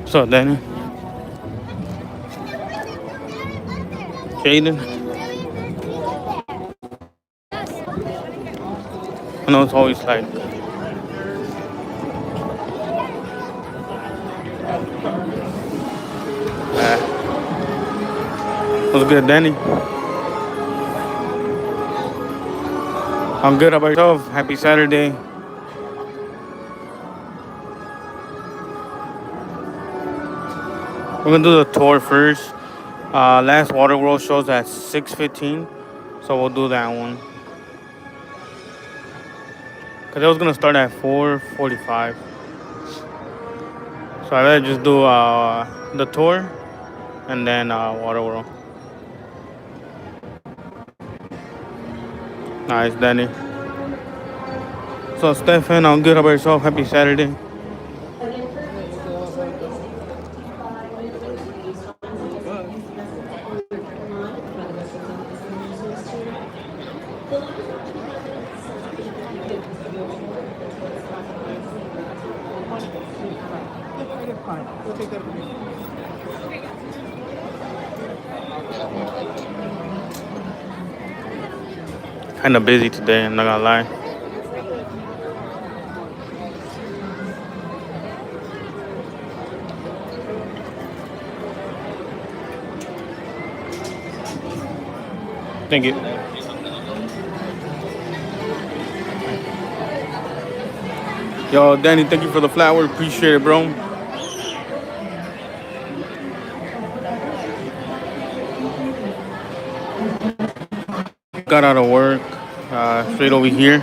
So Danny, Jaden, I know it's always like, what's good, Danny? I'm good. How about yourself? Happy Saturday. We're gonna do the tour first. Last Water World shows at 6:15, so we'll do that one. Cause it was gonna start at 4:45, so I better just do the tour and then Water World. Nice, Danny. So Stefan, I'm good. How about yourself? Happy Saturday. Kind of busy today. I'm not gonna lie. Thank you. Yo, Danny, thank you for the flower. Appreciate it, bro. Got out of work, straight over here.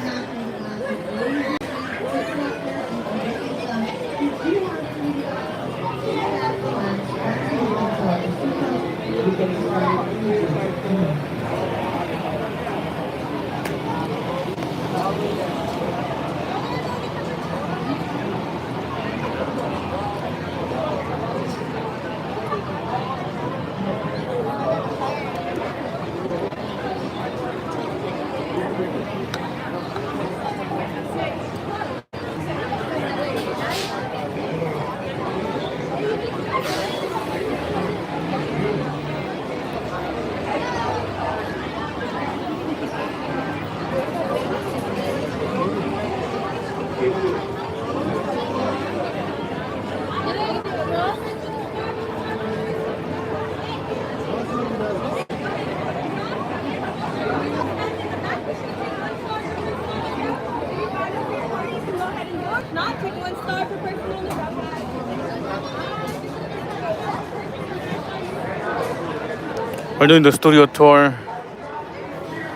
We're doing the studio tour.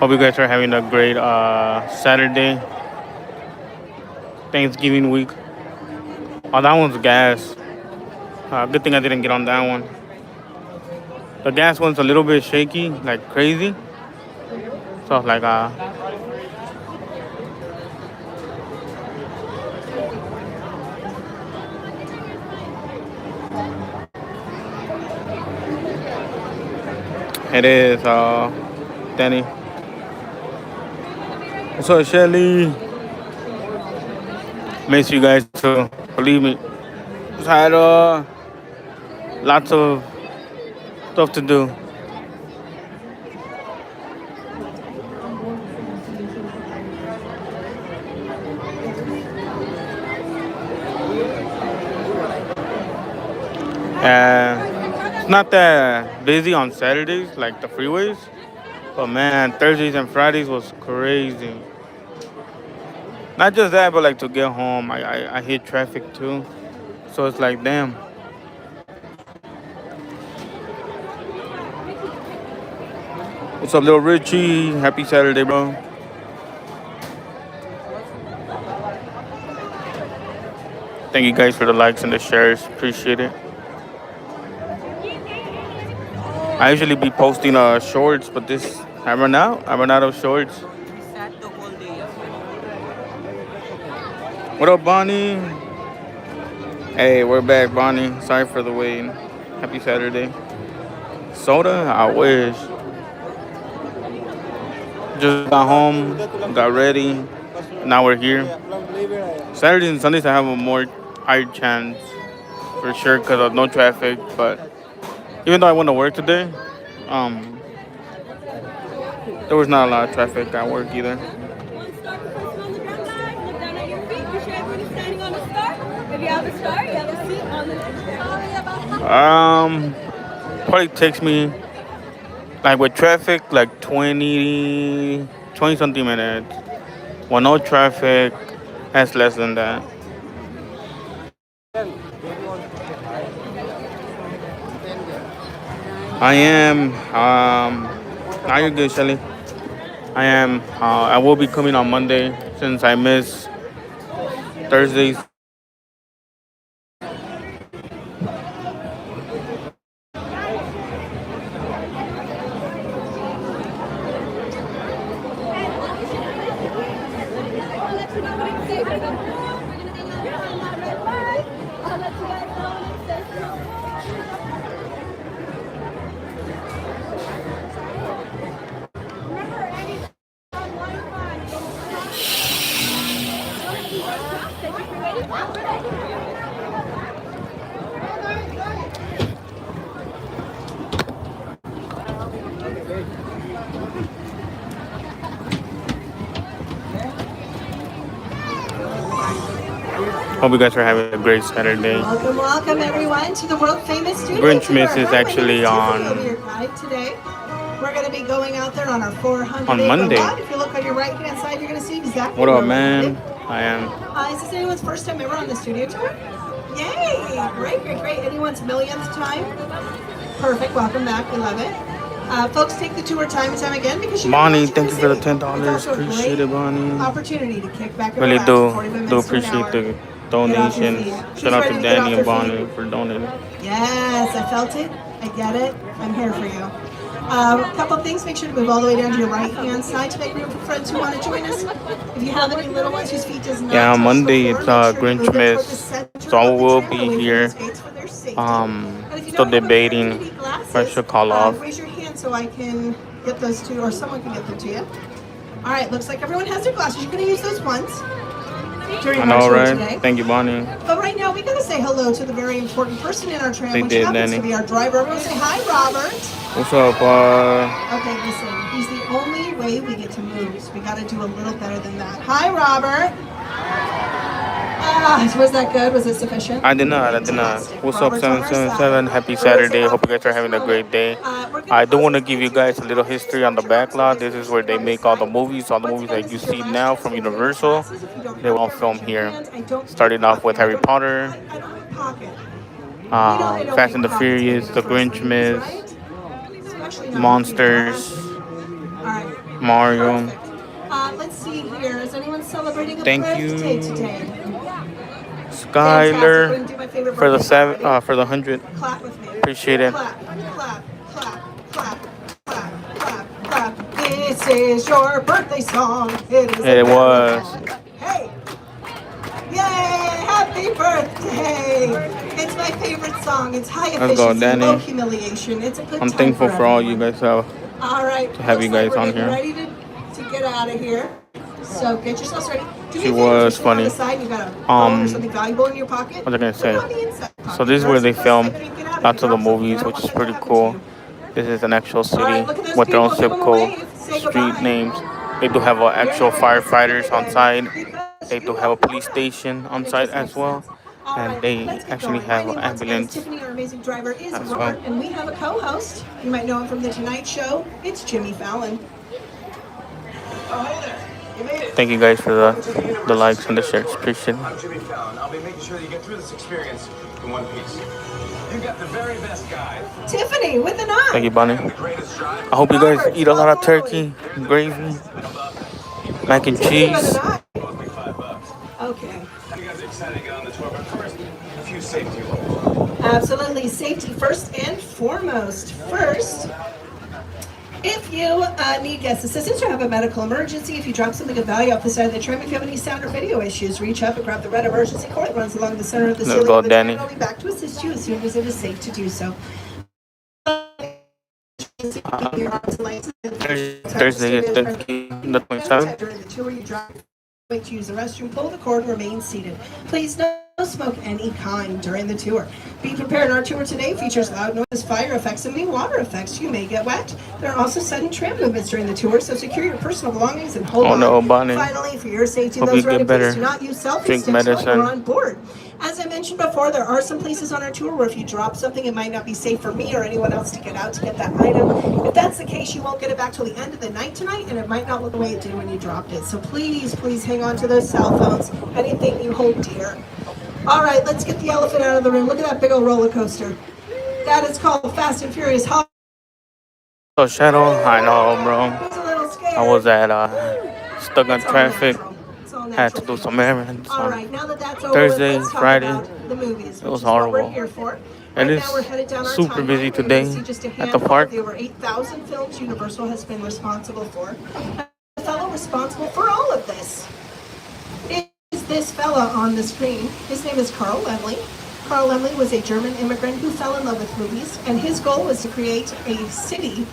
Hope you guys are having a great Saturday, Thanksgiving week. Oh, that one's gas. Good thing I didn't get on that one. The gas one's a little bit shaky, like crazy. So like it is Danny. What's up, Shelly? Miss you guys too. Believe me. Just had lots of stuff to do. It's not that busy on Saturdays like the freeways, but man, Thursdays and Fridays was crazy. Not just that, but like to get home, I hit traffic too. So it's like, damn. What's up, little Richie? Happy Saturday, bro. Thank you guys for the likes and the shares. Appreciate it. I usually be posting shorts, but this I run out. I run out of shorts. What up, Bonnie? Hey, we're back, Bonnie. Sorry for the wait. Happy Saturday. Soda? I wish. Just got home, got ready. Now we're here. Saturdays and Sundays I have a more higher chance for sure because of no traffic. But even though I went to work today, um, there was not a lot of traffic at work either. Probably takes me like with traffic like 20 something minutes. With no traffic, that's less than that. I am. Now you're good, Shelly. I am. I will be coming on Monday since I miss Thursdays. Hope you guys are having a great Saturday. Welcome, welcome everyone to the world famous studio. Grinchmas is actually on today. We're going to be going out there on our 400 on Monday. If you look on your right hand side, you're going to see exactly what up, man? I am. Is this anyone's first time ever on the studio tour? Yay! Great, great, great. Anyone's millionth time? Perfect. Welcome back. We love it. Folks, take the tour time and time again because you Bonnie, thank you for the $10. Appreciate it, Bonnie. Opportunity to kick back and really relax. do appreciate the donations. Shout out to Danny and Bonnie for donating. Yes, I felt it. I get it. I'm here for you. A couple things. Make sure to move all the way down to your right hand side to make room for friends who want to join us. If you have any little ones whose feet does not on Monday touch it's the floor, Grinchmas, so I will be here. Still debating if I should call off. Raise your hand so I can get those to, or someone can get them to you. All right. Looks like everyone has their glasses. You're going to use those ones. I know, right? Today. Thank you, Bonnie. But right now, we got to say hello to the very important person in our tram, which happens to be our driver. Everyone say hi, Robert. What's up, Okay, listen. He's the only way we get to move, so we got to do a little better than that. Hi, Robert. Was that good? Was it sufficient? I did not. What's up, 777? Happy Saturday. Hope you guys are having a great day. I do want to give you guys a little history on the backlot. This is where they make all the movies that you see now from Universal. They will all film here. Starting off with Harry Potter, Fast and the Furious, The Grinchmas, Monsters, Mario. Let's see here. Is anyone celebrating a birthday today? Skylar for the 100. Clap with me. Appreciate it. Clap, clap, clap, clap, clap, clap, clap. This is your birthday song. It was. Hey! Yay! Happy birthday! It's my favorite song. It's high efficiency, low humiliation. It's a good I'm thankful for all you guys have. All right. To have you guys on here. Ready to get out of here. So get yourselves ready. She was funny. You got or something valuable in your pocket. What was I gonna say? So this is where they film lots of the movies, which is pretty cool. This is an actual city with their own zip code, street names. They do have actual firefighters on site. They do have a police station on site as well. And they actually have an ambulance Tiffany, our amazing driver, is as Robert, well. and we have a co-host. You might know him from The Tonight Show. It's Jimmy Fallon. Oh, hey there. You made it. Thank you guys for the likes and the shares. Appreciate it. I'm Jimmy Fallon. I'll be making sure that you get through this experience in one piece. You got the very best guide. Tiffany with an eye. Thank you, Bonnie. I hope you guys eat a lot of turkey, gravy, mac and cheese. Okay. You guys are excited to get on the tour, but first, a few safety rules. Absolutely. Safety first and foremost. First, if you need guest assistance or have a medical emergency, if you drop something of value off the side of the tram, if you have any sound or video issues, reach up and grab the red emergency cord that runs along the center of the ceiling of the tram, and I'll be back to assist you as soon as it is safe to do so. Thursday is the 27th. During the tour, you drive to use the restroom, pull the cord, remain seated. Please note smoke any kind during the tour. Be prepared. Our tour today features loud noises, fire effects, and many water effects. You may get wet. There are also sudden tram movements during the tour, so secure your personal belongings and hold on. no, Bonnie. Finally, for your safety, Hope those you get riding, better. please do not use selfie Drink sticks while medicine. you're on board. As I mentioned before, there are some places on our tour where if you drop something, it might not be safe for me or anyone else to get out to get that item. If that's the case, you won't get it back till the end of the night tonight, and it might not look the way it did when you dropped it. So please, please hang on to those cell phones, anything you hold dear. All right, let's get the elephant out of the room. Look at that big old roller coaster. That is called Fast and Furious. Oh, Shadow, I know, bro. He's a little scared. I was at stuck on It's all traffic. natural. It's all Had to natural. do some errands. All right, now that that's over, Thursday, let's talk Friday. about the movies, It was which is what we're horrible. here for. It Right is now we're headed down our super timeline. busy We're today gonna see just a at the handful park. of the over 8,000 films Universal has been responsible for. The fellow responsible for all of this is this fella on the screen. His name is Carl Laemmle. Carl Laemmle was a German immigrant who fell in love with movies, and his goal was to create a city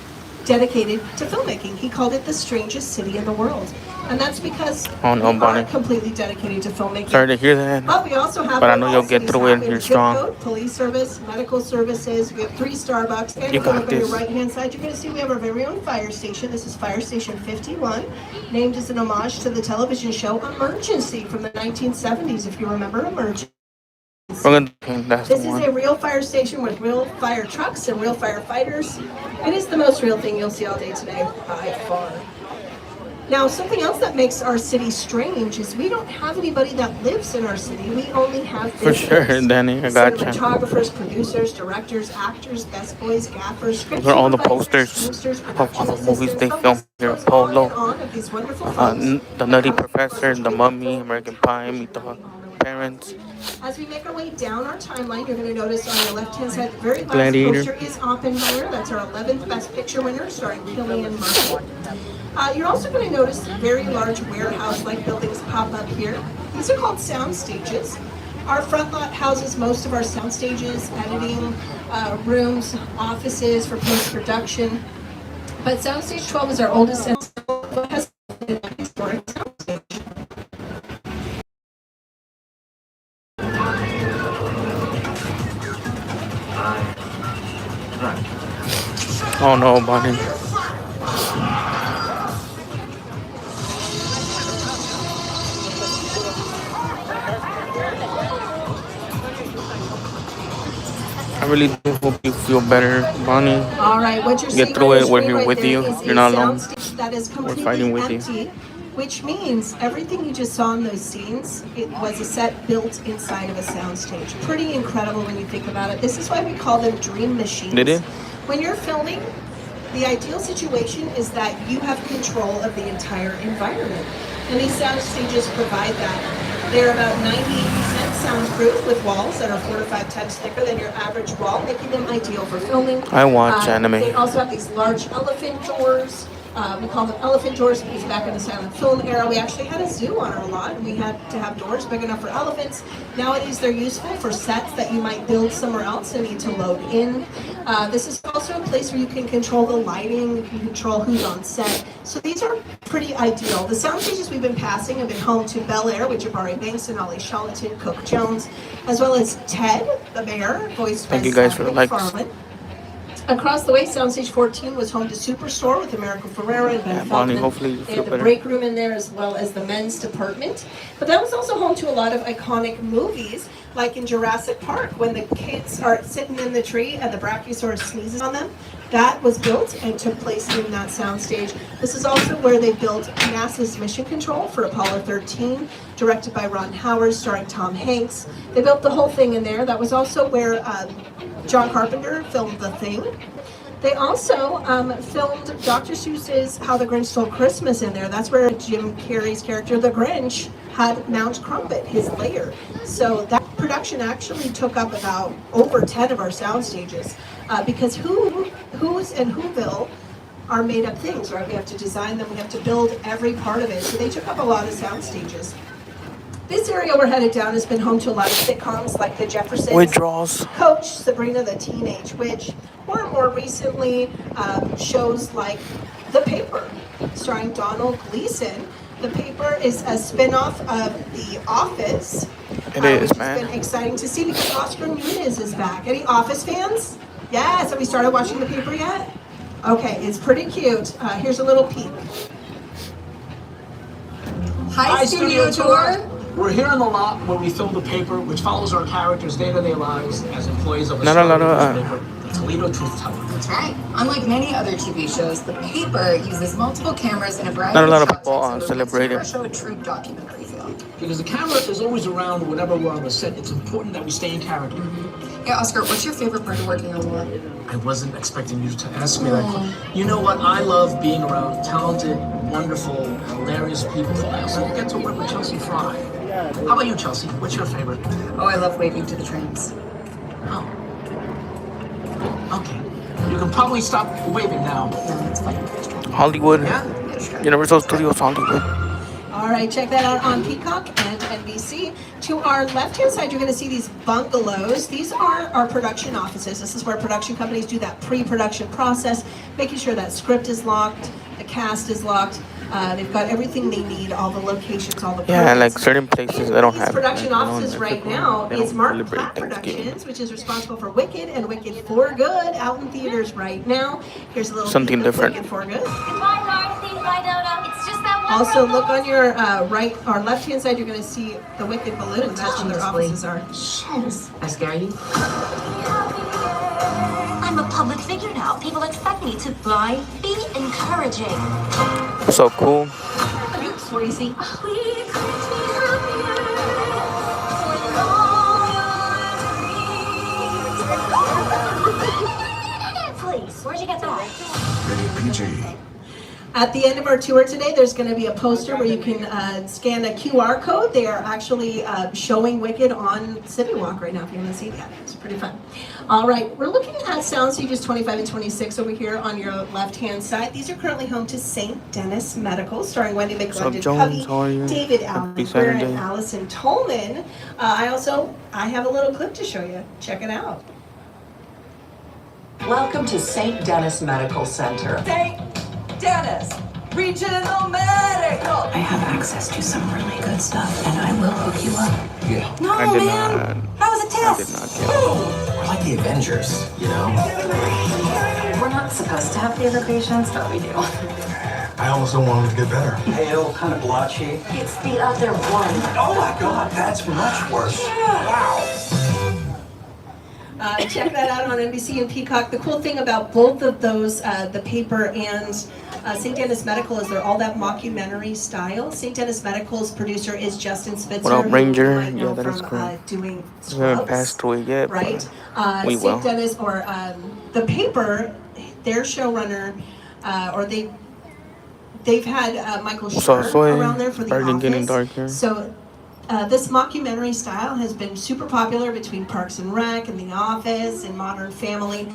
dedicated to filmmaking. He called it the strangest city in the world. And that's because Oh, no, we Bonnie. aren't completely dedicated to filmmaking. Sorry to hear that. But we also have But I what know all you'll get cities through have. it. We have You're zip strong. code, police service, medical services. We have 3 Starbucks. And You if you got look on your this. right-hand side, you're going to see we have our very own fire station. This is Fire Station 51, named as an homage to the television show Emergency from the 1970s, if you remember Emergency. That's the This is one. a real fire station with real fire trucks and real firefighters. It is the most real thing you'll see all day today, by far. Now, something else that makes our city strange is we don't have anybody that lives in our city. We only have For sure, visitors. Danny. I gotcha. Cinematographers, producers, directors, actors, best boys, gaffers, script Those are all the supervisors, posters teamsters, of production all the movies they assistants, filmed here in goes on and Polo. on of these wonderful folks. The Nutty Professor, The Mummy, American Pie, Meet the Parents. As we make our way down our timeline, you're going to notice on your left-hand side, the very last Gladiator. poster is Oppenheimer. That's our 11th Best Picture winner, starring Cillian Murphy. You're also going to notice very large warehouse-like buildings pop up here. These are called sound stages. Our front lot houses most of our sound stages, editing rooms, offices for post-production. But Soundstage 12 is our oldest and has a historic soundstage. Oh no, Bonnie. I really do hope you feel better, Bonnie. All right, what you're Get seeing through on it. your We're screen here right with there you. is You're a not alone. soundstage that is completely fighting with you. empty, which means everything you just saw in those scenes, it was a set built inside of a soundstage. Pretty incredible when you think about it. This is why we call them dream machines. Did it? When you're filming, the ideal situation is that you have control of the entire environment. And these sound stages provide that. They're about 98% soundproof with walls that are 4 to 5 times thicker than your average wall, making them ideal for filming. I watch anime. They also have these large elephant doors. We call them elephant doors because back in the silent film era, we actually had a zoo on our lot, and we had to have doors big enough for elephants. Nowadays, they're useful for sets that you might build somewhere else and need to load in. This is also a place where you can control the lighting, you can control who's on set. So these are pretty ideal. The sound stages we've been passing have been home to Bel Air, with Jabari Banks and Ollie Charlton, Coke Jones, as well as Ted, the mayor, voiced by Thank you guys for the Nick likes. Farland. Across the way, Soundstage 14 was home to Superstore with Americo Ferrera and Ben Yeah, Bonnie, Feldman. hopefully you They feel had the better. break room in there as well as the men's department. But that was also home to a lot of iconic movies, like in Jurassic Park, when the kids are sitting in the tree and the Brachiosaurus sneezes on them. That was built and took place in that soundstage. This is also where they built NASA's mission control for Apollo 13, directed by Ron Howard, starring Tom Hanks. They built the whole thing in there. That was also where John Carpenter filmed The Thing. They also filmed Dr. Seuss's How the Grinch Stole Christmas in there. That's where Jim Carrey's character, the Grinch, had Mount Crumpet, his lair. So that production actually took up about over 10 of our sound stages because Who's and Whoville are made up things, right? We have to design them, we have to build every part of it. So they took up a lot of sound stages. This area we're headed down has been home to a lot of sitcoms like The Jeffersons, Withdrawals. Coach, Sabrina the Teenage Witch, or more recently, shows like The Paper, starring Donald Gleason. The Paper is a spin-off of The Office, It is, which man. has been exciting to see because Oscar Nunez is back. Any Office fans? Yes. Have we started watching the paper yet? Okay, it's pretty cute. Here's a little peek. Hi, Studio Tour. We're here in the lot where we film the paper, which follows our characters' day-to-day lives as employees of a Not a lot of, newspaper, the Toledo Truth Teller. That's right. Unlike many other TV shows, the paper uses multiple cameras and a variety Not a lot of of shot people types, so it makes celebrating. the show a true documentary feel. Because the camera is always around whenever we're on the set. It's important that we stay in character. Yeah, Oscar, what's your favorite part of working on War? I wasn't expecting you to ask me that question. You know what? I love being around talented, wonderful, hilarious people. I also get to work with Chelsea Fry. How about you, Chelsea? What's your favorite? Oh, I love waving to the trains. Oh. Okay. You can probably stop waving now. No, it's fine. Hollywood. Yeah? Universal Studios Hollywood. All right, check that out on Peacock and NBC. To our left-hand side, you're going to see these bungalows. These are our production offices. This is where production companies do that pre-production process, making sure that script is locked, the cast is locked. They've got everything they need, all the locations, all the Yeah, permits. like certain places they don't These have. production like, offices in right Mexico, now they is don't Mark celebrate Platt Thanksgiving. Productions, which is responsible for Wicked and Wicked for Good out in theaters right now. Here's a little Something peek of different. Wicked for Good. Goodbye, Dorothy. Bye, Dodo. It's just that one. Also, look on your right or left-hand side. You're going to see the Wicked balloons. That's where their offices are. I scare you? I'm a public figure now. People expect me to fly, be encouraging. So cool. Oops, what do you see? Please, where'd you get that? Rated PG. At the end of our tour today, there's going to be a poster where you can scan a QR code. They are actually showing Wicked on City Walk right now if you want to see that. It's pretty fun. All right, we're looking at sound stages 25 and 26 over here on your left-hand side. These are currently home to St. Dennis Medical, starring Wendy McLendon, Jones, how are you? David Allen, Happy and Saturday. Allison Tolman. I have a little clip to show you. Check it out. Welcome to St. Dennis Medical Center. St. Dennis Regional Medical. I have access to some really good stuff, and I will hook you up. Yeah. No, I did man. not. How was the I did test? not get We're like the Avengers, you know? We're not supposed to have favorite patients, but we do. I almost don't want them to get better. Pale, kind of blotchy. It's the other one. Oh my God, that's much worse. Wow. Check that out on NBC and Peacock. The cool thing about both of those, the paper and St. Dennis Medical, is they're all that mockumentary style. St. Dennis Medical's producer is Justin Spitzer. What up, who Ranger? you might know Yeah, that is from, cool. Doing We haven't Scrubs, passed away yet, but right? we will. St. Dennis or the paper, their showrunner, or they've had Michael So, Schur around there for The burning Office. getting darker. So this mockumentary style has been super popular between Parks and Rec and The Office and Modern Family.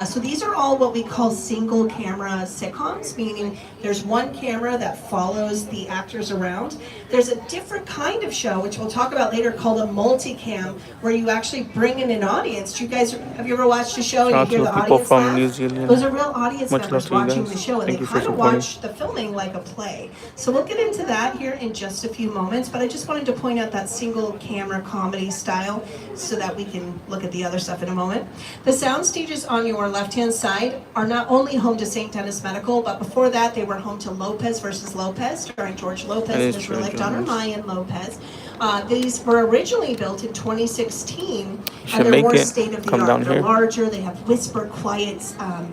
So these are all what we call single camera sitcoms, meaning there's one camera that follows the actors around. There's a different kind of show, which we'll talk about later, called a multicam, where you actually bring in an audience. Have you ever watched a show Shout and you hear out the to people audience from laugh? New Zealand. Those are real audience Much love members to you watching guys. the show, and Thank they you for kind of supporting. watch the filming like a play. So we'll get into that here in just a few moments, but I just wanted to point out that single camera comedy style so that we can look at the other stuff in a moment. The sound stages on your left-hand side are not only home to St. Dennis Medical, but before that they were home to Lopez versus Lopez, starring George Lopez That and is his true, real life daughter Jonas. Mayan Lopez. These were originally built in 2016, Should and they're make more it. state of the Come art. down They're here. larger. They have whisper quiet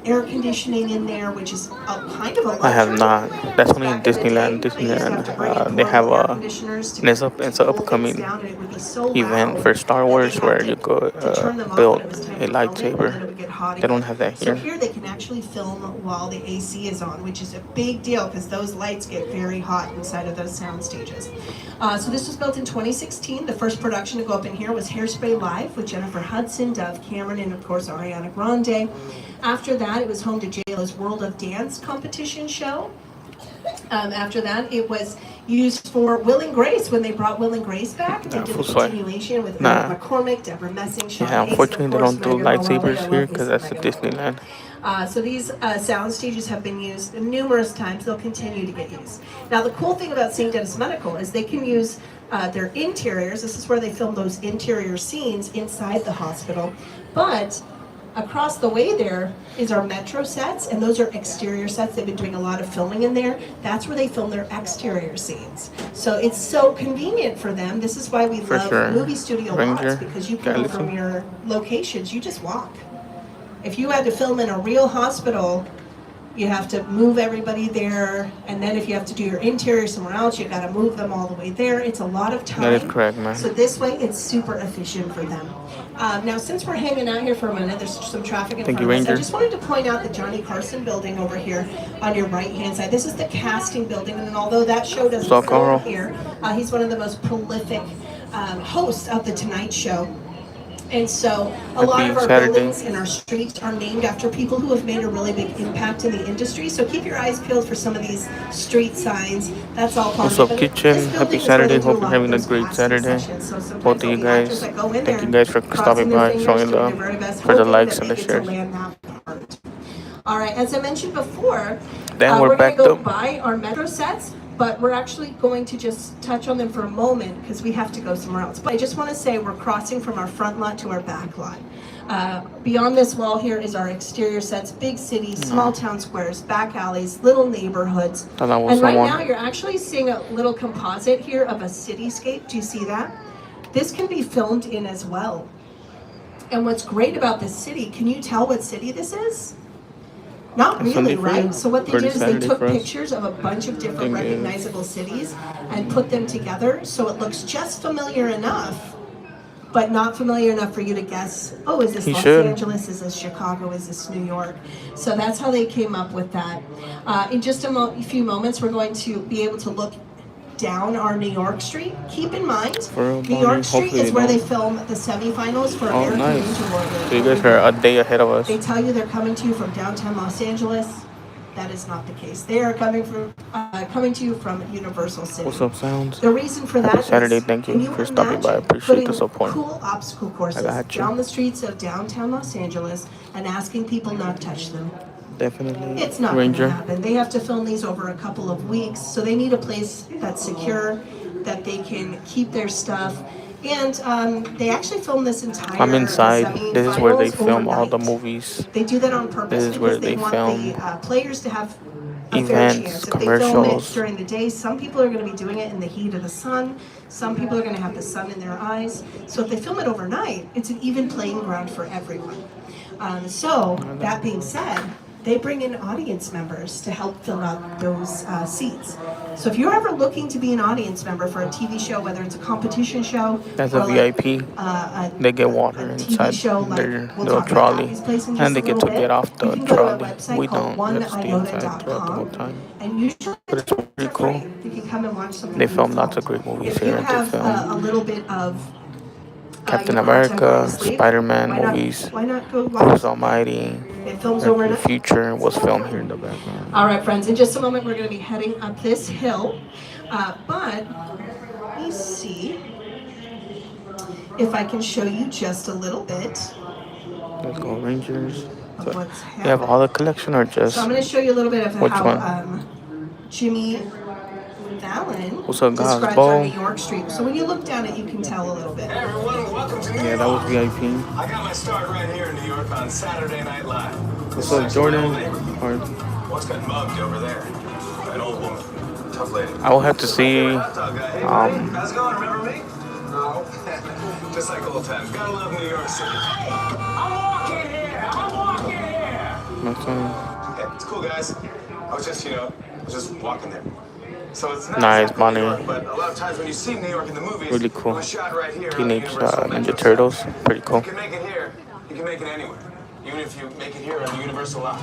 air conditioning in there, which is kind of a luxury. I have not. That's only in Back in the Disneyland. day, they used to have to bring in They have portable air a. conditioners to It's an cool upcoming things down, and it would be so event loud for Star that Wars they where had you could to turn them off build when it was time a for filming, or lightsaber. then it would get hot They don't again. have that So here. here they can actually film while the AC is on, which is a big deal because those lights get very hot inside of those sound stages. So this was built in 2016. The first production to go up in here was Hairspray Live with Jennifer Hudson, Dove Cameron, and of course Ariana Grande. After that, it was home to J.Lo's World of Dance competition show. After that, it was used for Will and Grace when they brought Will and Grace back. They did a continuation with McCormick, Deborah Messing, Sean Yeah, Hayes, unfortunately of they course, don't do Megan Mullally. lightsabers I here love because this that's the Megan Disneyland. So these sound stages have been used numerous times. They'll continue to get used. Now, the cool thing about St. Dennis Medical is they can use their interiors. This is where they film those interior scenes inside the hospital. But across the way there is our metro sets, and those are exterior sets. They've been doing a lot of filming in there. That's where they film their exterior scenes. So it's so convenient for them. This is why we love movie studio lots, because you can go from your locations, you just walk. If you had to film in a real hospital, you have to move everybody there, and then if you have to do your interior somewhere else, you got to move them all the way there. It's a lot of time. That is correct, man. So this way, it's super efficient for them. Now, since we're hanging out here for a minute, there's some traffic in front of us. I just wanted to point out the Johnny Carson building over here on your right-hand side. This is the casting building, and although that show doesn't film here, he's one of the most prolific hosts of The Tonight Show. And so a lot of our buildings and our streets are named after people who have made a really big impact in the industry. So keep your eyes peeled for some of these street signs. That's all part of it. What's up, kitchen? Happy Saturday. Hope you're having a great Saturday. Both of you guys. Thank you guys for stopping by, showing love, for the likes and the shares. All right, as I mentioned before, Then we're going to go back up by our metro sets, but we're actually going to just touch on them for a moment because we have to go somewhere else. But I just want to say we're crossing from our front lot to our back lot. Beyond this wall here is our exterior sets, big cities, small town squares, back alleys, little neighborhoods. And right now you're actually seeing a little composite here of a cityscape. Do you see that? This can be filmed in as well. And what's great about this city, can you tell what city this is? Not really, right? So what they did is they took pictures of a bunch of different recognizable cities and put them together so it looks just familiar enough, but not familiar enough for you to guess, oh, is this Los Angeles, is this Chicago, is this New York? So that's how they came up with that. In just a few moments, we're going to be able to look down our New York Street. Keep in mind, New York Street is where they film the semifinals for American Ninja Warrior. So you guys are a day ahead of us. They tell you they're coming to you from downtown Los Angeles. That is not the case. They are coming to you from Universal City. What's up, Sounds? The reason for that Saturday. Thank you for stopping by. I appreciate the support. Cool obstacle courses down the streets of downtown Los Angeles and asking people not to touch them. Definitely. It's not going to happen. They have to film these over a couple of weeks, so they need a place that's secure, that they can keep their stuff. And they actually film this entire I'm inside. This is where they film all the movies. They do that on purpose because they want the players to have a fair chance. If they film it during the day, some people are going to be doing it in the heat of the sun. Some people are going to have the sun in their eyes. So if they film it overnight, it's an even playing ground for everyone. So that being said, they bring in audience members to help fill out those seats. So if you're ever looking to be an audience member for a TV show, whether it's a competition show, that's a VIP, they get water inside their little trolley, and they get to get off the trolley. We don't. We have to stay inside throughout the whole time. But it's pretty cool. They film lots of great movies here. They film a little bit of Captain America, Spider-Man movies, Who's Almighty, the Future was filmed here in the background. All right, friends, in just a moment we're going to be heading up this hill, but let me see if I can show you just a little bit. Let's go, Rangers. So you have all the collection or just... So I'm going to show you a little bit of which how one? Jimmy Fallon describes our New York Street. So when you look down it, you can tell a little bit. Hey everyone, welcome to New York. Yeah, that was VIP. I got my start right here in New York on Saturday Night Live. What's up, Jordan? What's got mugged over there? An old woman. Tough lady. I will have to see... How's it going? Remember me? No. Just like old times. Gotta love New York City. I'm walking here! Hey, it's cool, guys. I was just walking there. So it's nice, Bonnie. But a lot of times when you see New York in the movies, really cool. it was shot right here. Teenage Ninja Turtles, pretty cool. You can make it here. You can make it anywhere, even if you make it here on the Universal lot.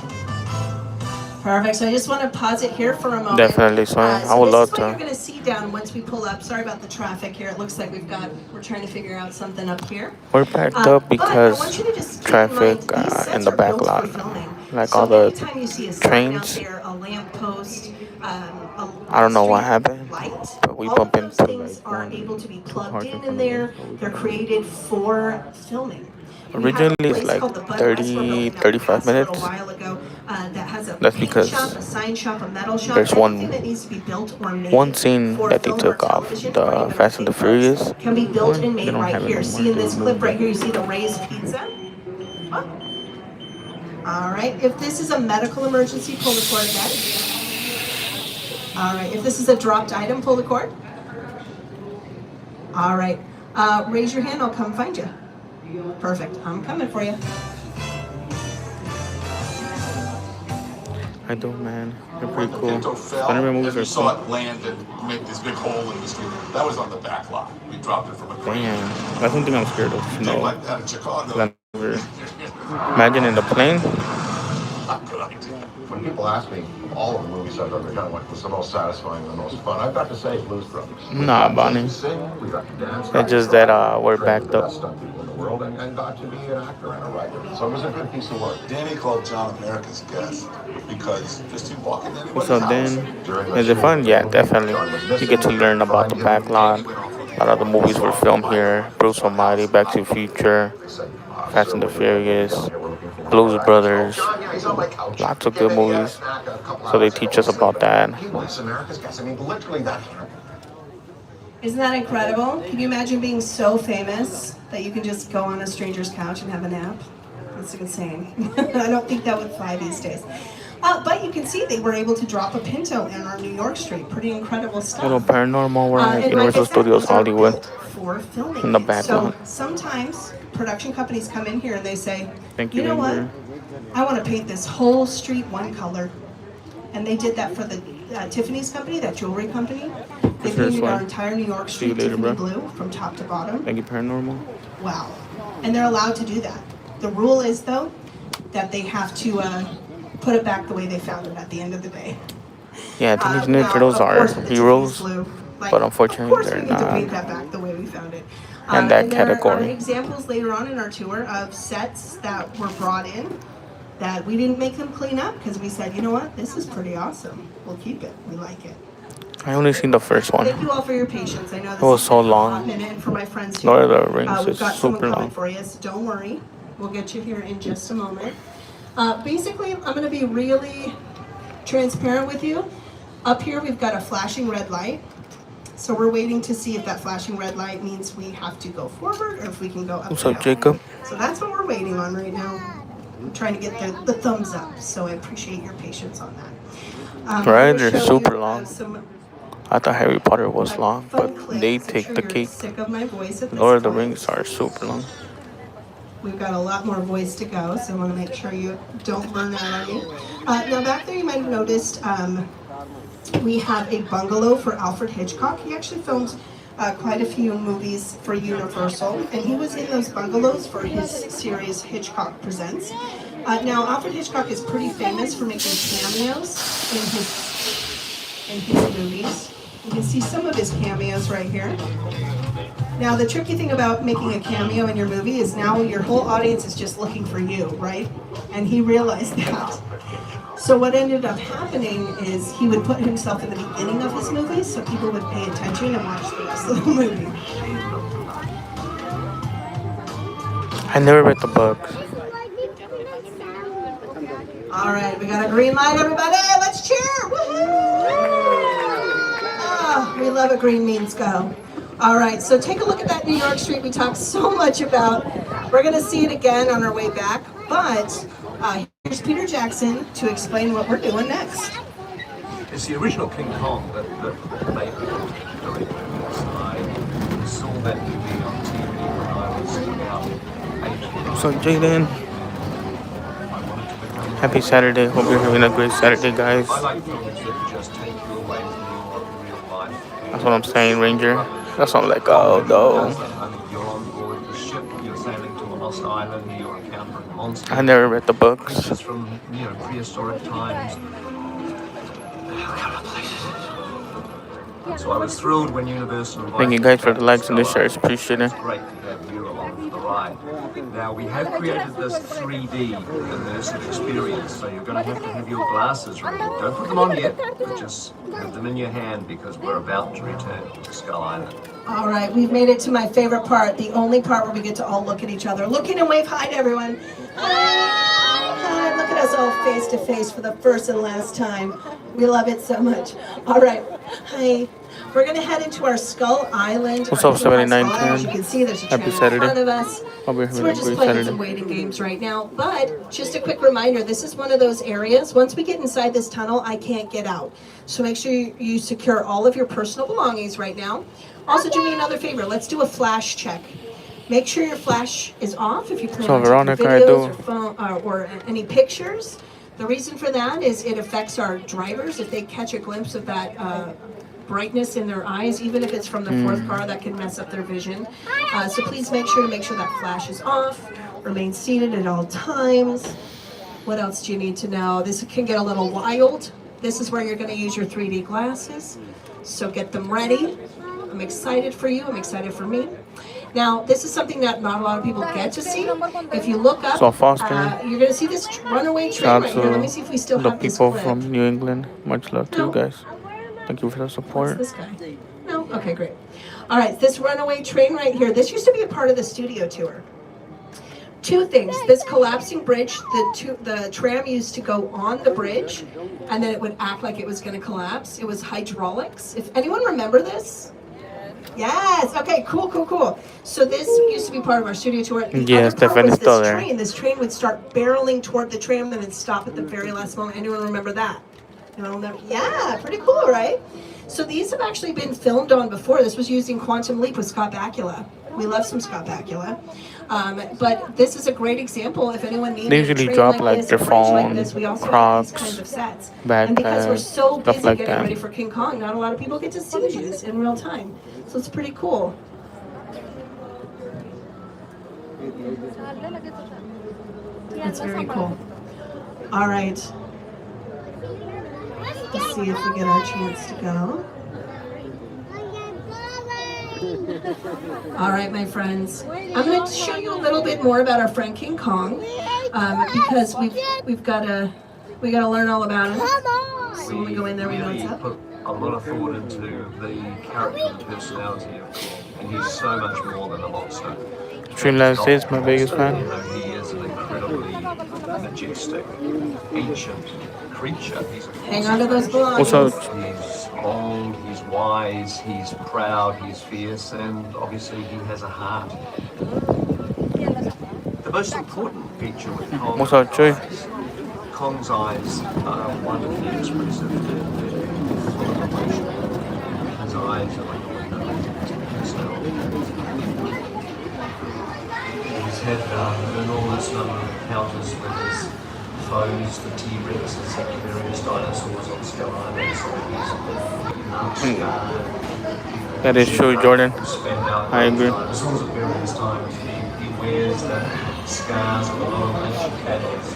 Perfect. So I just want to pause it here for a moment. Definitely, so I would love to. This is what you're going to see down once we pull up. Sorry about the traffic here. It looks like we're trying to figure out something up here. We're backed up because traffic in the back lot. like So all the anytime you see a sign out trains. there, a lamppost, I don't know what street happened, light, but we all of bump those into like things are able to be two plugged cars in in front of us. there. So we They're kind of created for filming. We have originally a it's place like called the Bud Westmore 30, building that we 35 passed a little minutes. while ago that has a That's paint shop, because a sign shop, a metal shop, there's anything that needs to be built or one made scene for that they film or took off television or the even Fast and the theme parks Furious can be built one. and They made don't right have it here. anymore. See in They this clip removed right it. here, you see the raised pizza? Oh. All right, if this is a medical emergency, pull the cord again. All right, if this is a dropped item, pull the cord. All right, raise your hand, I'll come find you. Perfect, I'm coming for you. I do, man. They're pretty cool. Pinto fell, Spider-Man movies and we are saw cool. it land and make this big hole in the street. That was on the back lot. We dropped it from a crane. Damn, that's something I'm scared of. Thing Snow. like that in Chicago. I've never- Imagine in the plane. Not good idea. When people ask me, all of the movies I've ever done, what was the most satisfying and the most fun, I've got to say Blues Brothers. Nah, Bonnie. We sing, we got to dance. It's just that we're trained backed the up. best stunt people in the world and got to be an actor and a writer. So it was a good piece of work. Danny called John America's guest because just him walking in. So then, is it fun? Yeah, definitely. You get to learn about the backlot. A lot of the movies were filmed here. Bruce Almighty, Back to the Future, Fast and the Furious, Blues Brothers. Lots of good movies. So they teach us about that. He wants America's guest. I mean, literally that. Isn't that incredible? Can you imagine being so famous that you can just go on a stranger's couch and have a nap? That's insane. I don't think that would fly these days. But you can see they were able to drop a Pinto in our New York Street. Pretty incredible stuff. Little paranormal. We're at And Universal like I said, Studios these are Hollywood. built for filming. In the back So lot. sometimes production companies come in here and they say, Thank you you, know what? Ranger. I want to paint this whole street one color. And they did that for the Tiffany's company, that jewelry company. They Sure, painted our fine. entire New York See you Street later, Tiffany bro. blue from top to bottom. Thank you, Paranormal. Wow. And they're allowed to do that. The rule is, though, that they have to put it back the way they found it at the end of the day. Yeah, Teenage Now, Ninja Turtles of are course, with the heroes, Tiffany's blue, like, but unfortunately of course they're we need to paint not. that back the way we found it. And that there are category. examples later on in our tour of sets that were brought in that we didn't make them clean up because we said, you know what, this is pretty awesome. We'll keep it. We like it. I only seen the first one. Thank you all for your patience. I know this It was has so been a hot long. minute, and for my friends too. Lord of the Rings We've is got someone super coming long. for you, so don't worry. We'll get you here in just a moment. Basically, I'm going to be really transparent with you. Up here, we've got a flashing red light. So we're waiting to see if that flashing red light means we have to go forward or if we can go up. What's and up, down. Jacob? So that's what we're waiting on right now. I'm trying to get the thumbs up, so I appreciate your patience on that. Right, I'm gonna they're show super you, long. some I thought Harry Potter was long, fun but clips. they I'm take sure the you're cake. sick of my voice at this Lord of the point. Rings are super long. We've got a lot more voice to go, so I want to make sure you don't burn out on me. Now back there you might have noticed we have a bungalow for Alfred Hitchcock. He actually filmed quite a few movies for Universal, and he was in those bungalows for his series Hitchcock Presents. Now Alfred Hitchcock is pretty famous for making cameos in his movies. You can see some of his cameos right here. Now, the tricky thing about making a cameo in your movie is now your whole audience is just looking for you, right? And he realized that. So what ended up happening is he would put himself in the beginning of his movies so people would pay attention and watch the rest of the movie. I never read the books. All right, we got a green light, everybody. Let's cheer! Woohoo! Oh, we love a green means go. All right, so take a look at that New York Street we talked so much about. We're going to see it again on our way back, but here's Peter Jackson to explain what we're doing next. It's the original King Kong that made me very famous. I saw that movie on TV when I was about 8 or 9. So Jaden, happy Saturday. Hope you're having a great Saturday, guys. I like films that just take you away from your real life. That's what I'm saying, Ranger. That's what I'm like, oh no. You're on board the ship, you're sailing to a lost island, you're encountering monsters. I never read the books. Creatures from, prehistoric times. So I was thrilled when Universal invited Thank you guys for the likes and the shares. Appreciate it. It's great to have you along for the ride. ride. Now, we have created this 3D immersive experience, so you're going to have your glasses ready. Don't put them on yet, but just have them in your hand because we're about to return to Skull Island. All right, we've made it to my favorite part, the only part where we get to all look at each other. Looking and wave hi to everyone. Hi, look at us all face to face for the first and last time. We love it so much. All right, hi. We're gonna head into our Skull Island. What's up, 7910? As you can see, there's a train Happy in Saturday. front of us. I'll be here So we're just playing some waiting games right now. But just a quick reminder, this is one of those areas, once we get inside this tunnel, I can't get out. So make sure you secure all of your personal belongings right now. Also, do me another favor, let's do a flash check. Make sure your flash is off if you plan on taking videos or, phone, or any pictures. The reason for that is it affects our drivers. If they catch a glimpse of that brightness in their eyes, even if it's from the fourth car, that can mess up their vision. So please make sure that flash is off. Remain seated at all times. What else do you need to know? This can get a little wild. This is where you're going to use your 3D glasses. So get them ready. I'm excited for you. I'm excited for me. Now, this is something that not a lot of people get to see. If you look up, you're going to see this runaway train right here. Let me see if we still have this clip. The people from New England. Much love to you guys. Thank you for the support. What's this guy? No? Okay, great. All right, this runaway train right here, this used to be a part of the studio tour. Two things. This collapsing bridge, the tram used to go on the bridge, and then it would act like it was going to collapse. It was hydraulics. If anyone remember this? Yes. Okay. Cool. So this used to be part of our studio tour. Yes, definitely still there. This train would start barreling toward the tram and then stop at the very last moment. Anyone remember that? Yeah, pretty cool, right? So these have actually been filmed on before. This was used in Quantum Leap with Scott Bakula. We love some Scott Bakula. But this is a great example. If anyone needs, they usually drop like their phone, Crocs, backpacks, and because we're so busy stuff like getting that. ready for King Kong, not a lot of people get to see these in real time. So it's pretty cool. It's very cool. All right. Let's see if we get our chance to go. All right, my friends. I'm going to show you a little bit more about our friend King Kong, because we've got to learn all about him. So when we go in there, we know what's up. Put a lot of thought into the character and personality of Kong, and he's so much more than a monster. Streamlabs is my biggest fan. He is an incredibly majestic, ancient creature. Hang on to those belongings. Also, he's old, he's wise, he's proud, he's fierce, and obviously he has a heart. The most important feature with Kong what's up, Joy? Kong's eyes are wonderfully expressive. They're full of emotion. His eyes are like a window into personality. He's had an enormous number of encounters with his foes, the T-Rexes and various dinosaurs on Skull Island, so he's scarred. That is true, Jordan. I agree. Dinosaurs at various times. He wears the scars of a lot of ancient battles.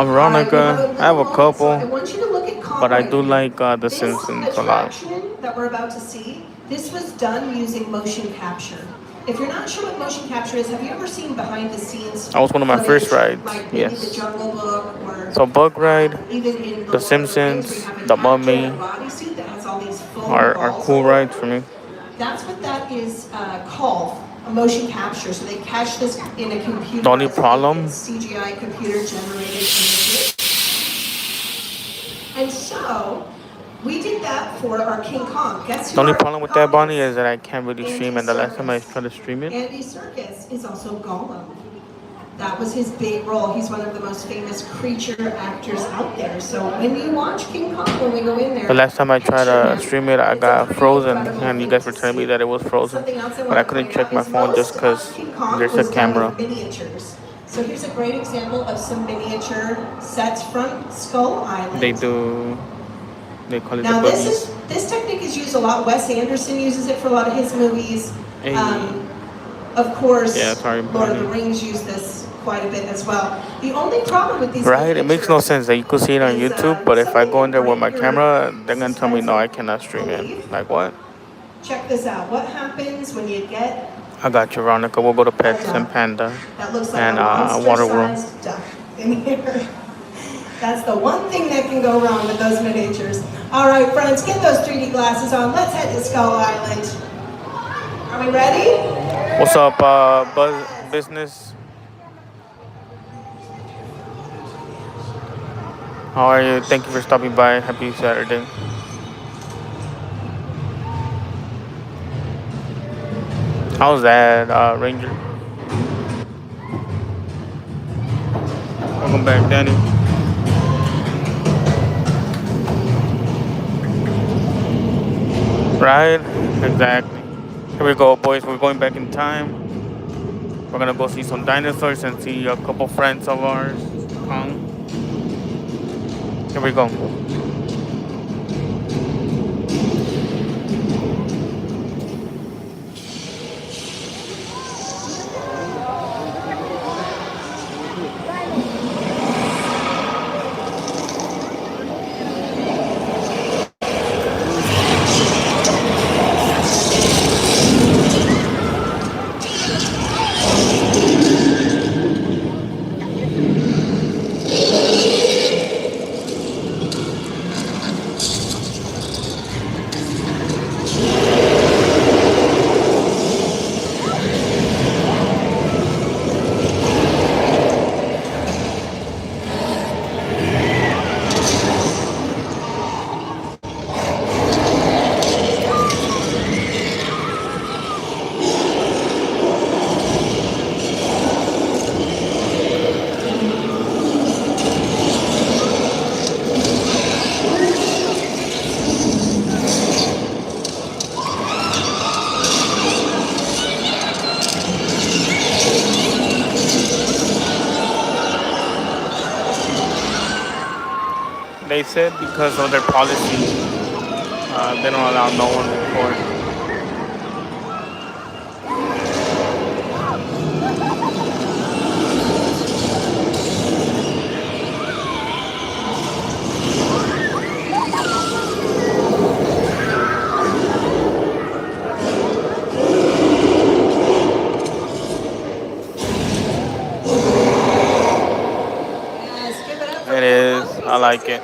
Veronica, I have a couple, I want you to look at Kong but I right do here. like The Simpsons a lot. That we're about to see, this was done using motion capture. If you're not sure what motion capture is, have you ever seen behind the scenes? That was one of my first rides. Like yes. The Jungle Book, or so Bug Ride, even in The Simpsons, The Mummy are cool rides for me. That's what that is called, a motion capture. So they catch this in a computer. The only problem, CGI computer generated images. And so we did that for our King Kong. Guess who the only our problem with Kong that, Bonnie, is? is that I can't really stream, and the last time I tried to stream it, Andy Serkis is also Gollum. That was his big role. He's one of the most famous creature actors out there. So when you watch King Kong, when we go in there, the last time I tried to stream it, I got frozen, and you guys were telling me that it was frozen, but I couldn't check my phone just because there's a camera. Miniatures. So here's a great example of some miniature sets from Skull Island. They call it Now the boogies. this technique is used a lot. Wes Anderson uses it for a lot of his movies. Hey. Of course, Yeah, sorry, Lord of the Bonnie. Rings used this quite a bit as well. The only problem with these Right? It makes no sense that you could see it on is, YouTube, but if I go in there with my something camera, you're they're gonna tell me no, I cannot stream it. Like what? Check this out. What happens when you get I got you, Veronica. We'll go to Pets and Panda That looks like and a Water World. monster-sized duck in here. That's the one thing that can go wrong with those miniatures. All right, friends, get those 3D glasses on. Let's head to Skull Island. Are we ready? What's up, Buzz Business? How are you? Thank you for stopping by. Happy Saturday. How's that, Ranger? Welcome back, Danny. Right? Exactly. Here we go, boys. We're going back in time. We're gonna go see some dinosaurs and see a couple friends of ours come. Here we go. They said because of their policy, they don't allow no one to record. Yes, give it up for It is. I like it.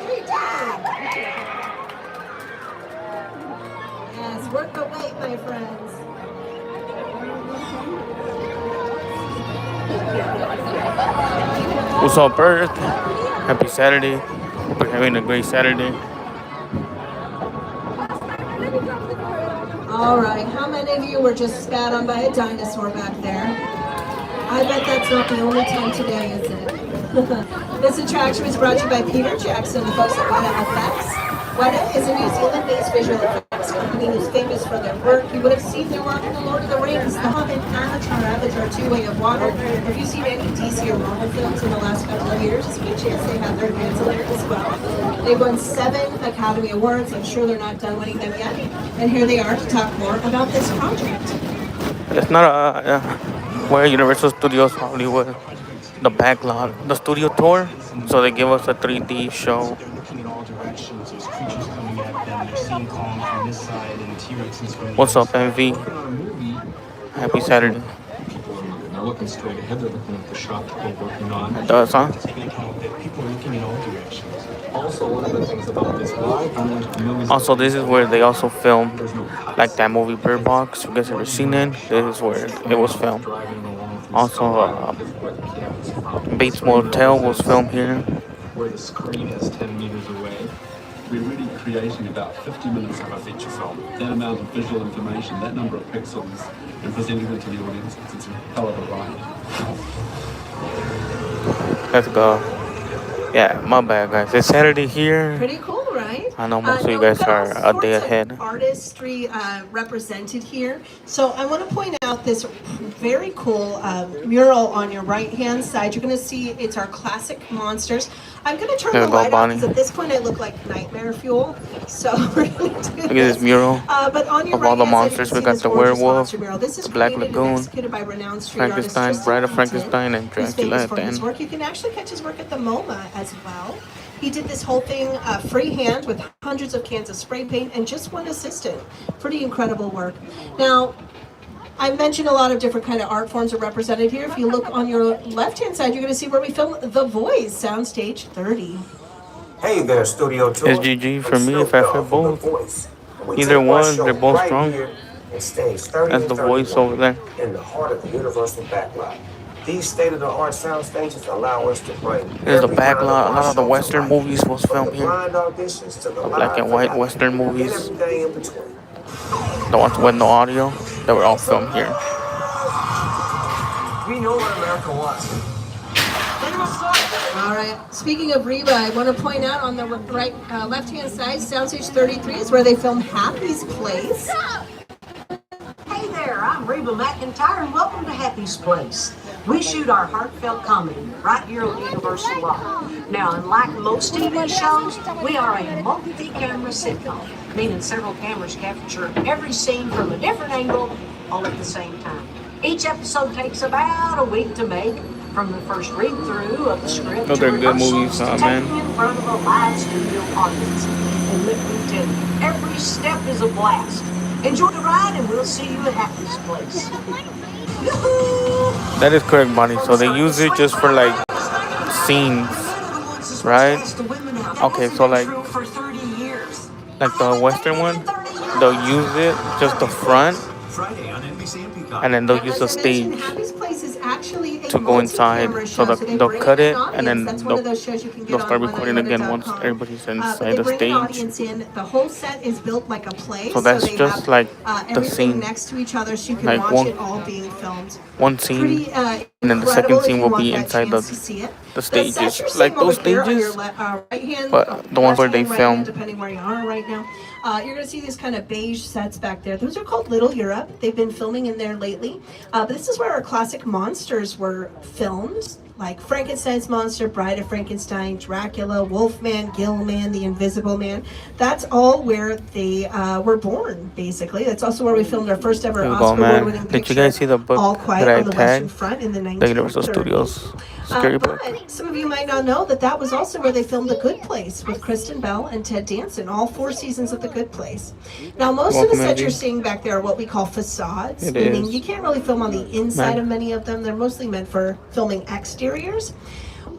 Yes, work the weight, my friends. What's up, Earth? Happy Saturday. Hope you're having a great Saturday. All right, how many of you were just spat on by a dinosaur back there? I bet that's not the only time today, is it? This attraction was brought to you by Peter Jackson, the folks at Weta Effects. Weta is a New Zealand-based visual effects company who's famous for their work. You would have seen their work in The Lord of the Rings, The Hobbit, Avatar 2, Way of Water. If you've seen any DC or Marvel films in the last couple of years, it's a good chance they have their hands in there as well. They've won 7 Academy Awards. I'm sure they're not done winning them yet. And here they are to talk more about this project. It's not we're at Universal Studios Hollywood, the backlot, the studio tour. So they give us a 3D show. What's up, MV? Happy Saturday. They're looking straight ahead, they're looking at the shot that they're working on. It does, huh? People are looking in all directions. Also, one of the things about this live, Also, this is where they also filmed, like that movie Bird Box. You guys ever seen it? This is where it was filmed. Also, Bates Motel was filmed here. where the screen is 10 meters away. We're really creating about 50 minutes of a feature film. That amount of visual information, that number of pixels, and presenting them to the audience, it's a hell of a ride. Let's go. Yeah, my bad, guys. It's Saturday here. Pretty cool, right? I know most of you guys are a day ahead. Artistry represented here. So I want to point out this very cool mural on your right-hand side. You're going to see it's our classic monsters. I'm going to turn the light on because at this point I look like nightmare fuel. So we're going to do Look at this mural but on your of all the monsters. We got the werewolf, This is the Black created and Lagoon, executed by renowned street Frankenstein, artist Bride of Tristan Frankenstein, and Who's Dracula famous at for the his end. work. You can actually catch his work at the MoMA as well. He did this whole thing freehand with hundreds of cans of spray paint and just one assistant. Pretty incredible work. Now, I mentioned a lot of different kind of art forms are represented here. If you look on your left-hand side, you're going to see where we filmed The Voice, Soundstage 30. Hey there, Studio Tour. It's GG for me if I fit both. Either one, they're both strong. That's The Voice over there. In the heart of the Universal backlot. These state-of-the-art sound stages allow us to bring. There's the backlot. A lot of the Western movies was filmed here. Black and white Western movies. The ones with no audio, they were all filmed here. We know what America wants. All right. Speaking of Reba, I want to point out on the right, left-hand side, Soundstage 33 is where they filmed Happy's Place. Hey there, I'm Reba McEntire, and welcome to Happy's Place. We shoot our heartfelt comedy right here on Universal Lot. Now, unlike most TV shows, we are a multi-camera sitcom, meaning several cameras capture every scene from a different angle all at the same time. Each episode takes about a week to make, from the first read-through of the script No, to they're good movies, rehearsals to man. taking in front of a live studio audience. And let me tell you, every step is a blast. Enjoy the ride, and we'll see you at Happy's Place. That is correct, Bonnie. So they use it just for like scenes, right? Okay, so like the Western one, they'll use it just the front, and then they'll use the stage to go inside. So they'll cut it, and then they'll start recording again once everybody's inside the stage. The whole set is built like a play. So that's just like the scene. Next to each other, so you can like watch it all being filmed. One scene, and then the second scene will be inside the stages, like those stages, but the ones where they film. Depending where you are right now, you're going to see these kind of beige sets back there. Those are called Little Europe. They've been filming in there lately. But this is where our classic monsters were filmed, like Frankenstein's monster, Bride of Frankenstein, Dracula, Wolfman, Gillman, the Invisible Man. That's all where they were born, basically. That's also where we filmed our first ever Oscar award-winning picture. Did you guys see the book All Quiet that I on the Western tagged? Front in the The Universal 1930s. Studios scary book. But some of you might not know that that was also where they filmed The Good Place with Kristen Bell and Ted Danson, all 4 seasons of The Good Place. Now, most of the sets you're seeing back there are what we call facades, meaning you can't really film on the inside of many of them. They're mostly meant for filming exteriors.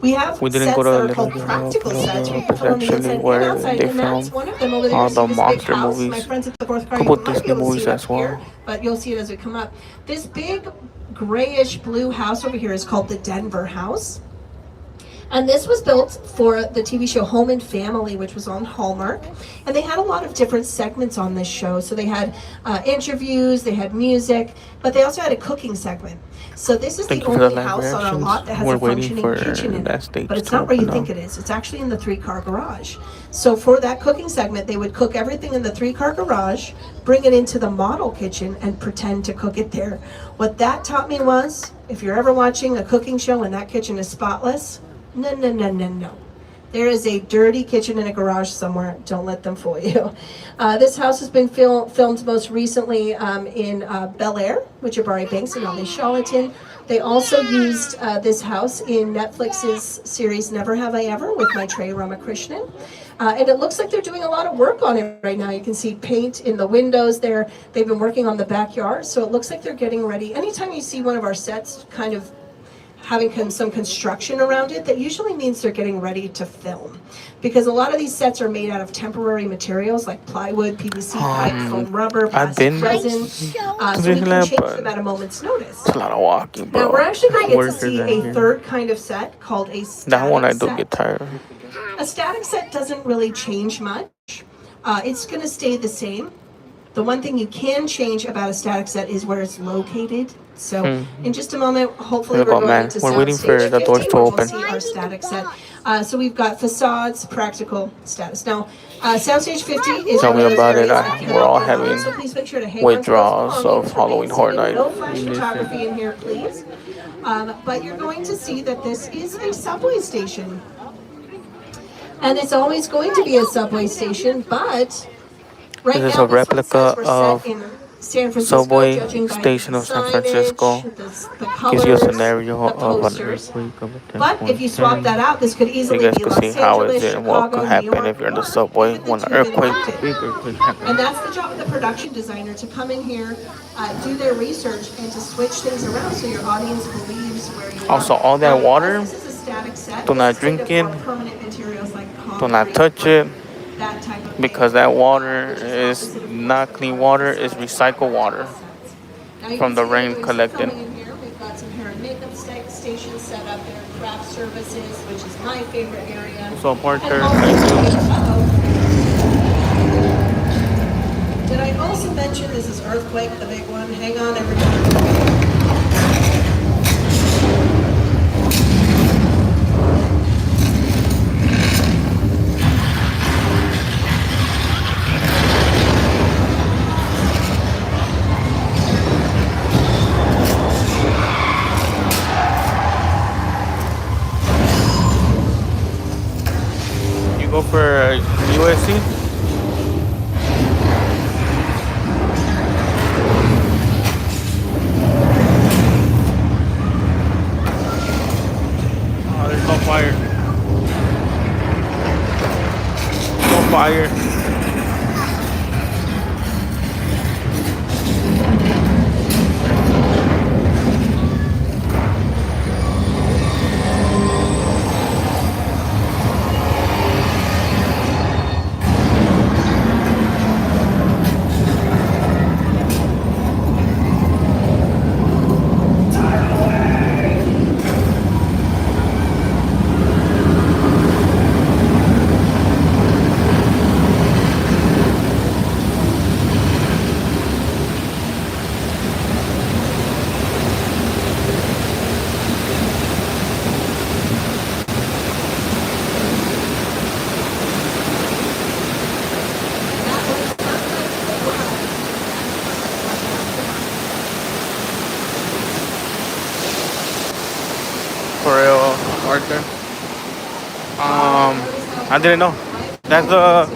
We have sets that are called practical sets. We can film on the inside and outside, and that's one of them over there. All the This big monster house. movies. My friends at the fourth car, Couple you might Disney be able to movies see it as up well. here, but you'll see it as we come up. This big grayish blue house over here is called the Denver House. And this was built for the TV show Home and Family, which was on Hallmark. And they had a lot of different segments on this show. So they had interviews, they had music, but they also had a cooking segment. So this is the only house on our lot that has a functioning kitchen in it. But it's not where you think it is. It's actually in the 3-car garage. So for that cooking segment, they would cook everything in the 3-car garage, bring it into the model kitchen, and pretend to cook it there. What that taught me was, if you're ever watching a cooking show and that kitchen is spotless, no, no, no, no, no. There is a dirty kitchen in a garage somewhere. Don't let them fool you. This house has been filmed most recently in Bel Air with Jabari Banks and Ali Charlatan. They also used this house in Netflix's series Never Have I Ever with Maitreya Ramakrishnan. And it looks like they're doing a lot of work on it right now. You can see paint in the windows there. They've been working on the backyard, so it looks like they're getting ready. Anytime you see one of our sets kind of having some construction around it, that usually means they're getting ready to film. Because a lot of these sets are made out of temporary materials like plywood, PVC pipe, foam rubber, plastic resin. So we can change them at a moment's notice. It's a lot of walking, bro. Now we're actually going to get to see a third kind of set called a static set. That one I do get tired of. A static set doesn't really change much. It's going to stay the same. The one thing you can change about a static set is where it's located. So in just a moment, hopefully we're going to we're waiting for the doors to open. We'll see our static set. So we've got facades, practical, status. Now, Soundstage 50 is Tell me about it. We're all having having so please make sure to hang withdrawals of Halloween Horror Night. No flash photography in here, please. But you're going to see that this is a subway station. And it's always going to be a subway station, but right This is now, a replica of San Francisco, subway judging by station the of San signage, Francisco. the Gives you a colors, scenario the of an posters. earthquake of a But if you swap that 10.10. out, this could So you easily guys be can see Los how is Angeles, it and what Chicago, could New happen York, if you're in the or subway even the when an two earthquake, connected. big earthquake And happens. that's the job of the production designer, to come in here, do their research, and to switch things around so your audience believes where you are. Also, all that water, This is a static set. do not This is made drink of it, more permanent materials like do not concrete, touch it, that type of because thing, that water which is opposite of not clean water, it's recycled water Now you from can the see we're rain doing some collected. filming in here. We've got some hair and makeup stations set up there, craft services, which is my favorite area. So Parker, And thank you. did I also mention this is Earthquake, the big one? Hang on, everybody. You go for USC? Oh, there's no fire. No fire. For real, Arthur. I didn't know. That's the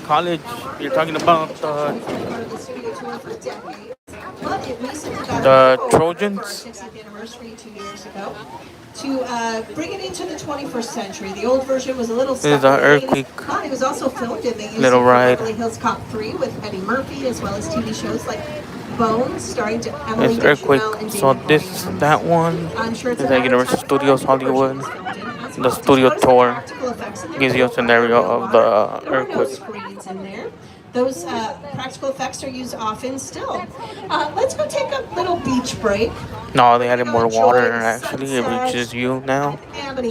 college you're talking about. The Trojans. 60th anniversary 2 years ago. To bring it into the 21st century. The old version was a little stuck. This is an earthquake. It was also filmed in the Little ride. Beverly Hills Cop 3 with Eddie Murphy, as well as TV shows like Bones, starring Emily It's earthquake. Deschanel and So David this, Bowie. that one I'm sure it's is a at matter of Universal time Studios before Hollywood. version is filmed in as The well. studio Notice the tour practical effects in there. gives you a scenario of the There were no earthquake. screens in there. Those practical effects are used often still. Let's go take a little beach break. No, they added more water actually. It reaches you now.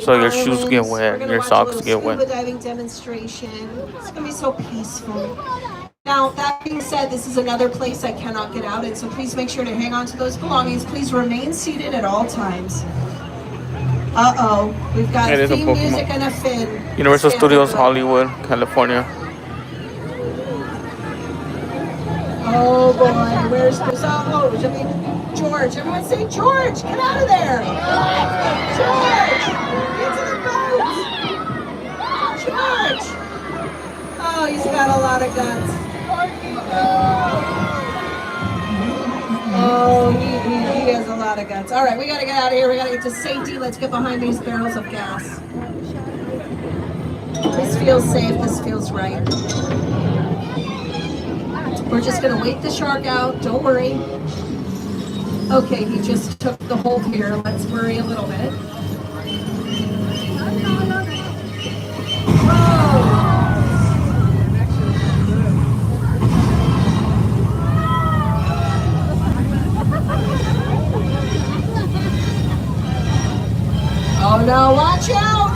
So your shoes get wet, your socks get wet. Scuba diving demonstration. It's gonna be so peaceful. Now, that being said, this is another place I cannot get out in, so please make sure to hang on to those belongings. Please remain seated at all times. Uh-oh, we've got It is a theme Pokemon. music and a fin. Universal Stand Studios up. Hollywood, California. Oh boy, where's George? Everyone say George, get out of there. George, get to the boat. George. Oh, he's got a lot of guts. Oh, he has a lot of guts. All right, we gotta get out of here. We gotta get to safety. Let's get behind these barrels of gas. This feels safe. This feels right. We're just gonna wait the shark out. Don't worry. Okay, he just took the hold here. Let's worry a little bit. Oh no, watch out!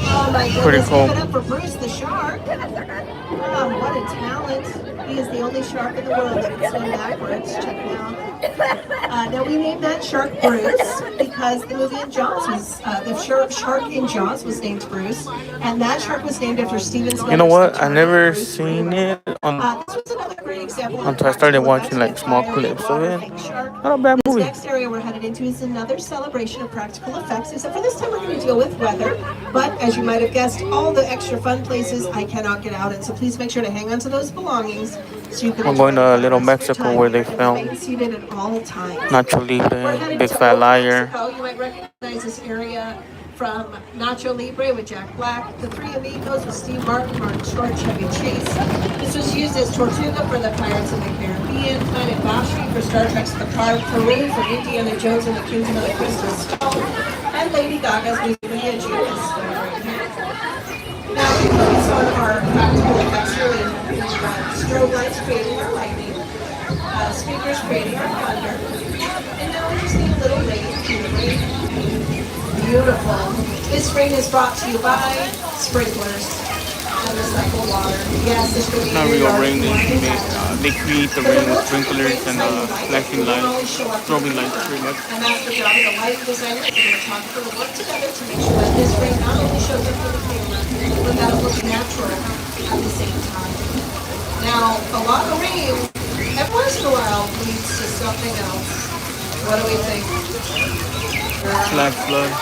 Oh my goodness, Pretty cool. give it up for Bruce the shark. Oh, what a talent. He is the only shark in the world that can swim backwards. Check it out. Now we named that shark Bruce because the movie in Jaws was, the shark in Jaws was named Bruce, and that shark was named after Steven Spielberg's. You know what? I Return of never Bruce seen Willis. it on, This was another great example of until I started practical watching effects like with small fire, clips of water, it. fake shark. Not a bad This movie. next area we're headed into is another celebration of practical effects, except for this time we're going to deal with weather. But as you might have guessed, all the extra fun places I cannot get out in, so please make sure to hang on to those belongings so you can. I'm going to Little Mexico where they film seated at all times. Nacho We're Libre, headed Big to Fat Old Liar. Mexico. You might recognize this area from Nacho Libre with Jack Black, The Three Amigos with Steve Martin, Martin Short, Chevy Chase. This was used as Tortuga for the Pirates of the Caribbean, Planet Bashri for Star Trek's Picard, Peru for Indiana Jones and the Kingdom of the Crystal Skull, and Lady Gaga's Leah Judas. Now, we saw our practical effects here in strobe lights creating our lightning, speakers creating our thunder, and now we just need a little rain. Beautiful. This rain is brought to you by sprinklers and recycled water. Yes, this could be Not real rain. They create the rain with sprinklers and flashing lights, strobing lights, pretty much. And that's the job of the lighting designer and the cinematographer to work together to make sure that this rain not only shows up for the camera, but that it looks natural at the same time. Now, a lot of rain, every once in a while, leads to something else. What do we think? Flash flood.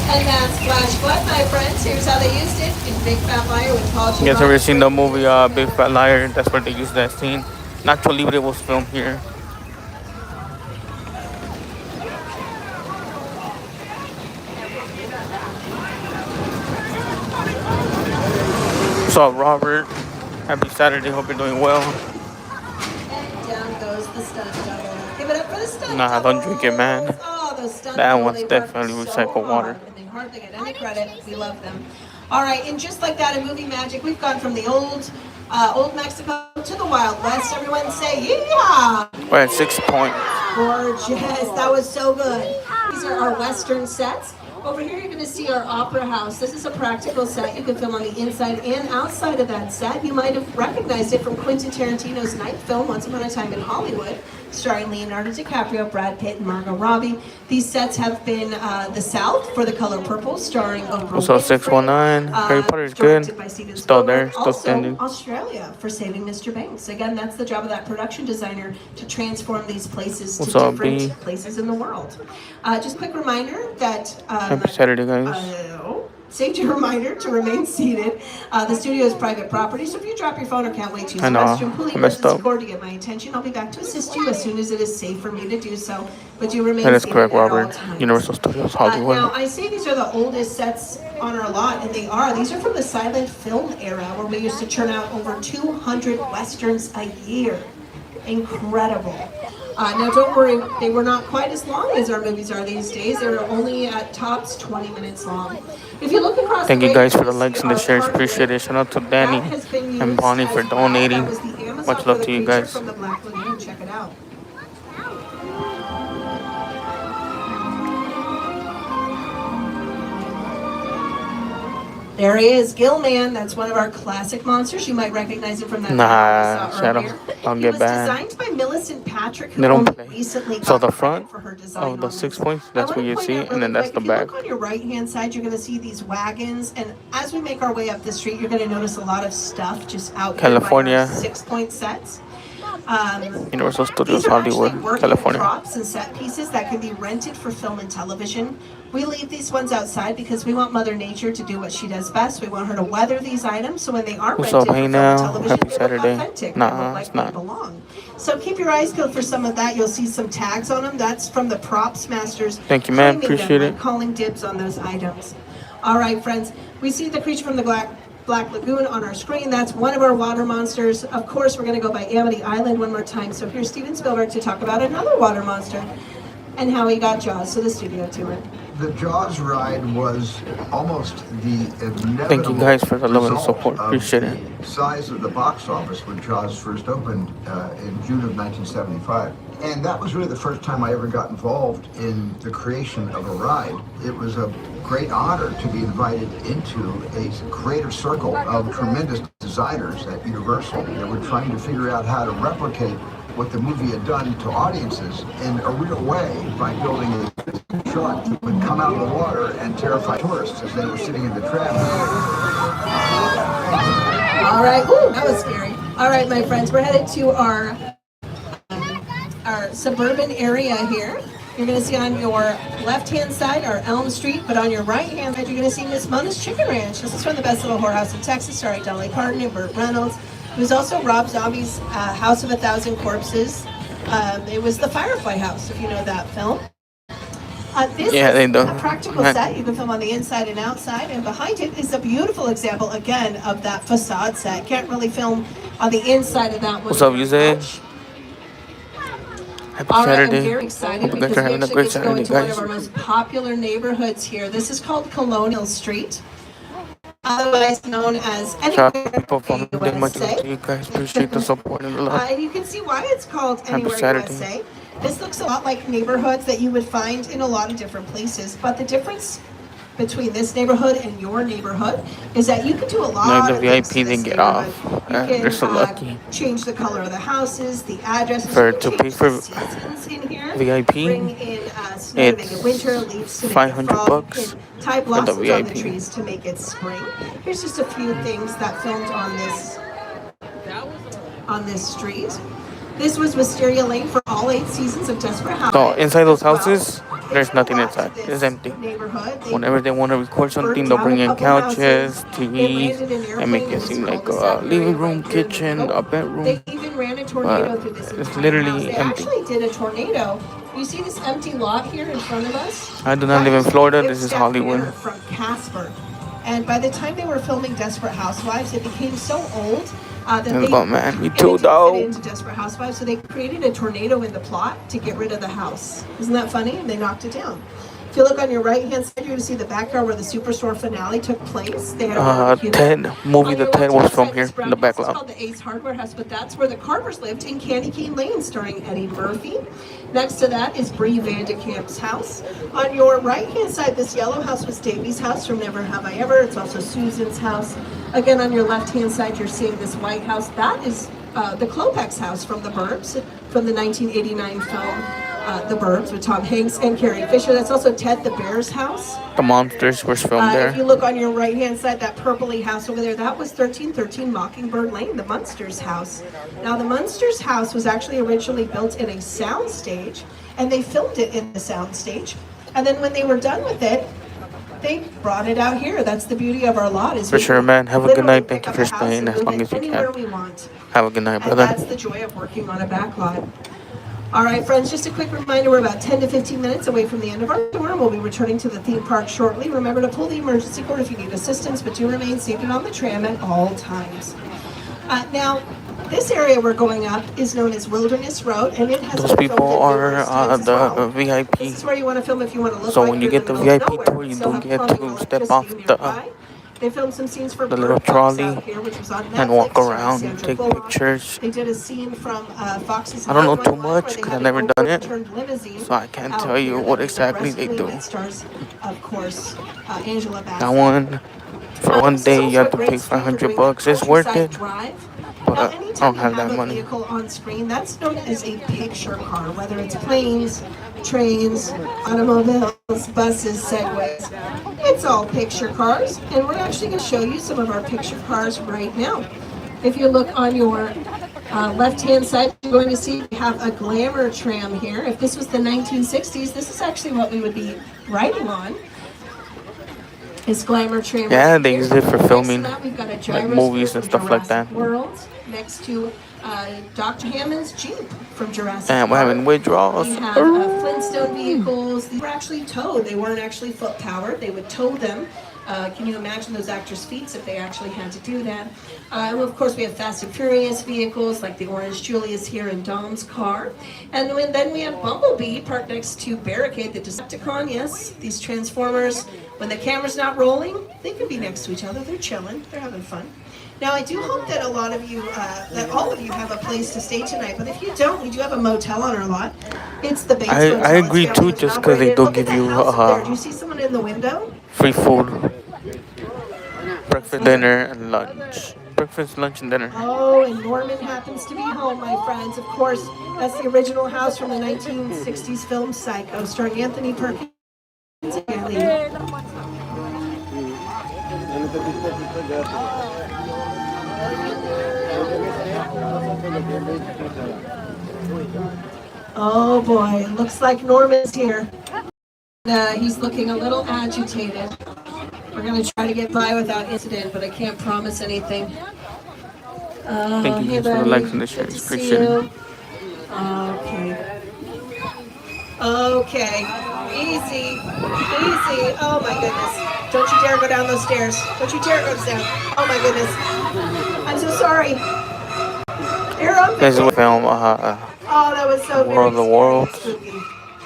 And that's Flash Flood, my friends. Here's how they used it in Big Fat Liar with Paul Giamatti. You guys ever seen the movie Big Fat Liar? That's where they used that scene. Nacho Libre was filmed here. What's up, Robert? Happy Saturday. Hope you're doing well. And down goes the stunt double. Give it up for the stunt Nah, don't drink it, man. Oh, those stunt That double, one's they work definitely so recycled water. hard, and they hardly get any credit. We love them. All right, and just like that in movie magic, we've gone from the old Mexico to the Wild West. Everyone say, yeah! We're at 6 points. Gorgeous. That was so good. These are our Western sets. Over here, you're going to see our Opera House. This is a practical set. You can film on the inside and outside of that set. You might have recognized it from Quentin Tarantino's night film, Once Upon a Time in Hollywood, starring Leonardo DiCaprio, Brad Pitt, and Margot Robbie. These sets have been the South for The Color Purple, starring Oprah What's up, Winfrey, 619? Harry Potter's good. Still there, still also, standing. Australia for Saving Mr. Banks. Again, that's the job of that production designer to transform these places What's to up, different B? places in the world. Just a quick reminder that Happy Saturday, guys. safety reminder to remain seated. The studio is private property, so if you drop your phone or can't wait to use I the know, restroom, please I messed press up. score to get my attention. I'll be back to assist you as soon as it is safe for me to do so. But you remain That is seated correct, at all Robert. times. Universal Studios Hollywood. Now, I say these are the oldest sets on our lot, and they are. These are from the silent film era, where we used to churn out over 200 westerns a year. Incredible. Now, don't worry, they were not quite as long as our movies are these days. They were only at tops 20 minutes long. If you look across Thank the you way, guys for the see likes and the our shares. carpet. Appreciate it. Shout out to Danny That has been and used Bonnie for as well. donating. That was the Amazon Much for love the to you creature guys. From the Black Lagoon. Check it out. There he is, Gillman. That's one of our classic monsters. You might recognize him from that. Nah, video shut we saw up. earlier. Don't He get was bad. designed by Millicent Patrick, who They don't only play. recently So got the credit front for her design of the on 6 this. points, I that's wanna what you point see, out and really then that's quick, the if back. you look on your right-hand side, you're going to see these wagons, and as we make our way up the street, you're going to notice a lot of stuff just out California. here by our 6-point sets. Universal Studios These are actually Hollywood, working California. props and set pieces that can be rented for film and television. We leave these ones outside because we want Mother Nature to do what she does best. We want her to weather these items so when they are What's rented up, for hey film now? and television, Happy they look Saturday. authentic. They Nah, look like it's they not. belong. So keep your eyes peeled for some of that. You'll see some tags on them. That's from the props masters. Thank you, man. claiming them, Appreciate like it. calling dibs on those items. All right, friends. We see the creature from the Black Lagoon on our screen. That's one of our water monsters. Of course, we're going to go by Amity Island one more time. So here's Steven Spielberg to talk about another water monster and how he got Jaws to the studio tour. the Jaws ride was almost the inevitable Thank you guys for the love and result support. of Appreciate it. the size of the box office when Jaws first opened in June of 1975. And that was really the first time I ever got involved in the creation of a ride. It was a great honor to be invited into a creative circle of tremendous designers at Universal that were trying to figure out how to replicate what the movie had done to audiences in a real way by building a truck that would come out of the water and terrify tourists as they were sitting in the tram. All right, ooh, that was scary. All right, my friends, we're headed to our suburban area here. You're going to see on your left-hand side our Elm Street, but on your right-hand side, you're going to see Miss Mona's Chicken Ranch. This is from the Best Little Whorehouse in Texas, starring Dolly Parton and Burt Reynolds. It was also Rob Zombie's House of a Thousand Corpses. It was the Firefly House, if you know that film. This is a practical set. You can film on the inside and outside, and behind it is a beautiful example, again, of that facade set. Can't really film on the inside of that one. What's up, 𝐤𝐤𝐤? Happy Saturday. I'm very excited Hope you because guys are we having a actually great get to go Saturday, into one of guys. our most popular neighborhoods here. This is called Colonial Street, otherwise known as Shout out to Anywhere people from much love to you guys. Appreciate the support and the love. And you can see why it's called Happy Anywhere Saturday. USA. This looks a lot like neighborhoods that you would find in a lot of different places, but the difference between this neighborhood and your neighborhood is that you can do a lot the of things VIP to this didn't get off. neighborhood. They're so lucky. Change the color of the houses, the addresses. For you can to change pay for the seasons in here. VIP, Bring in snow to make it winter, leaves to make it fall, $500 and tie for the blossoms on the VIP. trees to make it spring. Here's just a few things that filmed on this street. This was Wisteria Lane for all 8 seasons of Desperate So Housewives. inside those houses, there's nothing inside. It's empty. Whenever they want to record something, they'll bring in couches, TVs, and make it seem like a living room, kitchen, a bedroom. They even ran a tornado through this It's entire literally house. They empty. actually did a tornado. You see this empty lot here in front of us? I do not live in Florida. This is Jeff Hollywood. Banner from Casper. And by the time they were filming Desperate Housewives, it became so old that they Me too, dog. into Desperate Housewives, so they created a tornado in the plot to get rid of the house. Isn't that funny? And they knocked it down. If you look on your right-hand side, you're going to see the backyard where the Superstore finale took place. They had Ted movie. The Ted was from here in the back It's lot. called the Ace Hardware House, but that's where the Carvers lived in Candy Cane Lane, starring Eddie Murphy. Next to that is Brie Vandekamp's house. On your right-hand side, this yellow house was Davy's house from Never Have I Ever. It's also Susan's house. Again, on your left-hand side, you're seeing this white house. That is the Klopex house from The Burbs, from the 1989 film The Burbs with Tom Hanks and Carrie Fisher. That's also Ted the Bear's house. The Monsters was filmed there. If you look on your right-hand side, that purpley house over there, that was 1313 Mockingbird Lane, the Munsters house. Now, the Munsters house was actually originally built in a soundstage, and they filmed it in the soundstage. And then when they were done with it, they brought it out here. That's the beauty of our lot. Is For sure, man. Have a good night. Thank you for pick up a house staying and as move long it as you anywhere can. we want. Have a good night, And brother. that's the joy of working on a backlot. All right, friends, just a quick reminder, we're about 10 to 15 minutes away from the end of our tour. We'll be returning to the theme park shortly. Remember to pull the emergency cord if you need assistance, but do remain seated on the tram at all times. Now, this area we're going up is known as Wilderness Road, and it has Those people are the VIP. This is where you want to film if you want to look So like when you you're get in the middle of VIP nowhere. tour, you Still do have get plumbing, to step electricity off nearby. They filmed some scenes for the little Bird Box trolley out here, which was on and Netflix, walk starring around, Sandra take Bullock. pictures. They did a scene from Fox's I don't know 911 too much where they because had I've an never done it, overturned limousine so I can't out tell you here. what There was a exactly they rescue do. that stars, of course, Angela Bassett. That one, for one day, you have to pay $500. It's worth it, but I don't have that money. Vehicle on screen, that's known as a picture car, whether it's planes, trains, automobiles, buses, segways. It's all picture cars, and we're actually going to show you some of our picture cars right now. If you look on your left-hand side, you're going to see we have a glamour tram here. If this was the 1960s, this is actually what we would be riding on. Is glamour tram. Yeah, they use it for filming We've got a like movies and stuff like that. World next to Dr. Hammond's Jeep from Jurassic And we're Park. having withdrawals. We have Flintstone vehicles. These were actually towed. They weren't actually foot powered. They would tow them Can you imagine those actors' feats if they actually had to do that? And of course, we have Fast and Furious vehicles like the Orange Julius here in Dom's car. And then we have Bumblebee parked next to Barricade, the Decepticon. Yes, these Transformers, when the camera's not rolling, they can be next to each other. They're chilling. They're having fun. Now, I do hope that a lot of you, that all of you have a place to stay tonight. But if you don't, we do have a motel on our lot. It's the Bates Motel. I agree too, just because they don't give you do you see someone in the window? free food, breakfast, dinner, and lunch. Breakfast, lunch, and dinner. Oh, and Norman happens to be home, my friends. Of course, that's the original house from the 1960s film Psycho, starring Anthony Perkins. Oh boy, looks like Norman's here. He's looking a little agitated. We're going to try to get by without incident, but I can't promise anything. Thank you for the likes and the shares. Appreciate it. Okay. Okay. Easy. Easy. Oh my goodness. Don't you dare go down those stairs. Don't you dare go down. Oh my goodness. I'm so sorry. This is a film, oh, that was so War of the Worlds. spooky.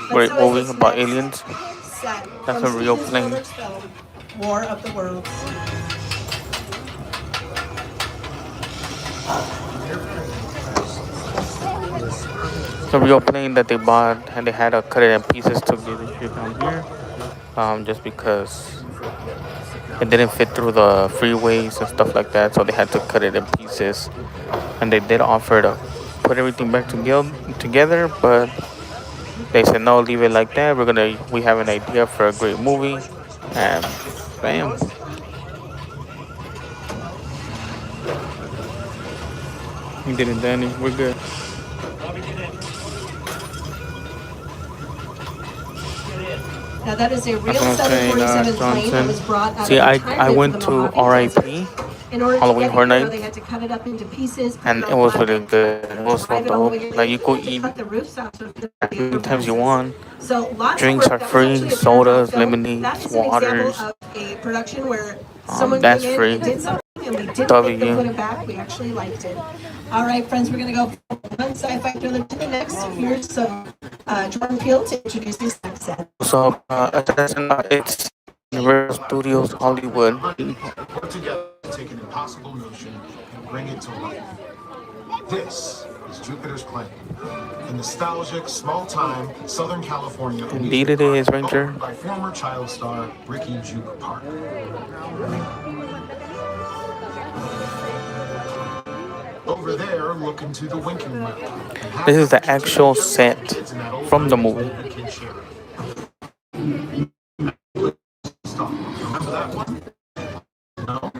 Great So is movie this about next aliens. set That's from a real Steven plane. Spielberg's film, War of the Worlds. It's a real plane that they bought, and they had to cut it in pieces to get it here down here. Just because it didn't fit through the freeways and stuff like that, so they had to cut it in pieces. And they did offer to put everything back together, but they said no, leave it like that. We have an idea for a great movie, and bam. You did it, Danny. We're good. Now that is a real That's what I'm saying, 747 plane that was Johnson. brought out See, of I retirement went from the to Mojave Desert. RIP In order Halloween to Horror get it, Night, they had to cut it up into pieces. and it was really good. It was so dope. Like, you could eat cut the roofs off of the as many times you want. So lots Drinks of are work. That was free, actually a sodas, Paramount film. lemonades, That is an waters. example of a production where someone That's came in free. and did something and we didn't W. make them put it back. We actually liked it. All right, friends, we're going to go from one sci-fi thriller to the next. Here's some Jordan Peele to introduce this next set. So, it's Universal Studios Hollywood. Put together to take an impossible notion and bring it to life. This is Jupiter's Claim, a nostalgic, small-time Southern California. Indeed it is, Ranger. By former child star Ricky Juke Park. Over there, look into the winking well. This is the actual set from the movie. Remember that one? No?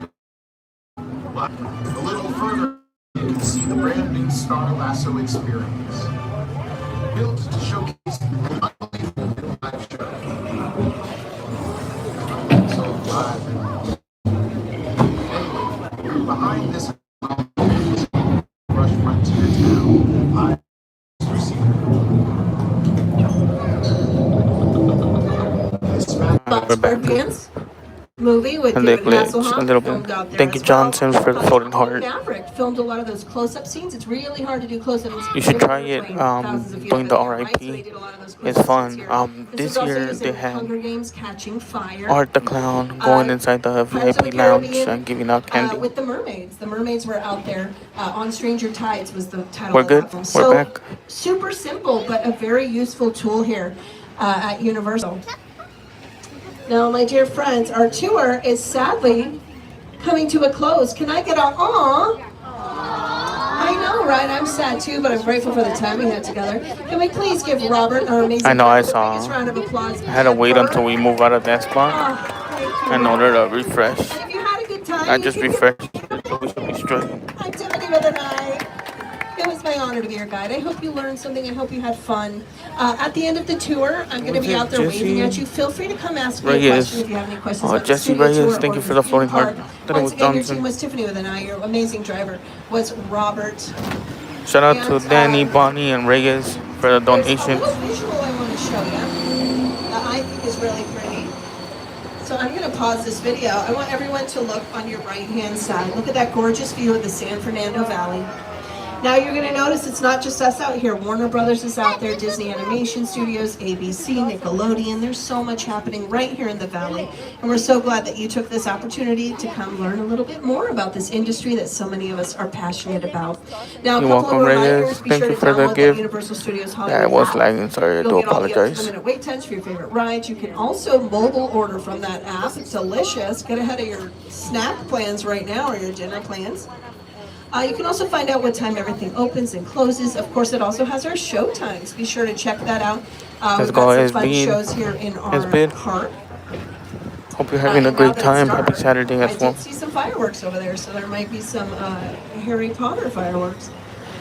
A little further, you can see the brand new Star Lasso experience. Built to showcase an unbelievable live show. So live. Anyway, behind this Rush Frontier town, Scorpions movie with And David they glitch a Hasselhoff, little filmed bit. out there Thank you, as well. Johnson, for the floating heart. Maverick filmed a lot of those close-up scenes. It's really hard to do close-ups. You should try it doing the RIP. It's fun. This year they had Hunger Games Catching Fire. Art the Clown going inside the VIP lounge and giving out candy. With the mermaids. The mermaids were out there. On Stranger Tides was the title We're of good. that film. We're So back. super simple, but a very useful tool here at Universal. Now, my dear friends, our tour is sadly coming to a close. Can I get a aw? I know, right? I'm sad too, but I'm grateful for the time we had together. Can we please give Robert our amazing I know, I friend the saw. biggest round of applause? I had to wait until we move out of that spot Thank in you. order to refresh. If you had a good time, I you just can refreshed, so we should be straight. I'm Tiffany with an eye. It was my honor to be your guide. I hope you learned something. I hope you had fun. At the end of the tour, I'm going to be out there waving at you. Feel free to come ask me a question if you have any questions. Oh, about the Jesse studio Reyes, tour thank or you the for the theme floating heart. park. That was Once again, your Johnson. team was Tiffany with an eye. Your amazing driver was Robert. Shout out to Danny, Bonnie, and Reyes for the There's a donation. little visual I want to show you that I think is really pretty. So I'm going to pause this video, I want everyone to look on your right-hand side. Look at that gorgeous view of the San Fernando Valley. Now you're going to notice it's not just us out here. Warner Brothers is out there, Disney Animation Studios, ABC, Nickelodeon. There's so much happening right here in the Valley. And we're so glad that you took this opportunity to come learn a little bit more about this industry that so many of us are passionate about. Now, You're welcome, Reyes. Thank you for the gift. Universal Studios Hollywood. Yeah, I was lagging. Sorry, I do apologize. 2-minute wait times for your favorite rides. You can also mobile order from that app. It's delicious. Get ahead of your snack plans right now or your dinner plans. You can also find out what time everything opens and closes. Of course, it also has our show times. Be sure to check that out. We've got some fun shows here in our park. Hope you're having a great time. Happy Saturday as well. I did see some fireworks over there, so there might be some Harry Potter fireworks.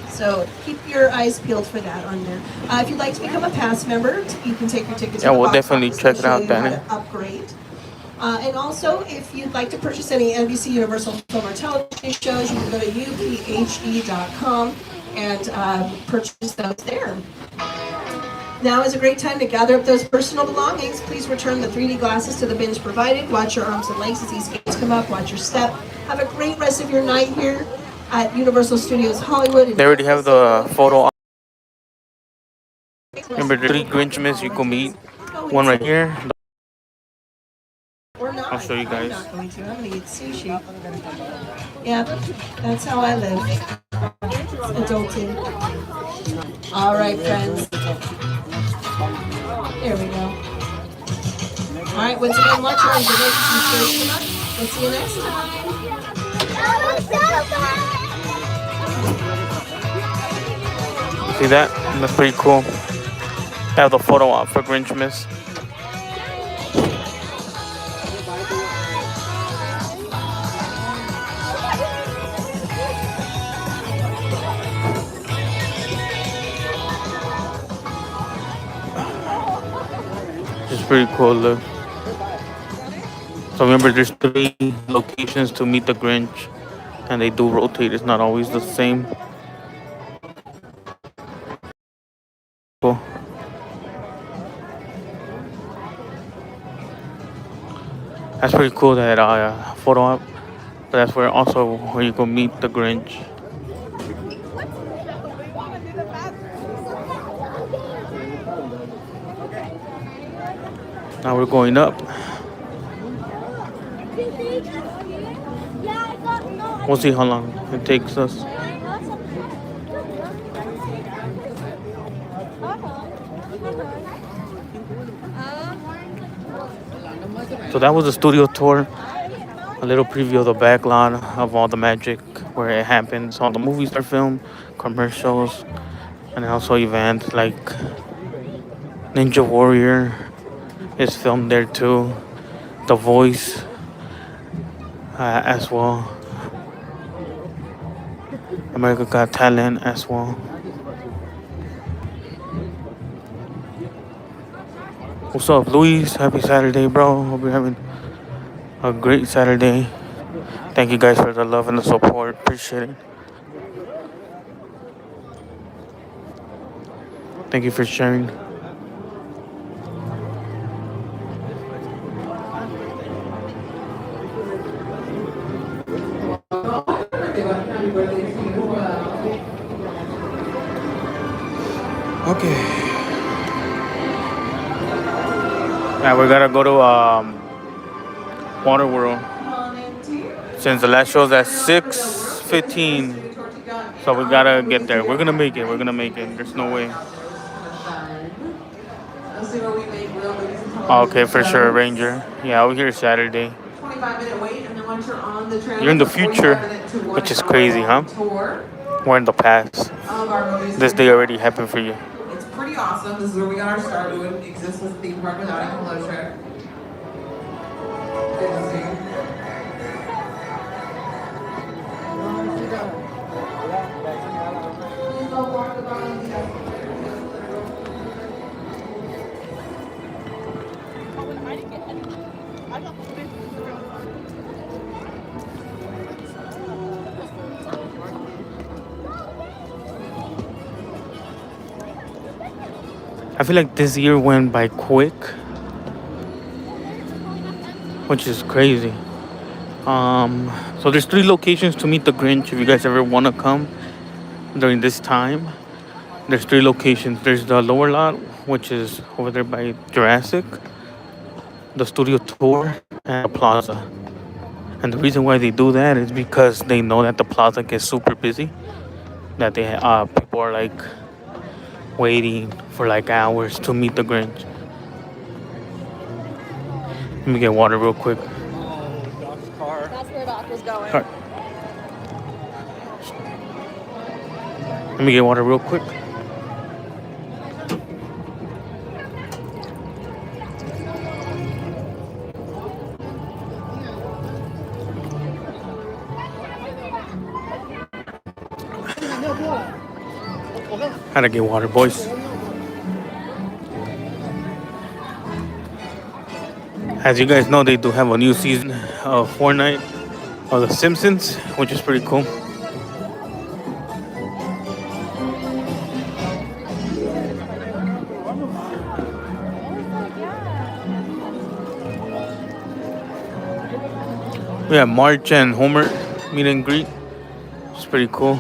So keep your eyes peeled for that on there. If you'd like to become a pass member, you can take your tickets. Yeah, we'll definitely check it out, Danny. Upgrade. And also, if you'd like to purchase any NBC Universal film or television shows, you can go to 𝐿𝐸.com and purchase those there. Now is a great time to gather up those personal belongings. Please return the 3D glasses to the bins provided. Watch your arms and legs as these gates come up. Watch your step. Have a great rest of your night here at Universal Studios Hollywood. They already have the photo. Remember the 3 Grinchmas you can meet. One right here. I'll show you guys. I'm going to eat sushi. Yeah, that's how I live. Adulting. All right, friends. There we go. All right, once again, watch your information. We'll see you next time. See that? That's pretty cool. I have the photo op for Grinchmas. It's pretty cool, look. So remember, there's 3 locations to meet the Grinch, and they do rotate. It's not always the same. Cool. That's pretty cool, that photo op. But that's where also where you go meet the Grinch. Now we're going up. We'll see how long it takes us. So that was a studio tour. A little preview of the backlot of all the magic where it happens. All the movies are filmed, commercials, and also events like Ninja Warrior is filmed there too. The Voice as well. America Got Talent as well. What's up, Luis? Happy Saturday, bro. Hope you're having a great Saturday. Thank you guys for the love and the support. Appreciate it. Thank you for sharing. Okay. Now we gotta go to Water World. Since the last show's at 6:15, so we gotta get there. We're gonna make it. We're gonna make it. There's no way. Okay, for sure, Ranger. Yeah, I'll be here Saturday. 25-minute wait, and then once you're on the trail, You're in the future, which is crazy, huh? We're in the past. This day already happened for you. It's pretty awesome. This is where we got our start. We wouldn't exist as a theme park without a hello track. Good to see you. I feel like this year went by quick. which is crazy. So there's 3 locations to meet the Grinch if you guys ever want to come during this time. There's 3 locations. There's the lower lot, which is over there by Jurassic, the studio tour, and the plaza. And the reason why they do that is because they know that the plaza gets super busy. That people are like waiting for like hours to meet the Grinch. Let me get water real quick. That's where Doc was going. All right. Let me get water real quick. How to get water, boys. As you guys know, they do have a new season of Fortnite of The Simpsons, which is pretty cool. We have Marge and Homer meet and greet. It's pretty cool.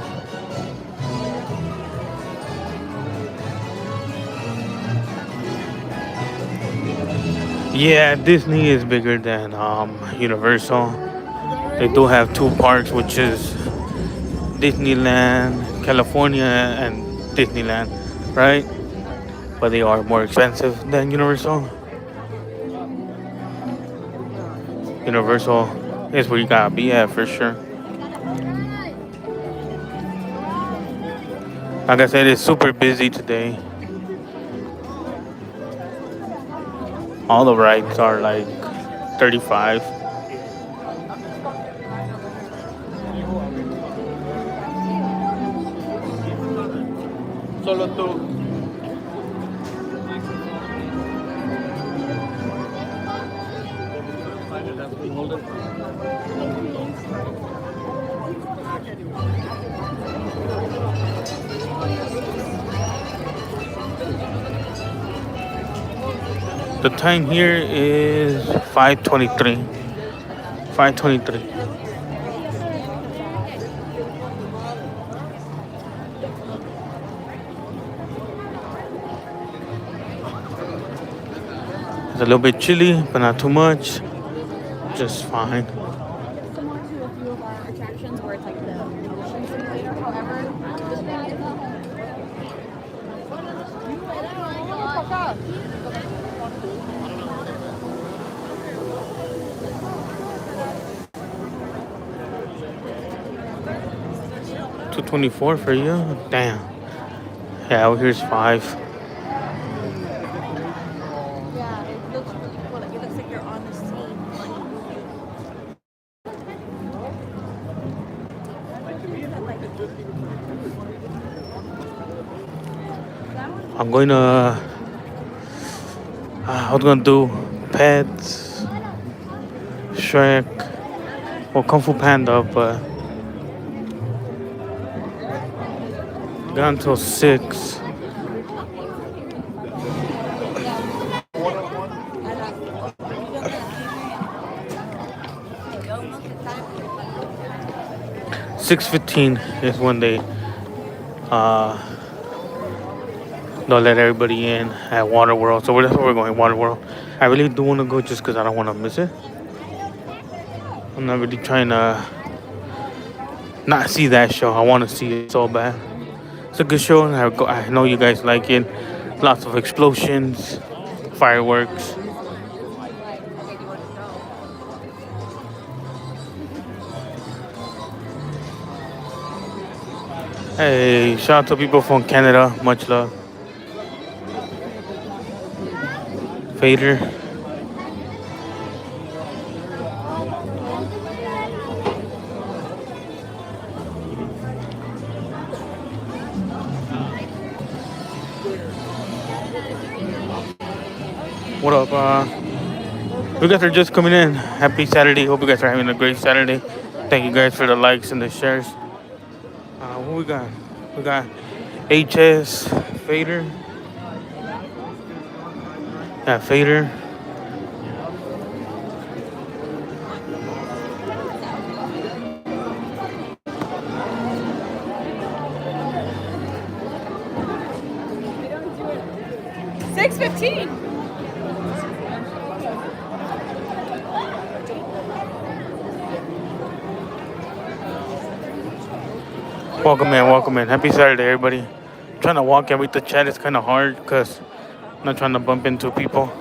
Yeah, Disney is bigger than Universal. They do have 2 parks, which is Disneyland, California, and Disneyland, right? But they are more expensive than Universal. Universal is where you gotta be at for sure. Like I said, it's super busy today. All the rides are like 35. Solo tú. The time here is 5:23. 5:23. It's a little bit chilly, but not too much. Just fine. Similar to a few of our attractions where it's like the motion simulator, however. $224 for you? Damn. Yeah, out here's 5. Yeah, it looks really cool. Like, it looks like you're on the scene. I'm going to. I was gonna do Pets, Shrek, or Kung Fu Panda, but got until 6. $6:15 is when they'll let everybody in at Waterworld. So that's where we're going, Waterworld. I really do want to go just because I don't want to miss it. I'm not really trying to not see that show. I want to see it so bad. It's a good show. I know you guys like it. Lots of explosions, fireworks. Hey, shout out to people from Canada. Much love. Fader. What up? You guys are just coming in. Happy Saturday. Hope you guys are having a great Saturday. Thank you guys for the likes and the shares. What we got? We got HS, Fader. Yeah, Fader. 6:15. Welcome in. Happy Saturday, everybody. Trying to walk and read the chat is kind of hard because I'm not trying to bump into people.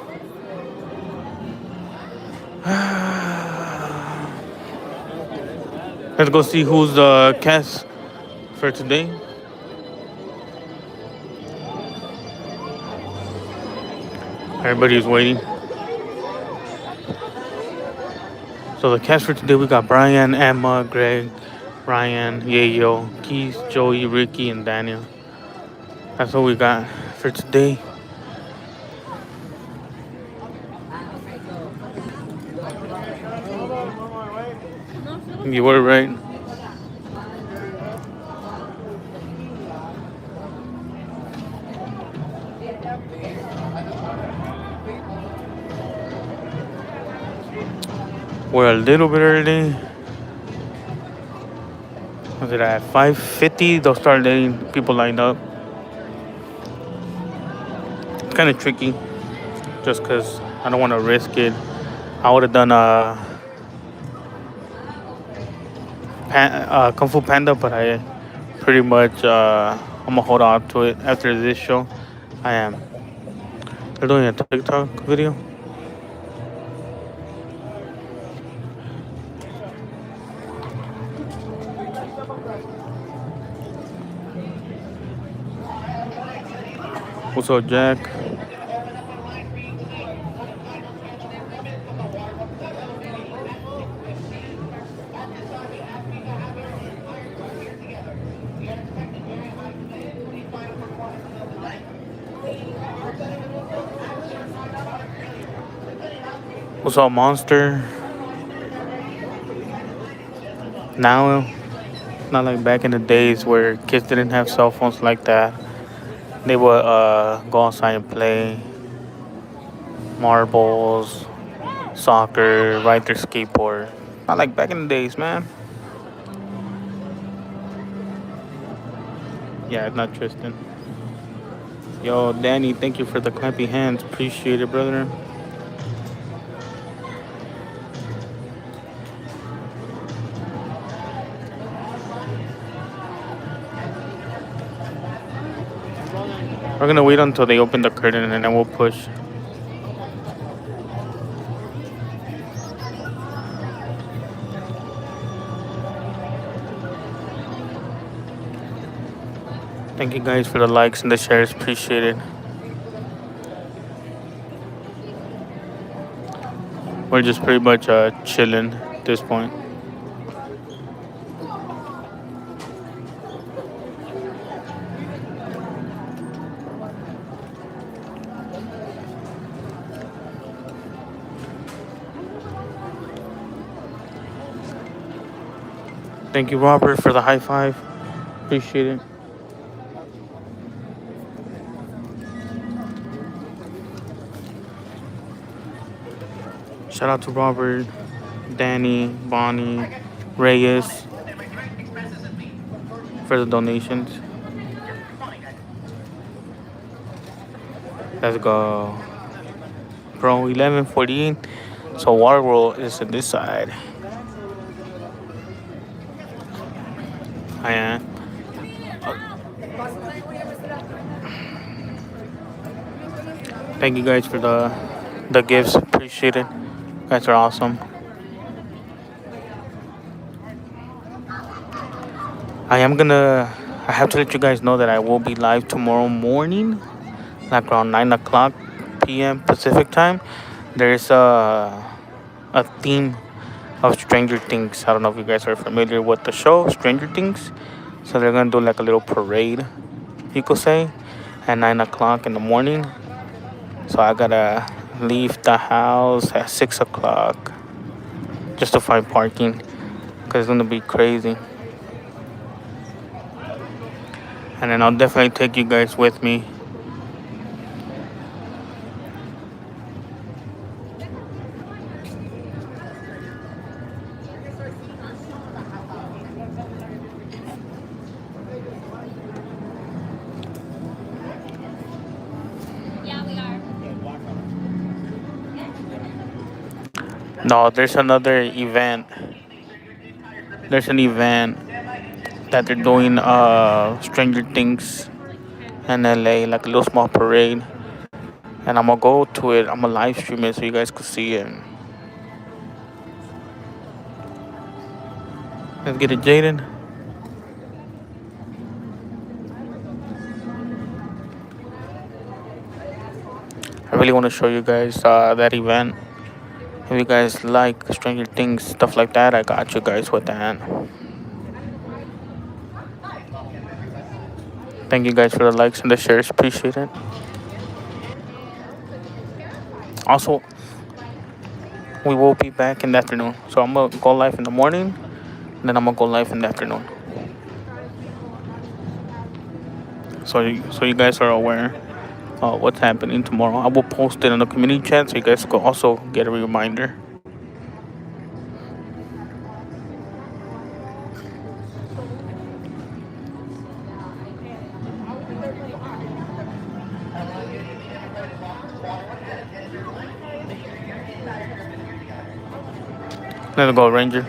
Let's go see who's the cast for today. Everybody's waiting. So the cast for today, we got Brian, Emma, Greg, Ryan, Yayo, Keith, Joey, Ricky, and Daniel. That's what we got for today. You were right. We're a little bit early. Was it at 5:50? They'll start letting people line up. It's kind of tricky, just because I don't want to risk it. I would have done Kung Fu Panda, but I pretty much I'm gonna hold on to it after this show. I am. They're doing a TikTok video. What's up, Jack? What's up, Monster? Now, not like back in the days where kids didn't have cell phones like that. They would go outside and play marbles, soccer, ride their skateboard. Not like back in the days, man. Yeah, it's not Tristan. Yo, Danny, thank you for the clappy hands. Appreciate it, brother. We're gonna wait until they open the curtain and then we'll push. Thank you guys for the likes and the shares. Appreciate it. We're just pretty much chilling at this point. Thank you, Robert, for the high five. Appreciate it. Shout out to Robert, Danny, Bonnie, Reyes for the donations. Let's go. Bro, 11:48. So Water World is on this side. I am. Thank you guys for the gifts. Appreciate it. You guys are awesome. I have to let you guys know that I will be live tomorrow morning, like around 9 o'clock p.m. Pacific time. There's a theme of Stranger Things. I don't know if you guys are familiar with the show Stranger Things. So they're gonna do like a little parade, you could say, at 9 o'clock in the morning. So I gotta leave the house at 6 o'clock just to find parking, because it's gonna be crazy. And then I'll definitely take you guys with me. Yeah, we are. No, there's another event. There's an event that they're doing Stranger Things in LA, like a little small parade. And I'm gonna go to it. I'm gonna live stream it so you guys can see it. Let's get it, Jaden. I really want to show you guys that event. If you guys like Stranger Things, stuff like that, I got you guys with that. Thank you guys for the likes and the shares. Appreciate it. Also, we will be back in the afternoon. So I'm going to go live in the morning. Then I'm going to go live in the afternoon. So you guys are aware what's happening tomorrow. I will post it in the community chat so you guys can also get a reminder. Let's go, Ranger.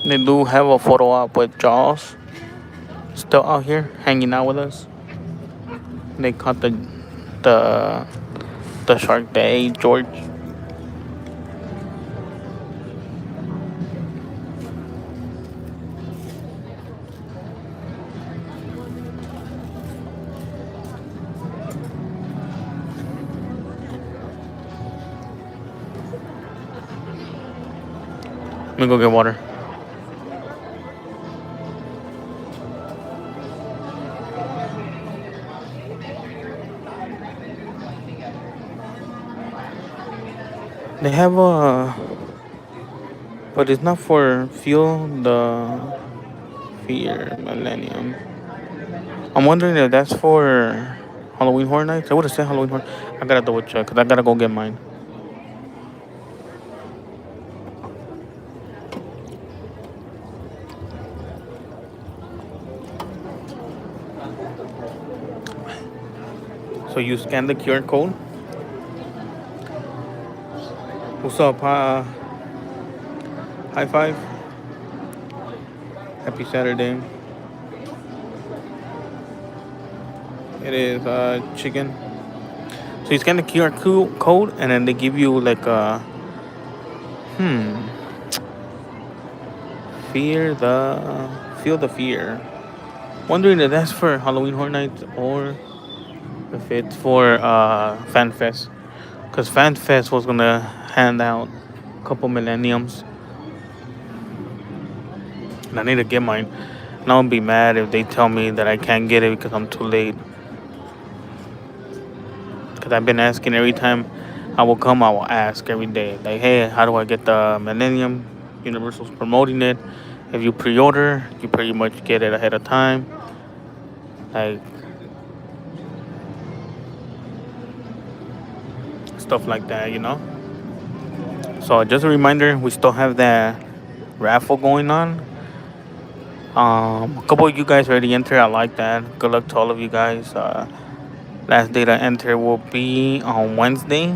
They do have a photo op with Jaws still out here hanging out with us. They caught the shark, the 𝐥𝐤𝐤𝐞. Let me go get water. They have but it's not for Fuel the Fear Millennium. I'm wondering if that's for Halloween Horror Nights. I would have said Halloween Horror. I gotta double check because I gotta go get mine. So you scan the QR code. What's up? High five. Happy Saturday. It is chicken. So you scan the QR code and then they give you like a Feel the Fear. Wondering if that's for Halloween Horror Nights or if it's for FanFest. Because FanFest was gonna hand out a couple millenniums. And I need to get mine. And I would be mad if they tell me that I can't get it because I'm too late. Because I've been asking every time I will come, I will ask every day. Like, hey, how do I get the millennium? Universal's promoting it. If you pre-order, you pretty much get it ahead of time. Like, stuff like that, you know? So just a reminder, we still have that raffle going on. A couple of you guys already entered. I like that. Good luck to all of you guys. Last day to enter will be on Wednesday.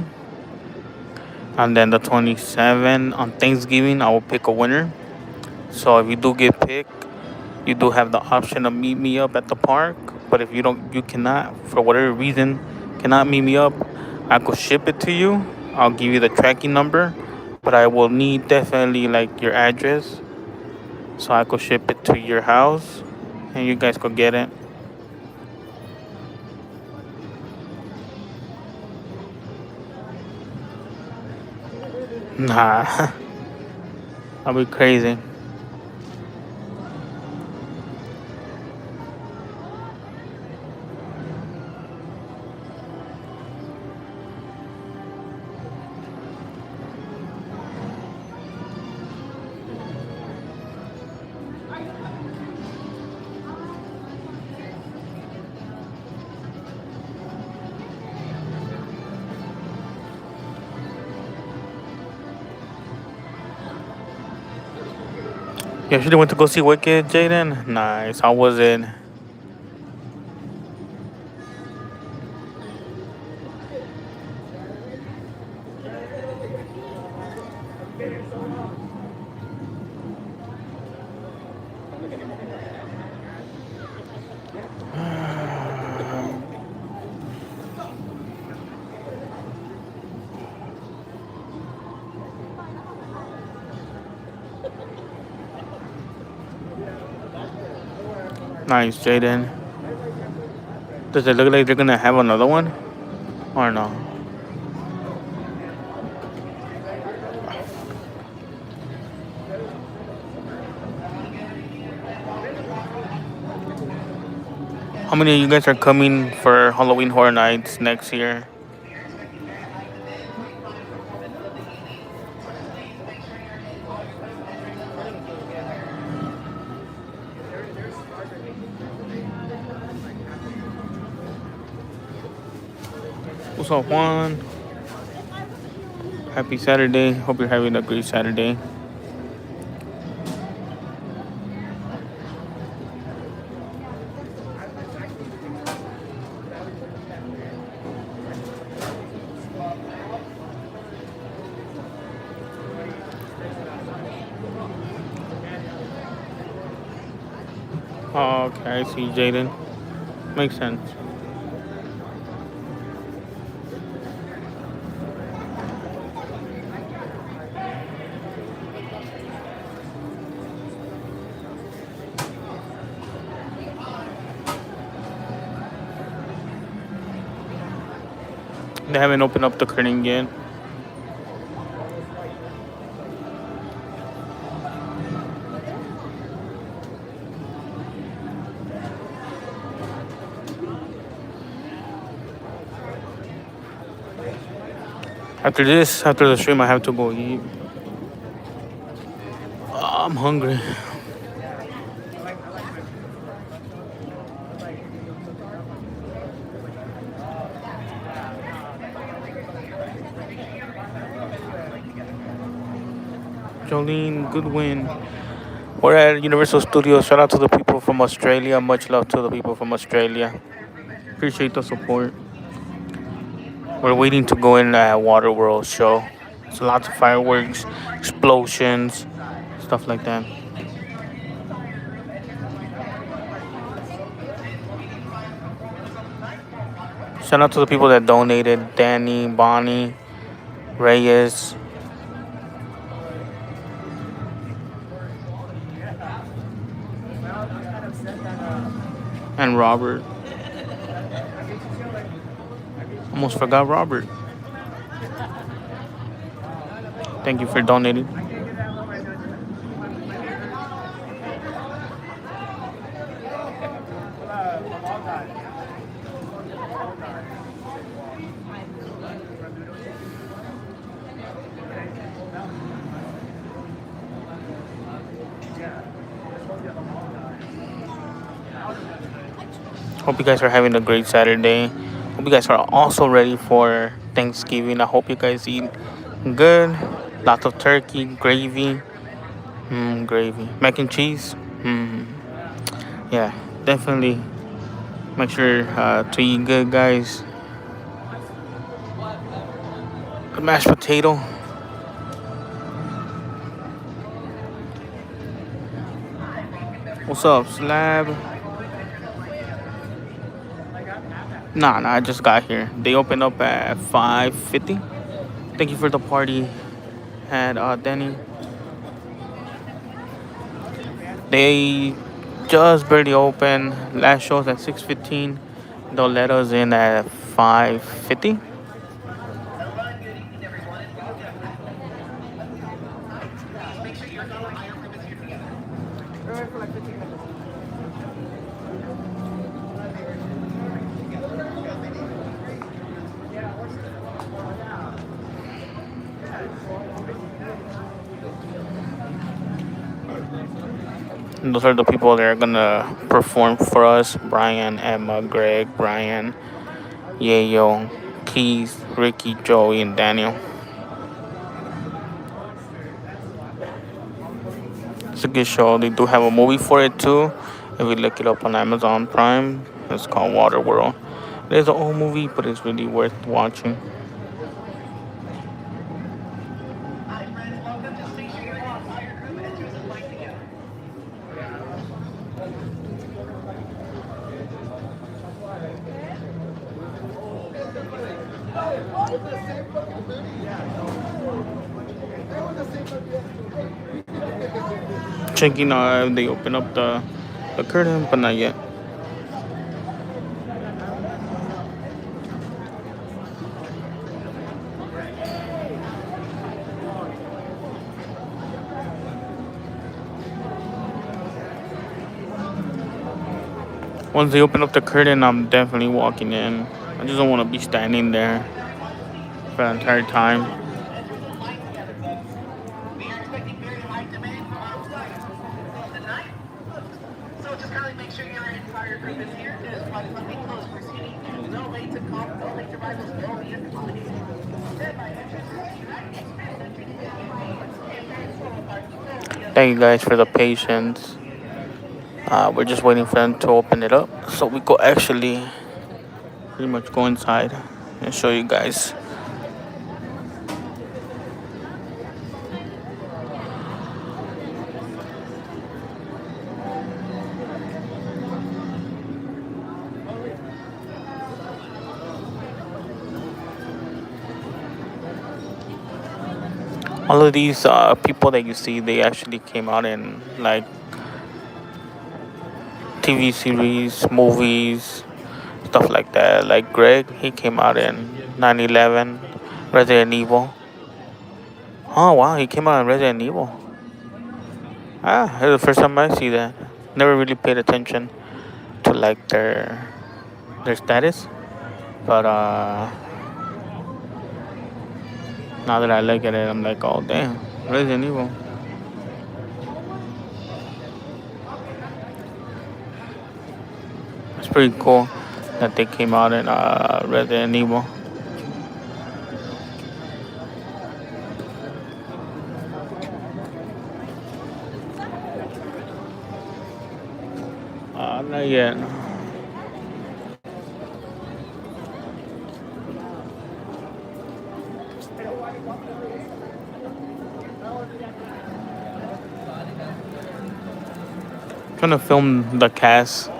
And then the 27th on Thanksgiving, I will pick a winner. So if you do get picked, you do have the option to meet me up at the park. But if you cannot, for whatever reason, cannot meet me up, I could ship it to you. I'll give you the tracking number. But I will need definitely like your address. So I could ship it to your house. And you guys could get it. Nah. I'll be crazy. You actually went to go see Wicked, Jaden? Nice. How was it? Nice, Jaden. Does it look like they're gonna have another one? Or no? How many of you guys are coming for Halloween Horror Nights next year? What's up, Juan? Happy Saturday. Hope you're having a great Saturday. Oh, okay, I see, Jaden. Makes sense. They haven't opened up the curtain yet. After this, after the stream, I have to go eat. I'm hungry. Jolene Goodwin. We're at Universal Studios. Shout out to the people from Australia. Much love to the people from Australia. Appreciate the support. We're waiting to go in that Waterworld show. It's lots of fireworks, explosions, stuff like that. Shout out to the people that donated. Danny, Bonnie, Reyes. And Robert. Almost forgot Robert. Thank you for donating. Hope you guys are having a great Saturday. Hope you guys are also ready for Thanksgiving. I hope you guys eat good. Lots of turkey, gravy. Gravy. Mac and cheese. Yeah, definitely make sure to eat good, guys. The mashed potato. What's up, Slab? Nah, I just got here. They opened up at 5:50. Thank you for the party at Denny. They just barely opened. Last show's at 6:15. They'll let us in at 5:50. And those are the people that are gonna perform for us: Brian, Emma, Greg, Brian, Yayo, Keith, Ricky, Joey, and Daniel. It's a good show. They do have a movie for it too. If you look it up on Amazon Prime, it's called Waterworld. There's an old movie, but it's really worth watching. Checking if they open up the curtain, but not yet. Once they open up the curtain, I'm definitely walking in. I just don't want to be standing there for the entire time. Thank you guys for the patience. We're just waiting for them to open it up so we could actually pretty much go inside and show you guys. All of these people that you see, they actually came out in like TV series, movies, stuff like that. Like Greg, he came out in 9/11, Resident Evil. Oh wow, he came out in Resident Evil. It's the first time I see that. Never really paid attention to like their status, but now that I look at it, I'm like, oh damn, Resident Evil. It's pretty cool that they came out in Resident Evil. Not yet. Trying to film the cast,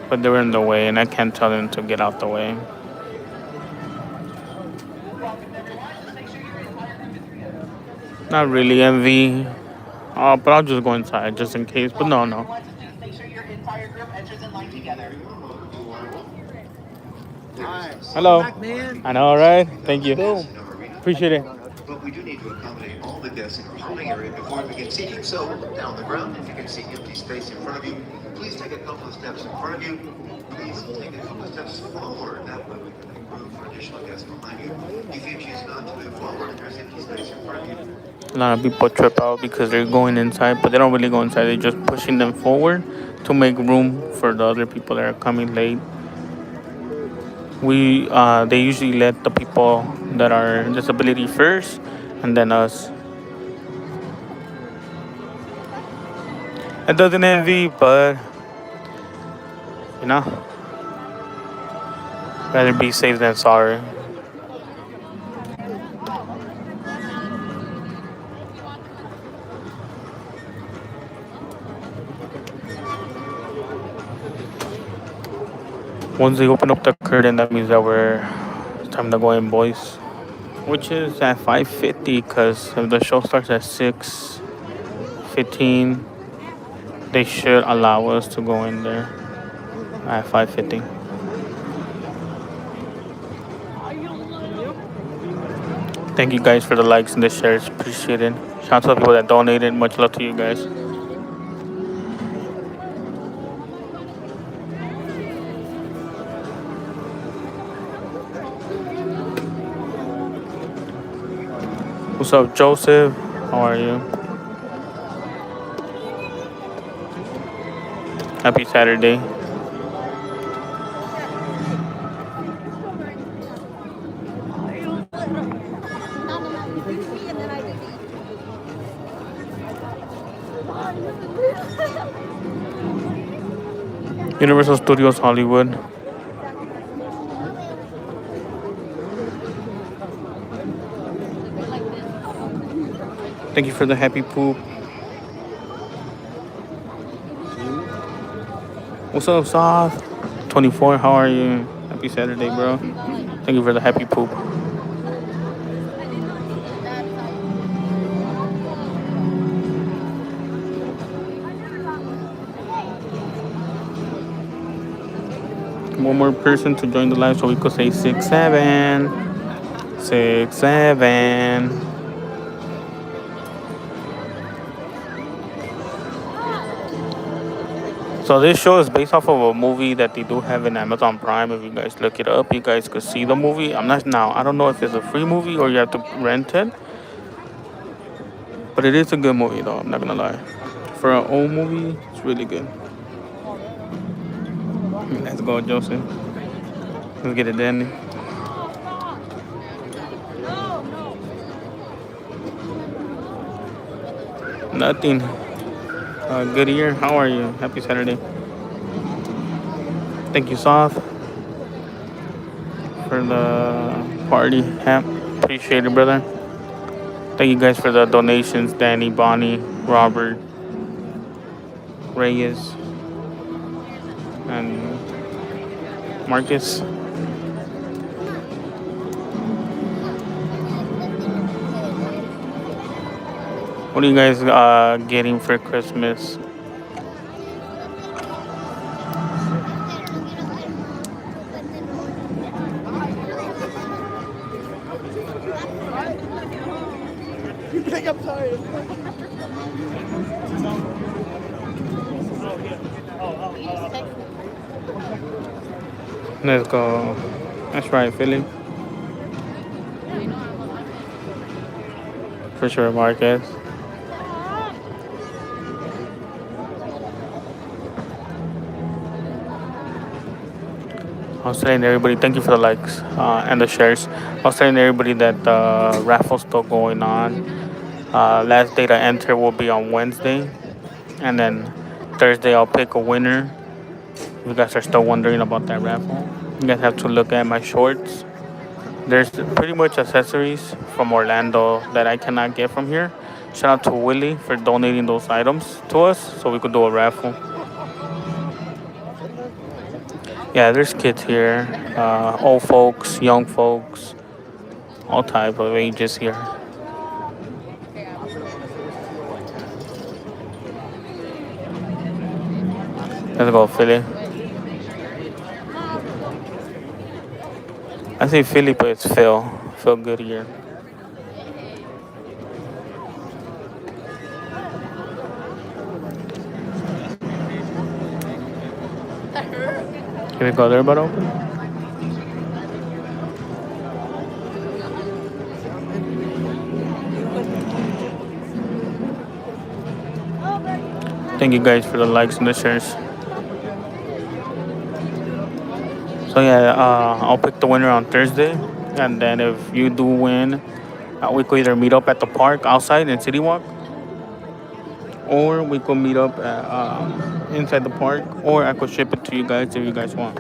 but they were in the way, and I can't tell them to get out the way. Not really envy, but I'll just go inside just in case. But no. Hello. I know, right? Thank you. Appreciate it. But we do need to accommodate all the guests in our holding area before we begin seating. So down the ground, if you can see empty space in front of you, please take a couple of steps in front of you. Please take a couple of steps forward. That way we can make room for additional guests behind you. If you choose not to move forward, there's empty space in front of you. A lot of people trip out because they're going inside, but they don't really go inside. They're just pushing them forward to make room for the other people that are coming late. They usually let the people that are disability first, and then us. It doesn't envy, but you know, rather be safe than sorry. Once they open up the curtain, that means that it's time to go in, boys. Which is at 5:50, because if the show starts at 6:15, they should allow us to go in there at 5:50. Thank you guys for the likes and the shares. Appreciate it. Shout out to the people that donated. Much love to you guys. What's up, Joseph? How are you? Happy Saturday. Universal Studios Hollywood. Thank you for the happy poop. What's up, Soft? 24, how are you? Happy Saturday, bro. Thank you for the happy poop. One more person to join the live so we could say 6-7. 6-7. So this show is based off of a movie that they do have in Amazon Prime. If you guys look it up, you guys could see the movie. I don't know if it's a free movie or you have to rent it. But it is a good movie though, I'm not gonna lie. For an old movie, it's really good. Let's go, Joseph. Let's get it Danny. Nothing. Good year. How are you? Happy Saturday. Thank you, Soth, for the party. Appreciate it, brother. Thank you guys for the donations. Danny, Bonnie, Robert, Reyes, and Marcus. What are you guys getting for Christmas? I'm sorry. Let's go. That's right, Philly. For sure, Marcus. I was telling everybody, thank you for the likes and the shares. I was telling everybody that the raffle's still going on. Last day to enter will be on Wednesday. And then Thursday, I'll pick a winner. If you guys are still wondering about that raffle, you guys have to look at my shorts. There's pretty much accessories from Orlando that I cannot get from here. Shout out to Willie for donating those items to us so we could do a raffle. Yeah, there's kids here, old folks, young folks, all type of ages here. Let's go, Philly. I say Philly, but it's Phil. Phil Goodyear. Can we go there, but open? Thank you guys for the likes and the shares. So yeah, I'll pick the winner on Thursday, and then if you do win, we could either meet up at the park outside in City Walk, or we could meet up inside the park, or I could ship it to you guys if you guys want.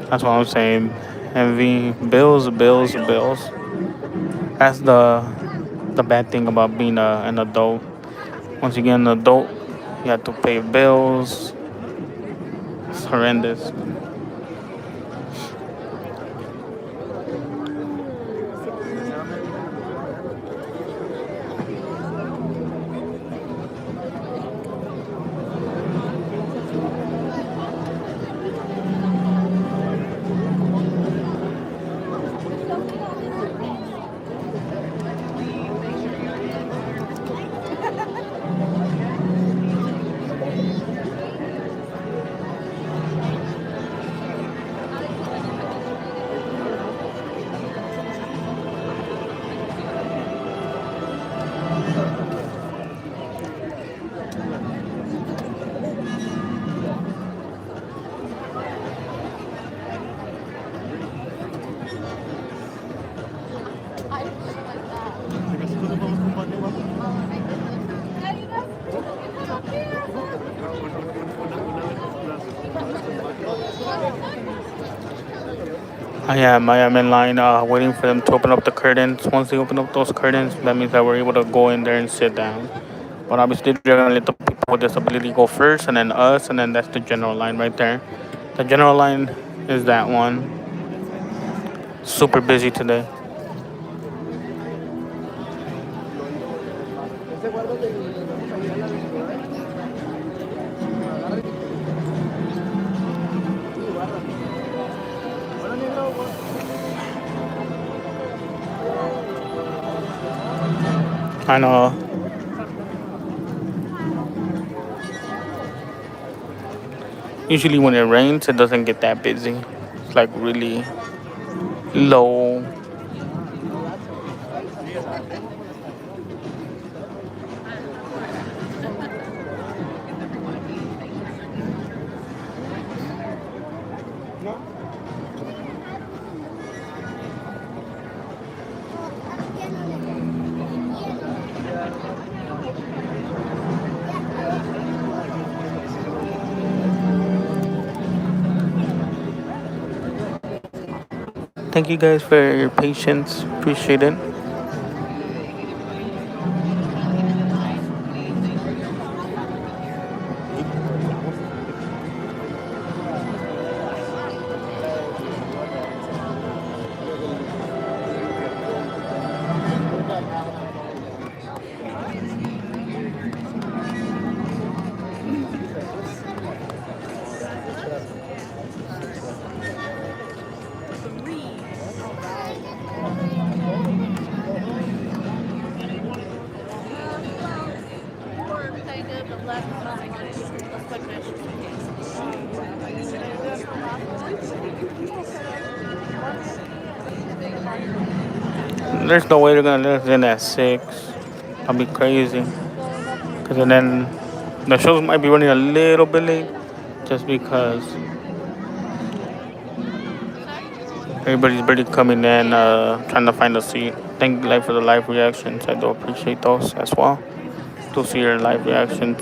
That's what I'm saying. MV, bills. That's the bad thing about being an adult. Once you get an adult, you have to pay bills. It's horrendous. I am in line waiting for them to open up the curtains. Once they open up those curtains, that means that we're able to go in there and sit down. But obviously, they're going to let the people with disability go first, and then us, and then that's the general line right there. The general line is that one. Super busy today. I know. Usually when it rains, it doesn't get that busy. It's like really low. Thank you guys for your patience. Appreciate it. There's no way they're gonna let us in at 6. I'll be crazy. Cause then the shows might be running a little bit late, just because everybody's barely coming in, trying to find a seat. Thank you, for the live reactions. I do appreciate those as well. To see your live reactions.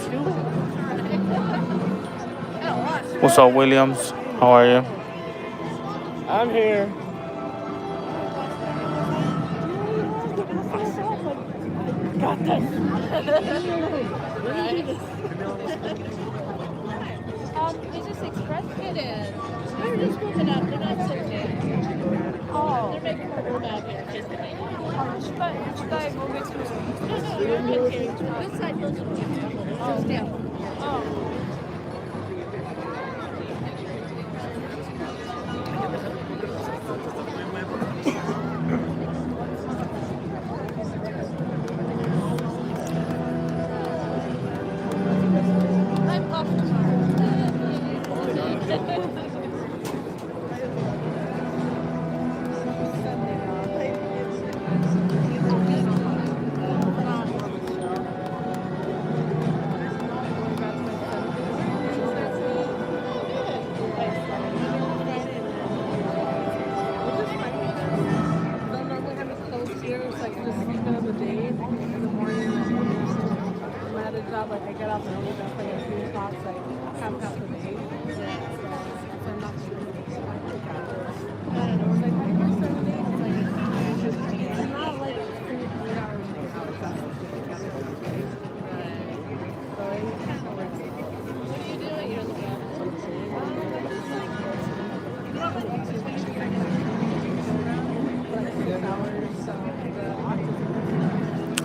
What's up, Williams? How are you? I'm here. Got this. Is this express? It is. They're just moving up. They're not sitting there. Oh. They're making her room out here. Just a minute. Should I move it to? No, you're okay. This side goes to down. Oh.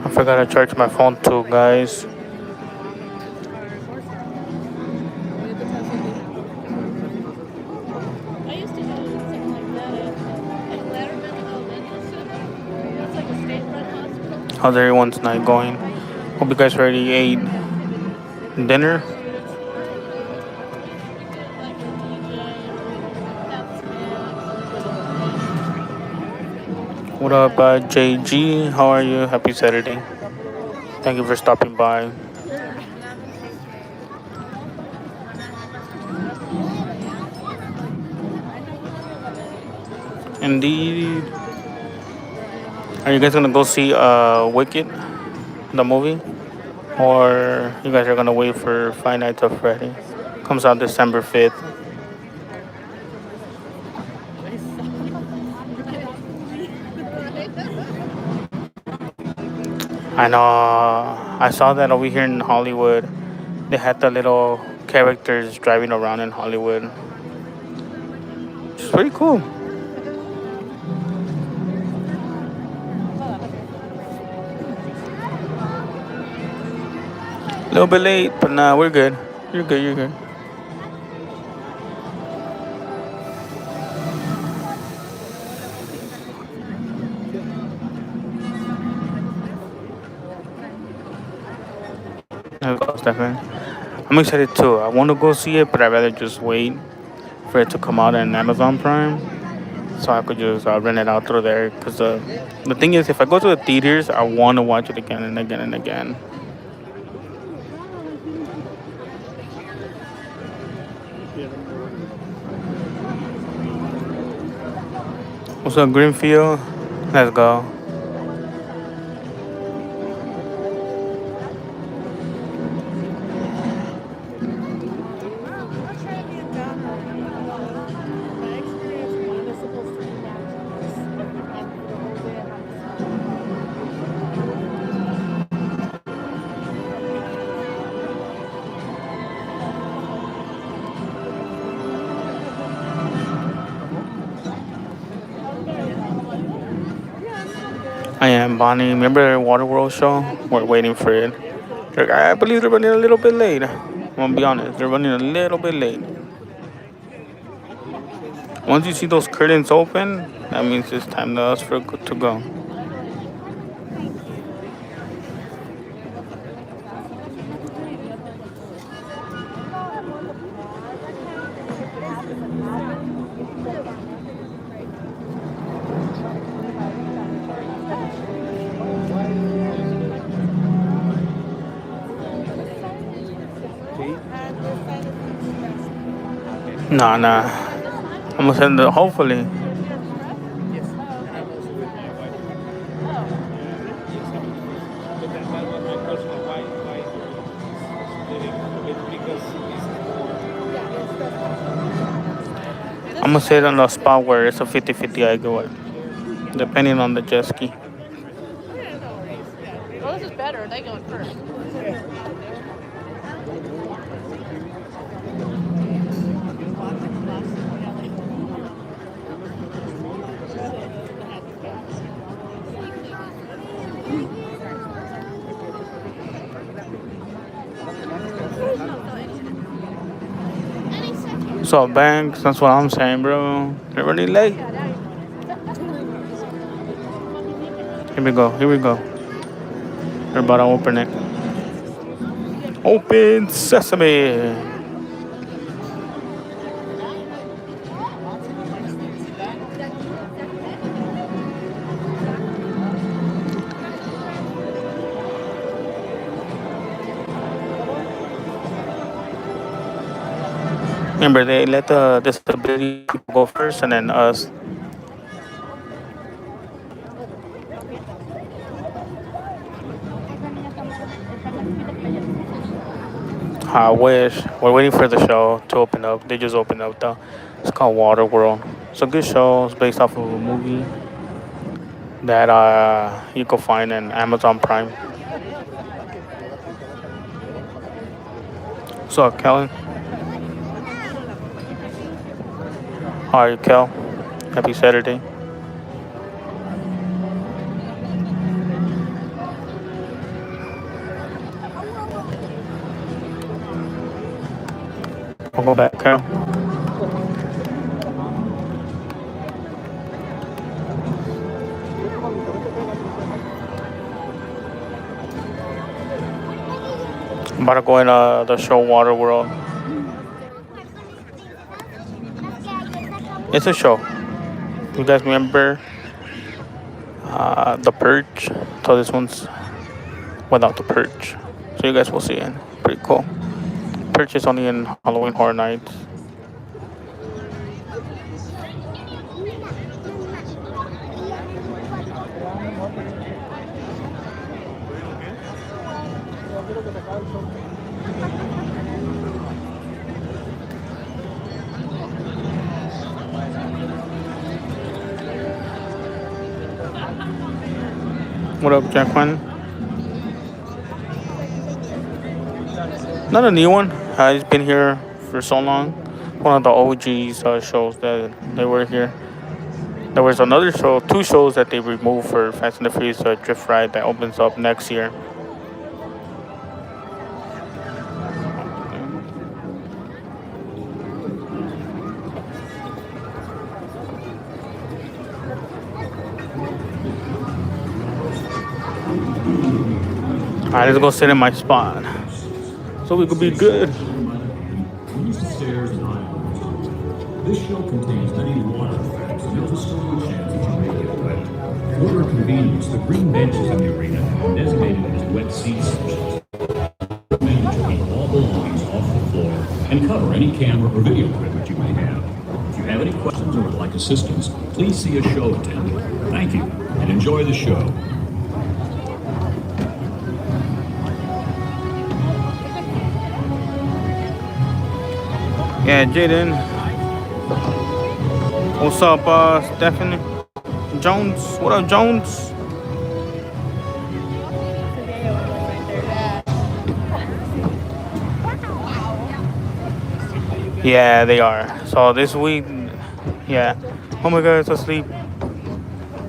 I forgot to charge my phone too, guys. How's everyone's night going? Hope you guys already ate dinner. What up, JG? How are you? Happy Saturday. Thank you for stopping by. Indeed. Are you guys gonna go see Wicked, the movie? Or you guys are gonna wait for Five Nights at Freddy? Comes out December 5th. I know. I saw that over here in Hollywood. They had the little characters driving around in Hollywood. It's pretty cool. A little bit late, but nah, we're good. You're good. You're good. Let's go, Stefan. I'm excited too. I want to go see it, but I'd rather just wait for it to come out on Amazon Prime, so I could just rent it out through there. Cause the thing is, if I go to the theaters, I want to watch it again and again and again. What's up, Greenfield? Let's go. I am Bonnie. Remember the Waterworld show? We're waiting for it. I believe they're running a little bit late. I'm gonna be honest, they're running a little bit late. Once you see those curtains open, that means it's time to go. Nah. I'm gonna send it, hopefully. I'm gonna sit on a spot where it's a 50-50 I go at, depending on the jet ski. Well, this is better. They going first. So banks, that's what I'm saying, bro. They're running late. Here we go. They're about to open it. Open sesame. Remember, they let the disability people go first and then us. I wish. We're waiting for the show to open up. They just opened up though. It's called Waterworld. It's a good show. It's based off of a movie that you can find in Amazon Prime. What's up, Kellen? How are you, Kel? Happy Saturday. I'll go back, Kel. I'm about to go in the show Waterworld. It's a show. You guys remember The Purge? So this one's without The Purge. So you guys will see it. Pretty cool. Purge is only in Halloween Horror Nights. What up, Jacqueline? Not a new one. It's been here for so long. One of the OGs shows that they were here. There was another show, two shows that they removed for Fast and the Furious Drift Ride that opens up next year. Alright, let's go sit in my spot so we could be good. This show contains many water effects, and there's a strong chance that you may get wet. For your convenience, the green benches in the arena are designated as wet seats. Recommend to keep all belongings off the floor and cover any camera or video equipment you may have. If you have any questions or would like assistance, please see a show attendant. Thank you, and enjoy the show. Yeah, Jaden. What's up, Stephanie? Jones? What up, Jones? Yeah, they are. So this week, yeah. Oh my God, it's asleep.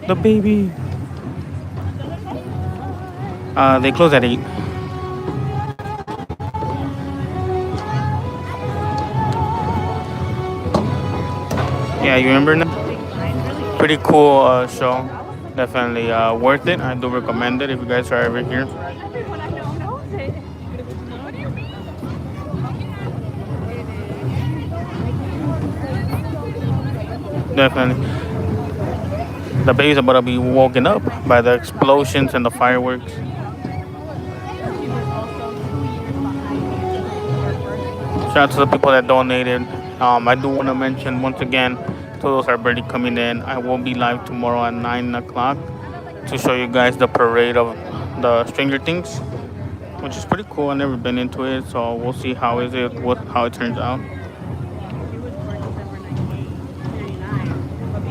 The baby. They close at 8. Yeah, you remember now? Pretty cool show. Definitely worth it. I do recommend it if you guys are ever here. Definitely. The baby's about to be woken up by the explosions and the fireworks. Shout out to the people that donated. I do want to mention once again, to those that are already coming in, I will be live tomorrow at 9 o'clock to show you guys the parade of the Stranger Things, which is pretty cool. I've never been into it, so we'll see how it turns out.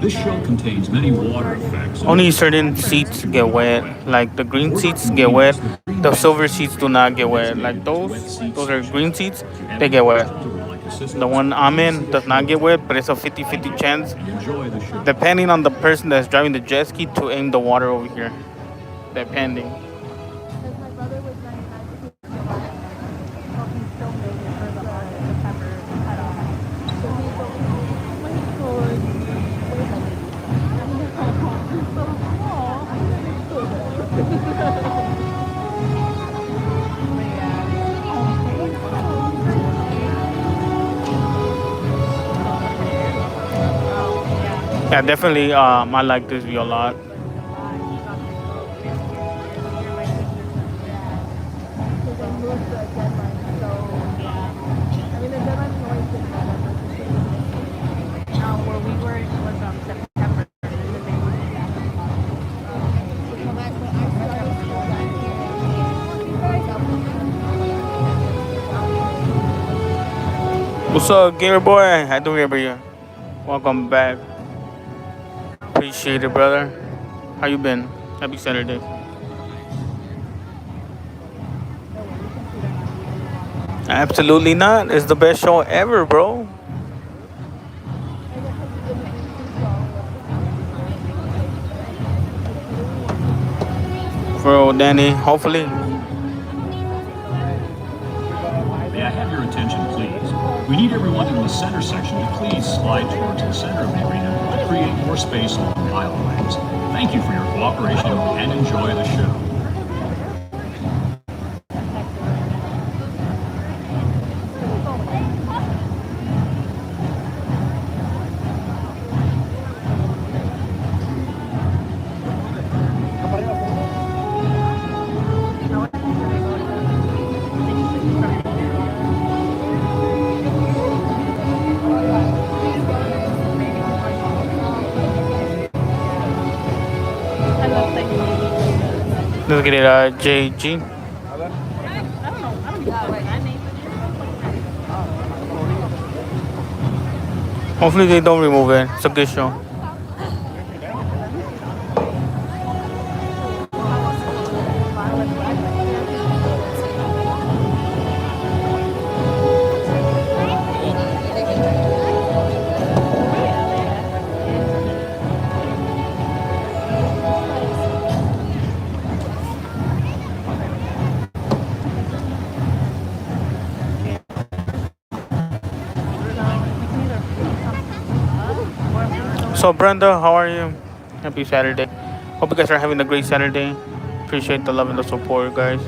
This show contains many water effects. Only certain seats get wet. Like the green seats get wet. The silver seats do not get wet. Like those are green seats, they get wet. The one I'm in does not get wet, but it's a 50-50 chance, depending on the person that's driving the jet ski, to aim the water over here. Depending. Yeah, definitely. I like this view a lot. What's up, gamer boy? I do remember you. Welcome back. Appreciate it, brother. How you been? Happy Saturday. Absolutely not. It's the best show ever, bro. For Danny, hopefully. May I have your attention, please? We need everyone in the center section to please slide towards the center of the arena to create more space along the aisle lines. Thank you for your cooperation and enjoy the show. Let's get it, JG. Hopefully they don't remove it. It's a good show. What's up, Brenda? How are you? Happy Saturday. Hope you guys are having a great Saturday. Appreciate the love and the support, guys.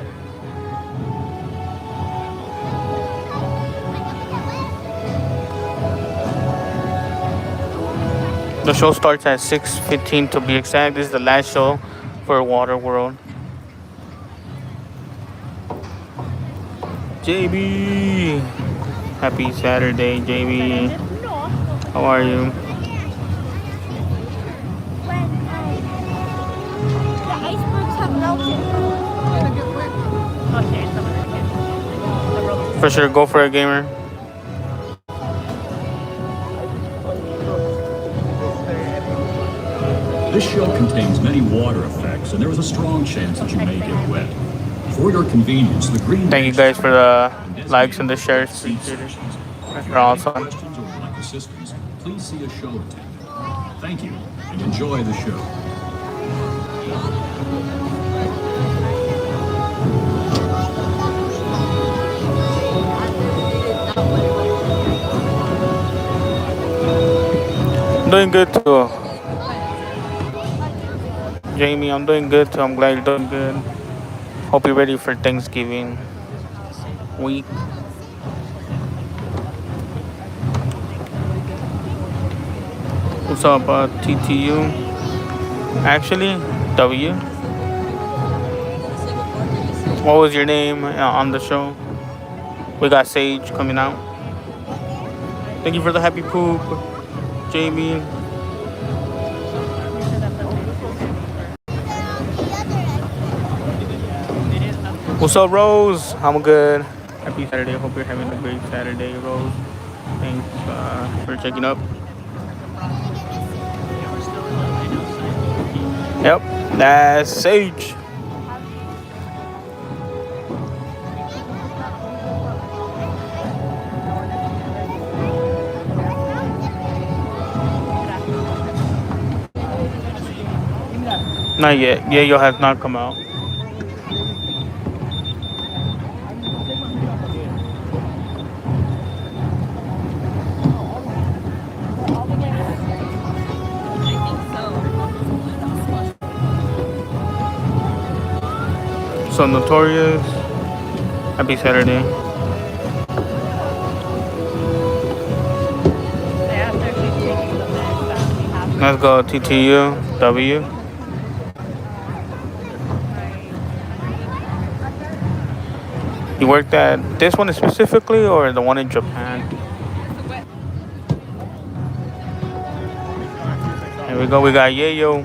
The show starts at 6:15 to be exact. This is the last show for Water World. JB, happy Saturday, JB. How are you? The icebergs have melted. For sure, go for it, gamer. This show contains many water effects, and there is a strong chance that you may get wet. For your convenience, the green. Thank you guys for the likes and the shares. You're awesome. Questions or would like assistance, please see a show attendant. Thank you, and enjoy the show. I'm doing good too. Jamie, I'm doing good too. I'm glad you're doing good. Hope you're ready for Thanksgiving week. What's up, TTU? Actually, W. What was your name on the show? We got Sage coming out. Thank you for the happy poop, Jamie. What's up, Rose? I'm good. Happy Saturday. Hope you're having a great Saturday, Rose. Thanks for checking up. Yep, that's Sage. Not yet. 𝐤𝐤𝐤 has not come out. So Notorious. Happy Saturday. Let's go TTU, W. You worked at this one specifically or the one in Japan? Here we go. We got 𝐤𝐤𝐤.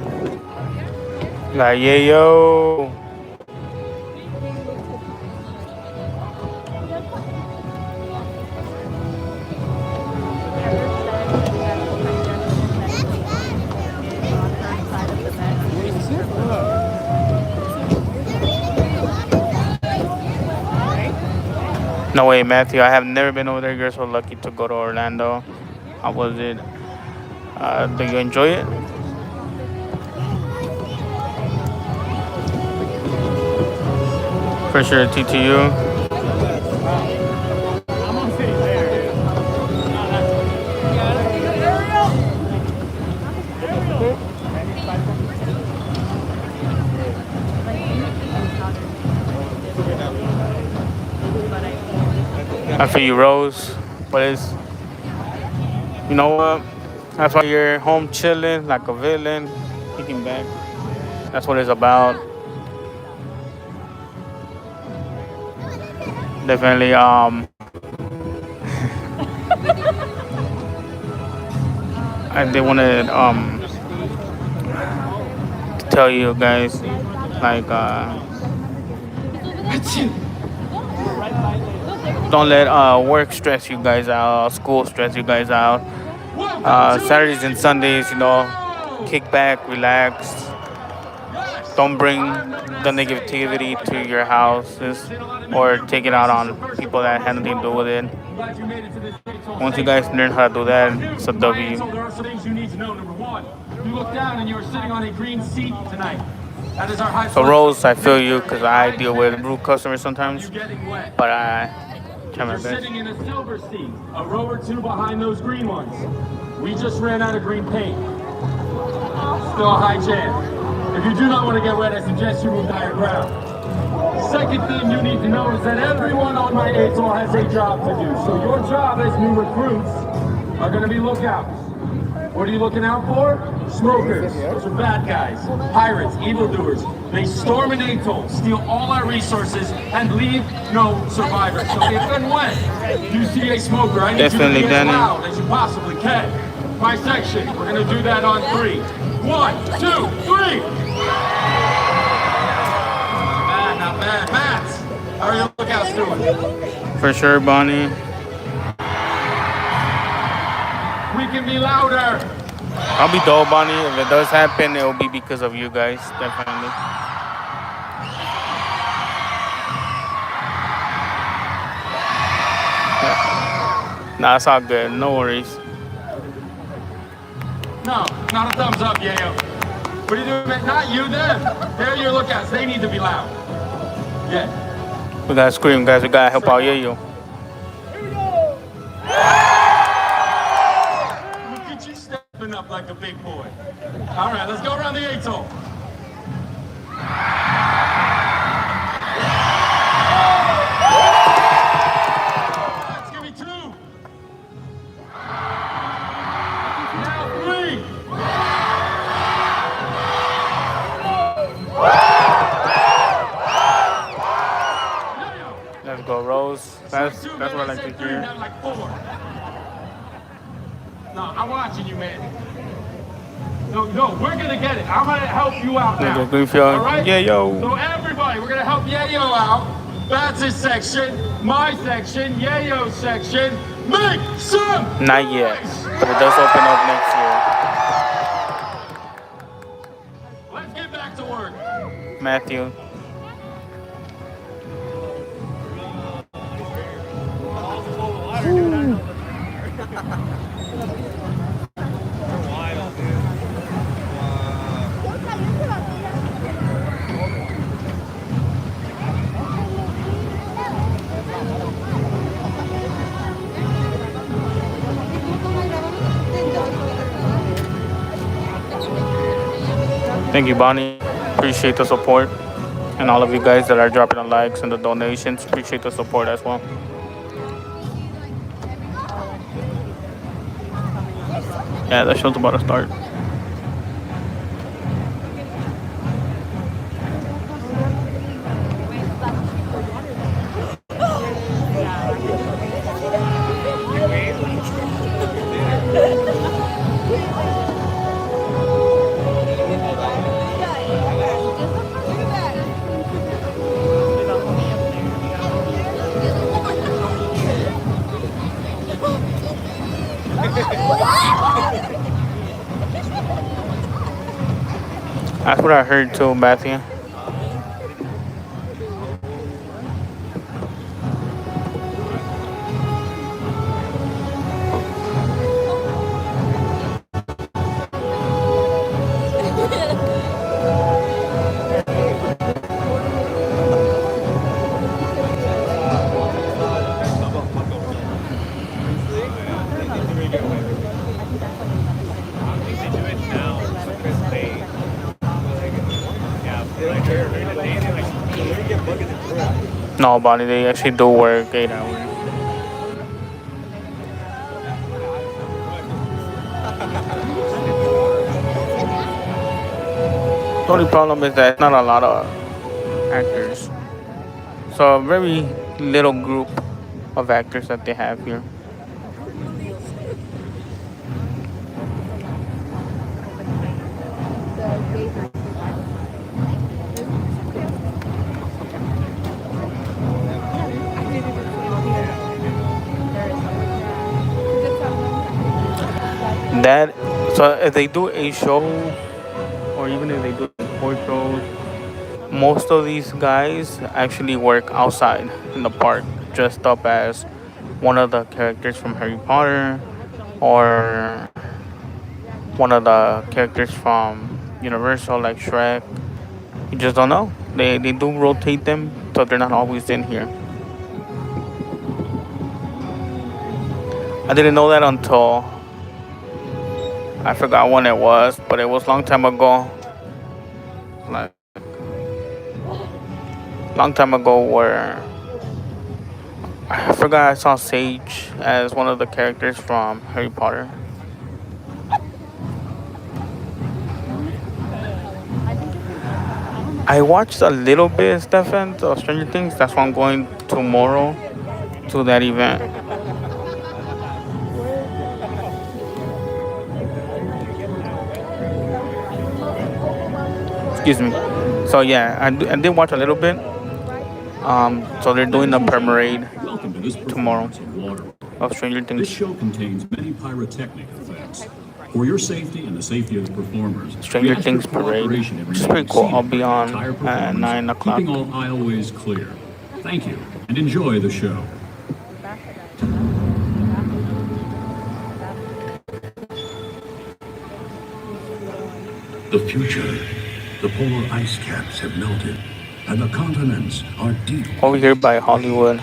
We got 𝐤𝐤𝐤. No way, Matthew. I have never been over there. You're so lucky to go to Orlando. How was it? Do you enjoy it? For sure, TTU. I feel you, Rose. But it's, you know what? That's why you're home chilling like a villain, kicking back. That's what it's about. Definitely, I did want to tell you guys, like, don't let work stress you guys out, school stress you guys out. Saturdays and Sundays, you know, kick back, relax. Don't bring the negativity to your houses or take it out on people that had nothing to do with it. Once you guys learn how to do that, it's a W. There are some things you need to know. Number one, you look down and you are sitting on a green seat tonight. That is our high. So Rose, I feel you because I deal with rude customers sometimes, but I try my You're best. sitting in a silver seat, a row or two behind those green ones. We just ran out of green paint. Still a high chance. If you do not want to get wet, I suggest you move to higher ground. Second thing you need to know is that everyone on my atoll has a job to do. So your job as new recruits are going to be lookouts. What are you looking out for? Smokers. Those are bad guys. Pirates, evildoers. They storm an atoll, steal all our resources, and leave no survivors. So if and when you see a smoker, I need you to be as loud as you possibly can. My section, we're going to do that on 3. 1, 2, 3! Not bad. Matt, how are your lookouts doing? For sure, Bonnie. We can be louder. I'll be dope, Bonnie. If it does happen, it will be because of you guys, definitely. Nah, it's all good. No worries. No, not a thumbs up, Yayo. What are you doing, man? Not you, them. They're your lookouts. They need to be loud. Yeah. We gotta scream, guys. We gotta help out 𝐤𝐤𝐤. Look at you stepping up like a big boy. All right, let's go around the atoll. Let's give me 2. Now 3. Let's go, Rose. That's what I like to hear. Like 4. No, I'm watching you, man. No, we're gonna get it. I'm gonna help you out now. All right? 𝐤𝐤𝐤. So everybody, we're gonna help 𝐤𝐤𝐤 out. That's section, my section, 𝐤𝐤𝐤's section. Make some Not yet, but it does open up next year. Let's get back to work. Matthew. Thank you, Bonnie. Appreciate the support. And all of you guys that are dropping the likes and the donations. Appreciate the support as well. Yeah, that show's about to start. That's what I heard too, Matthew. No, Bonnie, they actually do work 8 hours. The only problem is that not a lot of actors. So a very little group of actors that they have here. That so if they do a show, or even if they do 4 shows, most of these guys actually work outside in the park, dressed up as one of the characters from Harry Potter, or one of the characters from Universal, like Shrek. You just don't know. They do rotate them, so they're not always in here. I didn't know that until I forgot when it was, but it was a long time ago. Like long time ago, where I forgot I saw Sage as one of the characters from Harry Potter. I watched a little bit, Stefan, of Stranger Things. That's why I'm going tomorrow to that event. Excuse me. So yeah, I did watch a little bit. So they're doing a parade tomorrow of Stranger Things. This show contains many pyrotechnic effects. For your safety and the safety of the performers, Stranger Things parade, which is pretty cool. I'll be on at 9 o'clock. Keeping all aisleways clear. Thank you, and enjoy the show. The future. The polar ice caps have melted, and the continents are deep. Over here by Hollywood.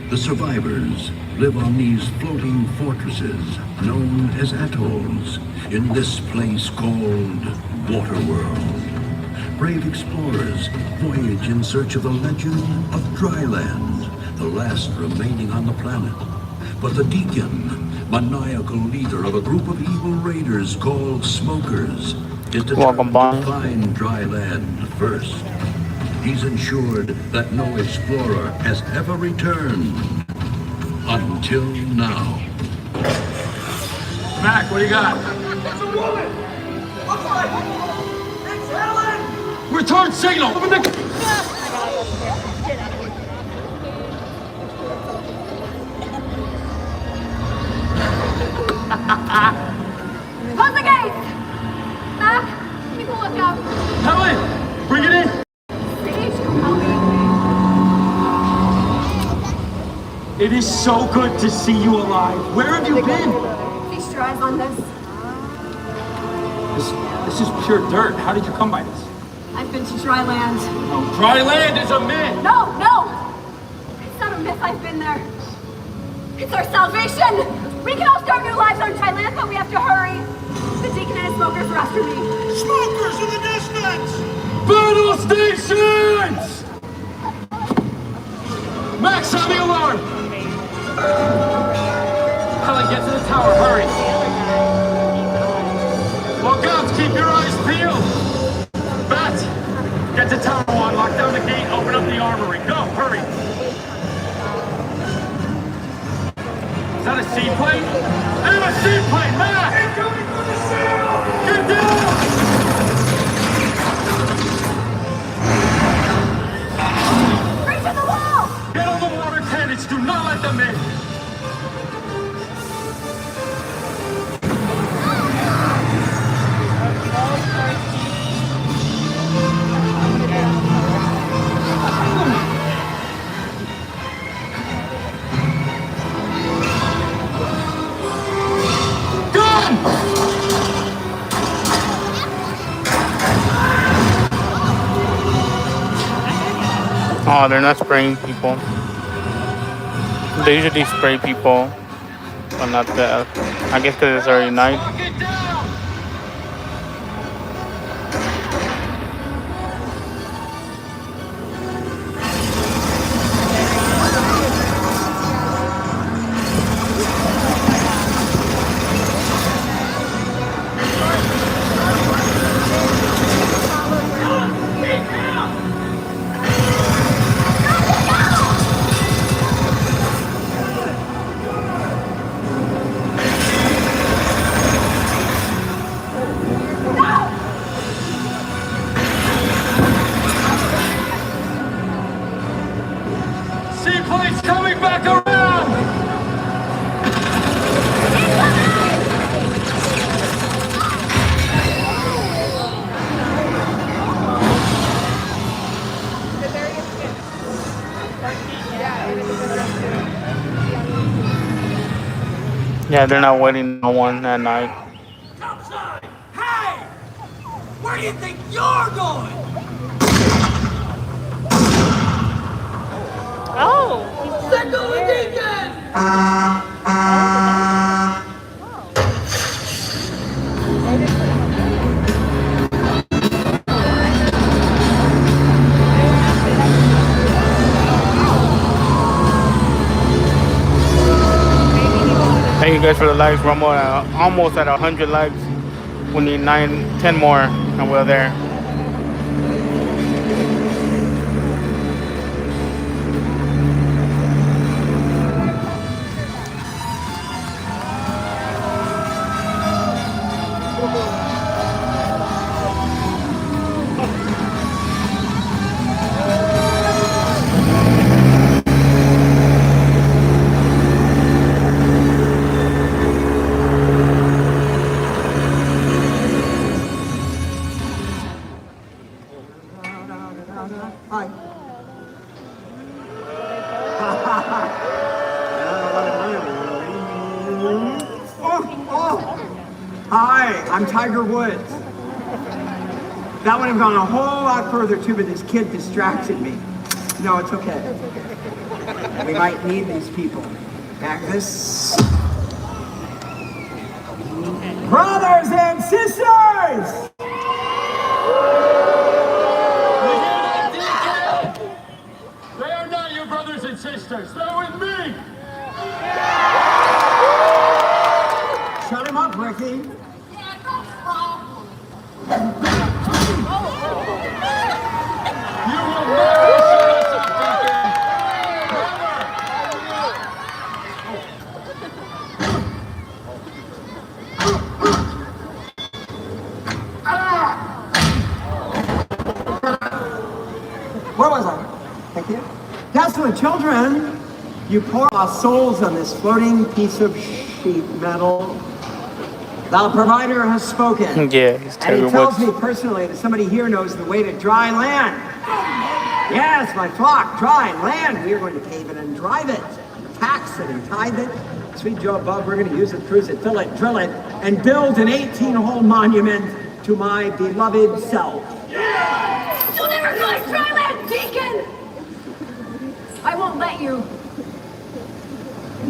The survivors live on these floating fortresses known as atolls in this place called Waterworld. Brave explorers voyage in search of the legend of Dryland, the last remaining on the planet. But the Deacon, maniacal leader of a group of evil raiders called Smokers, is determined to find Dryland first. He's ensured that no explorer has ever returned until now. Mac, what do you got? It's a woman! Looks like it's Helen! Return signal! Open the... Close the gates! Mac, keep a lookout. Helen, bring it in! It is so good to see you alive. Where have you been? Fish dries on this. This is pure dirt. How did you come by this? I've been to dry land. No, dry land is a myth. No! It's not a myth. I've been there. It's our salvation. We can all start new lives on dry land, but we have to hurry. The Deacon and his smokers are after me. Smokers in the distance! Battle stations! Max, sound the alarm! Helen, get to the tower, hurry! Lookouts, keep your eyes peeled! Bat, get to tower 1, lock down the gate, open up the armory. Go, hurry! Is that a seaplane? I have a seaplane, Max! Incoming from the sail! Get down! Reach to the wall! Get on the water cannons, do not let them in! Oh, they're not spraying people. They usually spray people, but not that. I guess because it's already night. Seaplane's coming back around! Yeah, they're not waiting no one at night. Hey! Where do you think you're going? Oh! Sick of the Deacon! Thank you guys for the likes. We're almost at 100 likes. We need 10 more, and we're there. Hi. Hi, I'm Tiger Woods. That would have gone a whole lot further too, but this kid distracted me. No, it's okay. We might need these people. Back this. Brothers and sisters! They are not your brothers and sisters. They're with me. Shut him up, Ricky. Where was I? Thank you. Desolate children, you pour our souls on this floating piece of sheet metal. The provider has spoken. Yeah, he's and he tells me personally that somebody here knows the way to dry land. Yes, my flock, dry land. We are going to pave it and drive it, tax it and tithe it. Sweet Joe above, we're going to use it, cruise it, fill it, drill it, and build an 18-hole monument to my beloved self. You'll never find dry land, Deacon! I won't let you.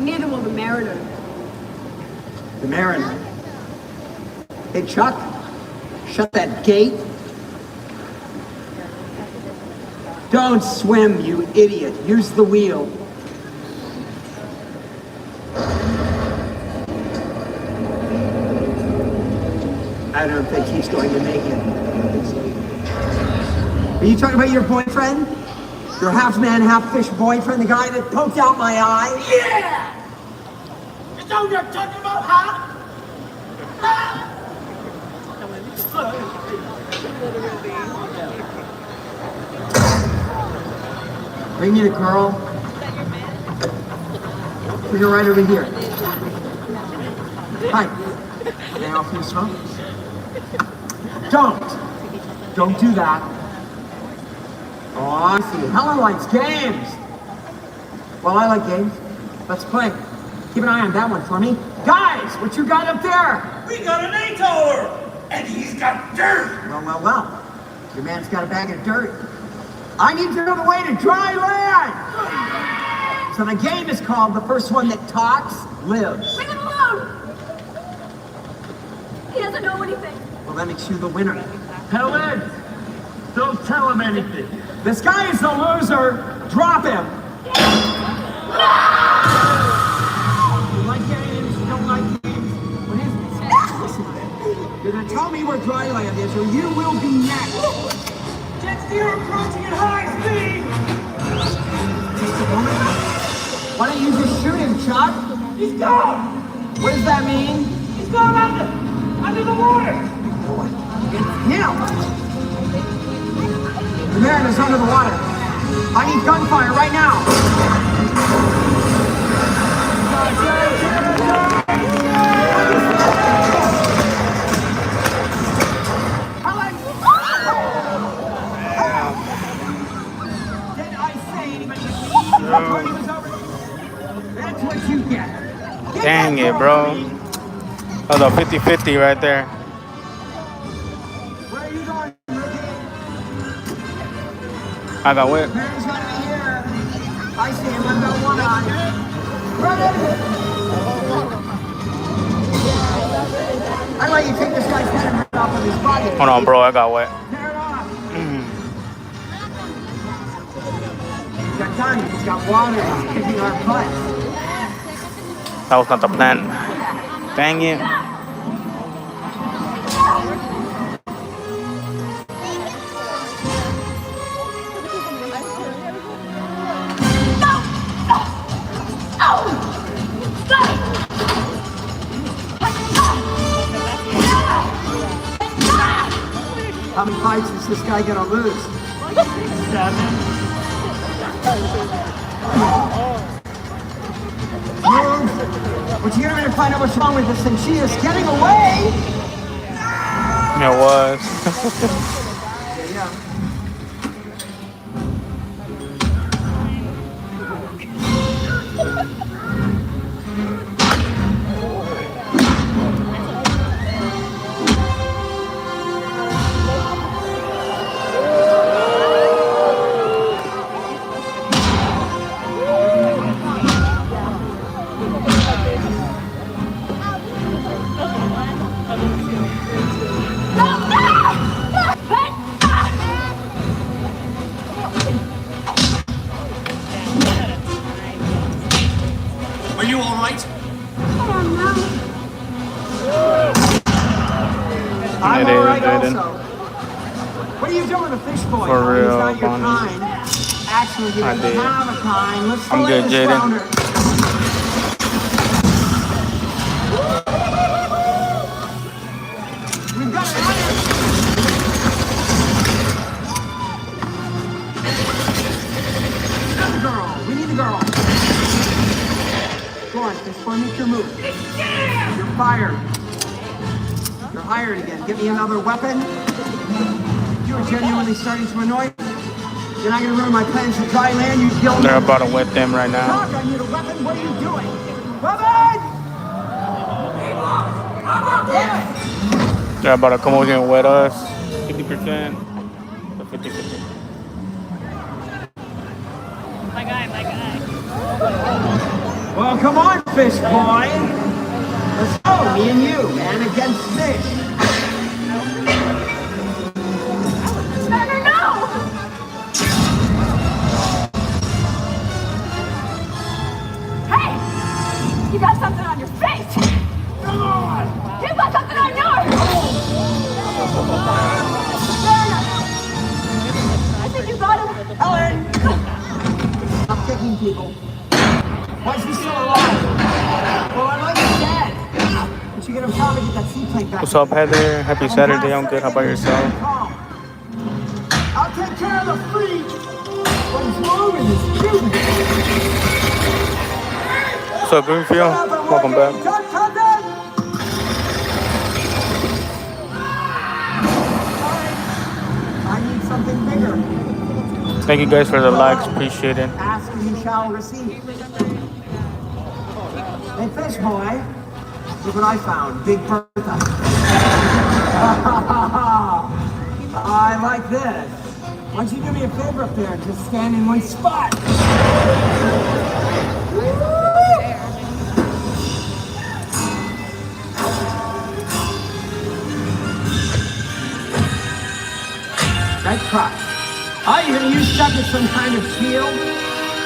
Neither will the Mariner. The Mariner. Hey, Chuck, shut that gate. Don't swim, you idiot. Use the wheel. I don't think he's going to make it. Are you talking about your boyfriend? Your half-man, half-fish boyfriend? The guy that poked out my eye? Yeah! You know what I'm talking about, huh? Bring me the girl. Bring her right over here. Hi. Can I offer you some? Don't do that. Oh, I see. Helen likes games. Well, I like games. Let's play. Keep an eye on that one for me. Guys, what you got up there? We got an 8-hour, and he's got dirt. Well. Your man's got a bag of dirt. I need to know the way to dry land. So the game is called The First One That Talks Lives. Leave him alone! He doesn't know anything. Well, that makes you the winner. Helen, don't tell him anything. This guy is the loser. Drop him. You like games? You don't like games? What is this? Listen, you're going to tell me where dry land is, or you will be next. Jet steer approaching at high speed. Just a moment. Why don't you just shoot him, Chuck? He's gone. What does that mean? He's gone under the water. Now. The Mariner's under the water. I need gunfire right now. Did I say anybody was the party was over? That's what you get. Dang it, bro. That was a 50-50 right there. Where are you going, Ricky? I got wet. Mary's gonna be here. I see him. I've got one eye. Ready? I let you take this guy's head and rip it off of his body. Hold on, bro. I got wet. Tear it off. He's got time. He's got water. He's kicking our butts. That was not the plan. Dang it. How many fights is this guy gonna lose? 7. Move! Would you get ready to find out what's wrong with this thing? She is getting away! It was. Yeah. Are you all right? I'm It is, alright Jaden. also. What are you doing, a fish boy? For He's real, not your Bonnie. kind. Actually, he I doesn't did. have a kind. Let's I'm go good, in this Jaden. flounder. We've got an iron. The girl. We need the girl. Go on, fish boy, make your move. You're fired. You're hired again. Get me another weapon. You are genuinely starting to annoy me. You're not going to ruin my plans for dry land, you guilt. They're about to wet them right now. Talk, I need a weapon. What are you doing? Weapon! They're about to come over here and wet us. 50% or 50-50. My guy. Well, come on, fish boy. Let's go, me and you, man against fish. No! Hey! You got something on your face! You got something on yours! I think you got him! Ellen! Stop kicking people. Why is he still alive? Well, I like him dead. But you get him probably get that seaplane back. What's up, Heather? Happy Saturday. I'm good. How about yourself? I'll take care of the freak. What is wrong with this dude? What's up, Greenfield? Welcome back. I need something bigger. Thank you guys for the likes. Appreciate it. Ask and you shall receive. Hey, fish boy. Look what I found. Big Bertha. I like this. Why don't you do me a favor up there and just stand in one spot? Nice try. Oh, you're gonna use Chuck as some kind of shield?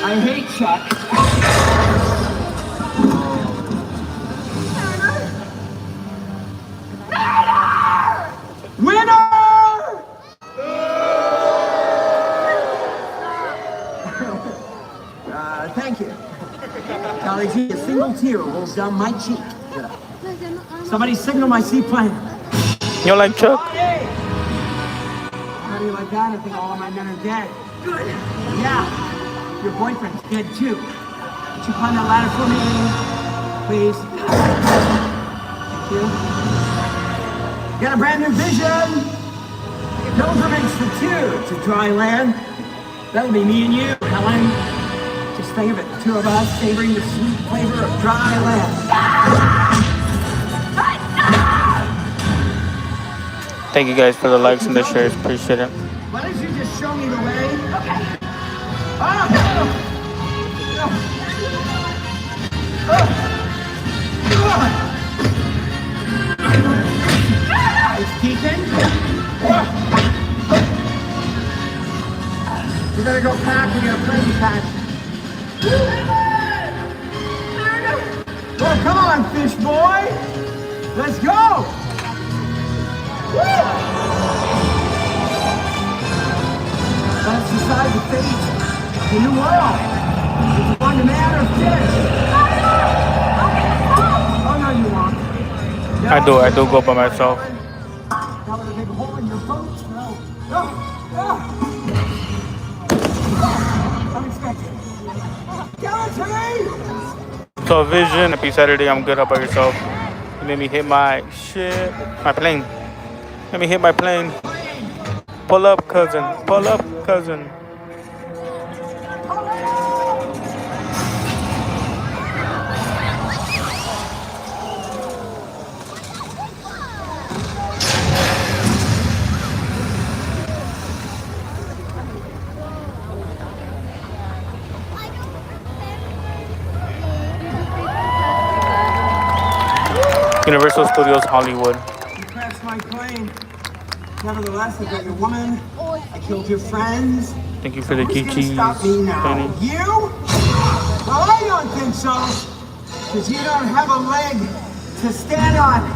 I hate Chuck. Winner! Thank you. 𝐾𝐨𝐧'𝐭, a single tear rolls down my cheek. Somebody signal my seaplane. You like Chuck? How do you like that? I think all of my men are dead. Good. Yeah. Your boyfriend's dead too. Would you climb that ladder for me, please? Thank you. Got a brand new vision. Pilgrimage for two to dry land. That'll be me and you, Helen. Just think of it, the two of us savoring the sweet flavor of dry land. Thank you guys for the likes and the shares. Appreciate it. Why don't you just show me the way? Okay. It's Deacon. We better go pack. We got a plane to pack. Well, come on, fish boy. Let's go. Woo! That's the size of fate. The new world. It's on demand or fish. Oh, no, you won't. I do go by myself. That was a big hole in your boat. No. Unexpected. Give it to me! So Vision, happy Saturday. I'm good. How about yourself? You made me hit my shit. My plane. Let me hit my plane. Pull up, cousin. Pull up, cousin. Universal Studios Hollywood. You crashed my plane. Nevertheless, I got your woman. I killed your friends. Thank you for the 𝐾𝐨𝐬𝐤𝐞. Stop me now. You? Well, I don't think so. Because you don't have a leg to stand on.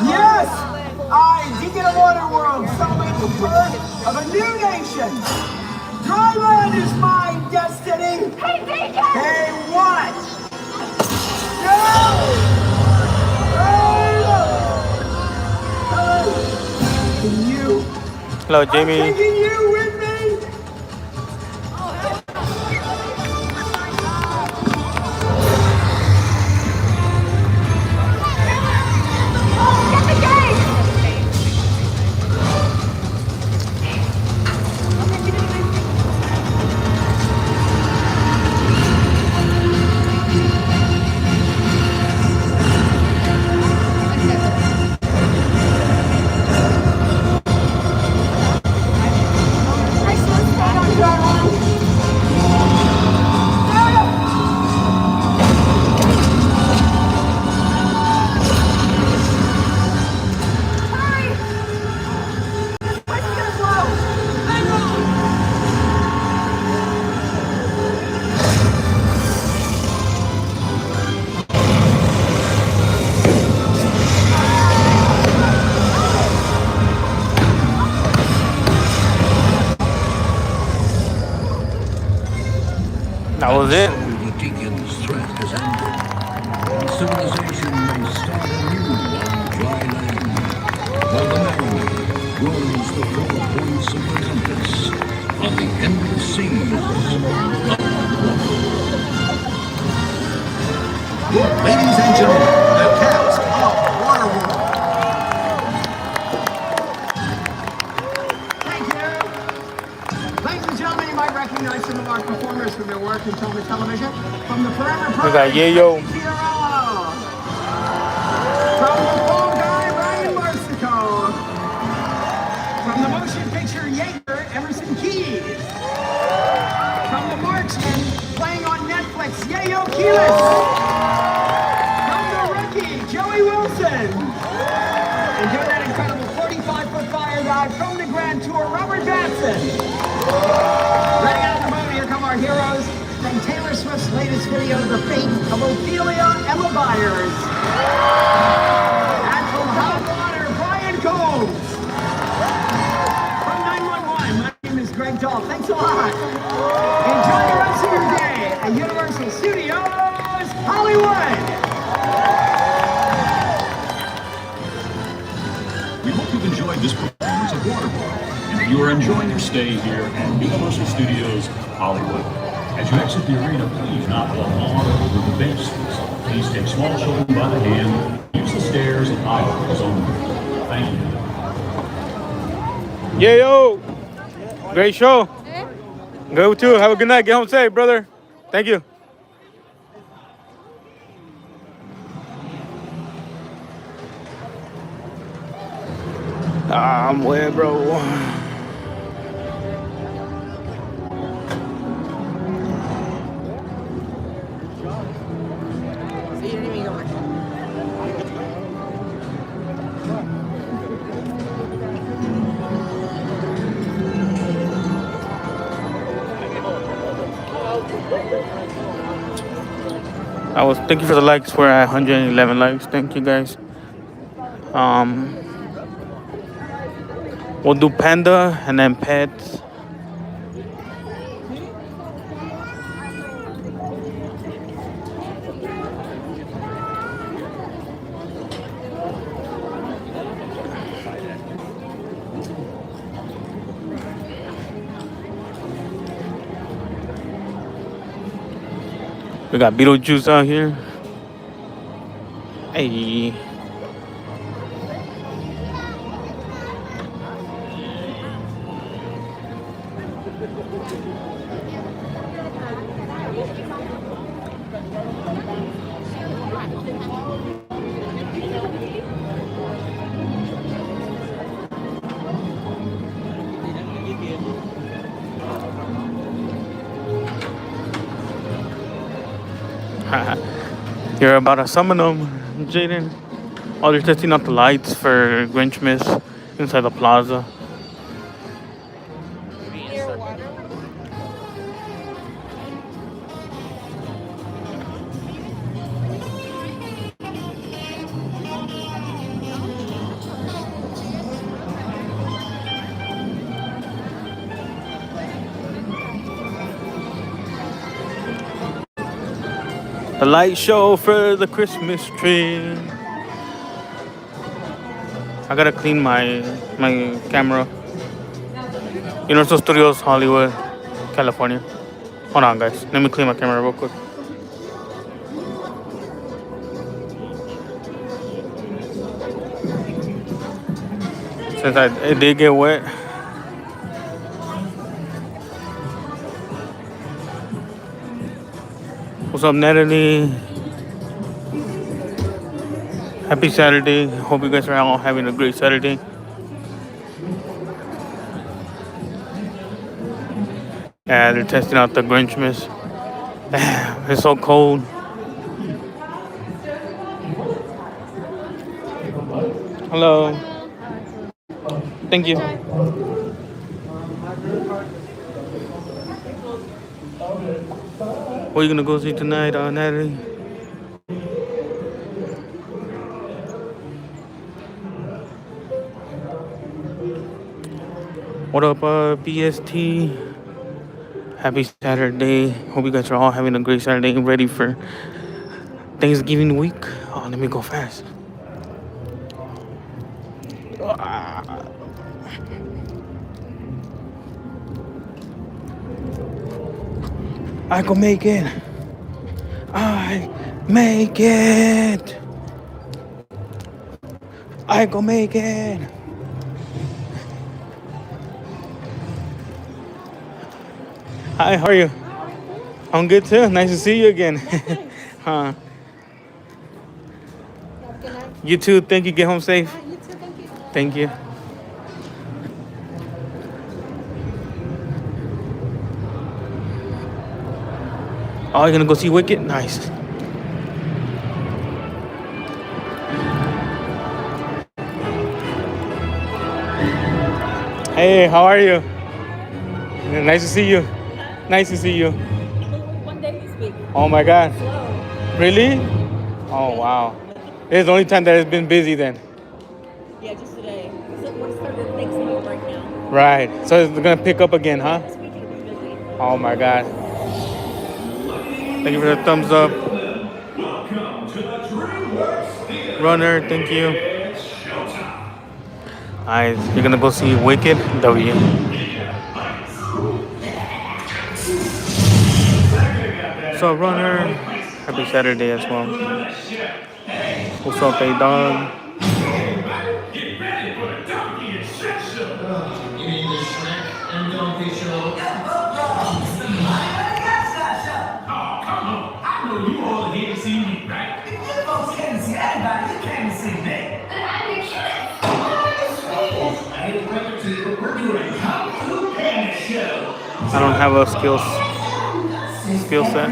Yes! I, Deacon of Waterworld, celebrate the birth of a new nation. Dryland is my destiny. Hey, Deacon! Hey, what? No! Hello, Jamie. I'm taking you with me. Get the gate! That was it. The Deacon's threat has ended. Civilization may start anew on dry land. While the mariner rows the 4 points of the compass on the endless seas of water. Ladies and gentlemen, the cast of Waterworld. Thank you. Ladies and gentlemen, you might recognize some of our performers from their work in film and television. From the Forever We got 𝐤𝐤𝐤. From the Fall Guy, Ryan Marcico. From the motion picture 𝐤𝐤𝐤𝐤. From the Marksman, playing on Netflix, 𝐤𝐤𝐞. From the Rookie, Joey Wilson. And doing that incredible 45-foot fire dive from the Grand Tour, Robert Batson. Ready out of the boat, here come our heroes. From Taylor Swift's latest video, The Fate of Ophelia, Emma Byers. And from Hot Water, Brian Combs. From 911, my name is Greg Dahl. Thanks a lot. Enjoy the rest of your day at Universal Studios Hollywood. We hope you've enjoyed this performance of Waterworld, and that you are enjoying your stay here at Universal Studios Hollywood. As you exit the arena, please not walk on or over the bench seats. Please take small children by the hand, use the stairs and aisles only. Thank you. 𝐤𝐤𝐤. Great show. Go too. Have a good night. Get home safe, brother. Thank you. I'm wet, bro. Thank you for the likes. We're at 111 likes. Thank you guys. We'll do Panda and then Pets. We got Beetlejuice out here. Hey. You're about to summon them, Jaden. Oh, they're testing out the lights for Grinchmas inside the plaza. The light show for the Christmas tree. I gotta clean my camera. Universal Studios, Hollywood, California. Hold on, guys. Let me clean my camera real quick. Since it did get wet. What's up, Natalie? Happy Saturday. Hope you guys are all having a great Saturday. Yeah, they're testing out the Grinchmas. It's so cold. Hello. Thank you. What are you gonna go see tonight, Natalie? What up, BST? Happy Saturday. Hope you guys are all having a great Saturday and ready for Thanksgiving week. Oh, let me go fast. I can make it. I make it. I can make it. Hi, how are you? I'm good too. Nice to see you again. You too. Thank you. Get home safe. You too, thank you. Thank you. Oh, you're gonna go see Wicked? Nice. Hey, how are you? Nice to see you. Nice to see you. One day this week. Oh my God. Really? Oh wow. It's the only time that it's been busy then. Yeah, just today. We're starting Thanksgiving right now. Right. So it's gonna pick up again, huh? Oh my God. Thank you for the thumbs up. Runner, thank you. Nice. You're gonna go see Wicked? W. So Runner, happy Saturday as well. What's up, A-Dog? I don't have a skill set.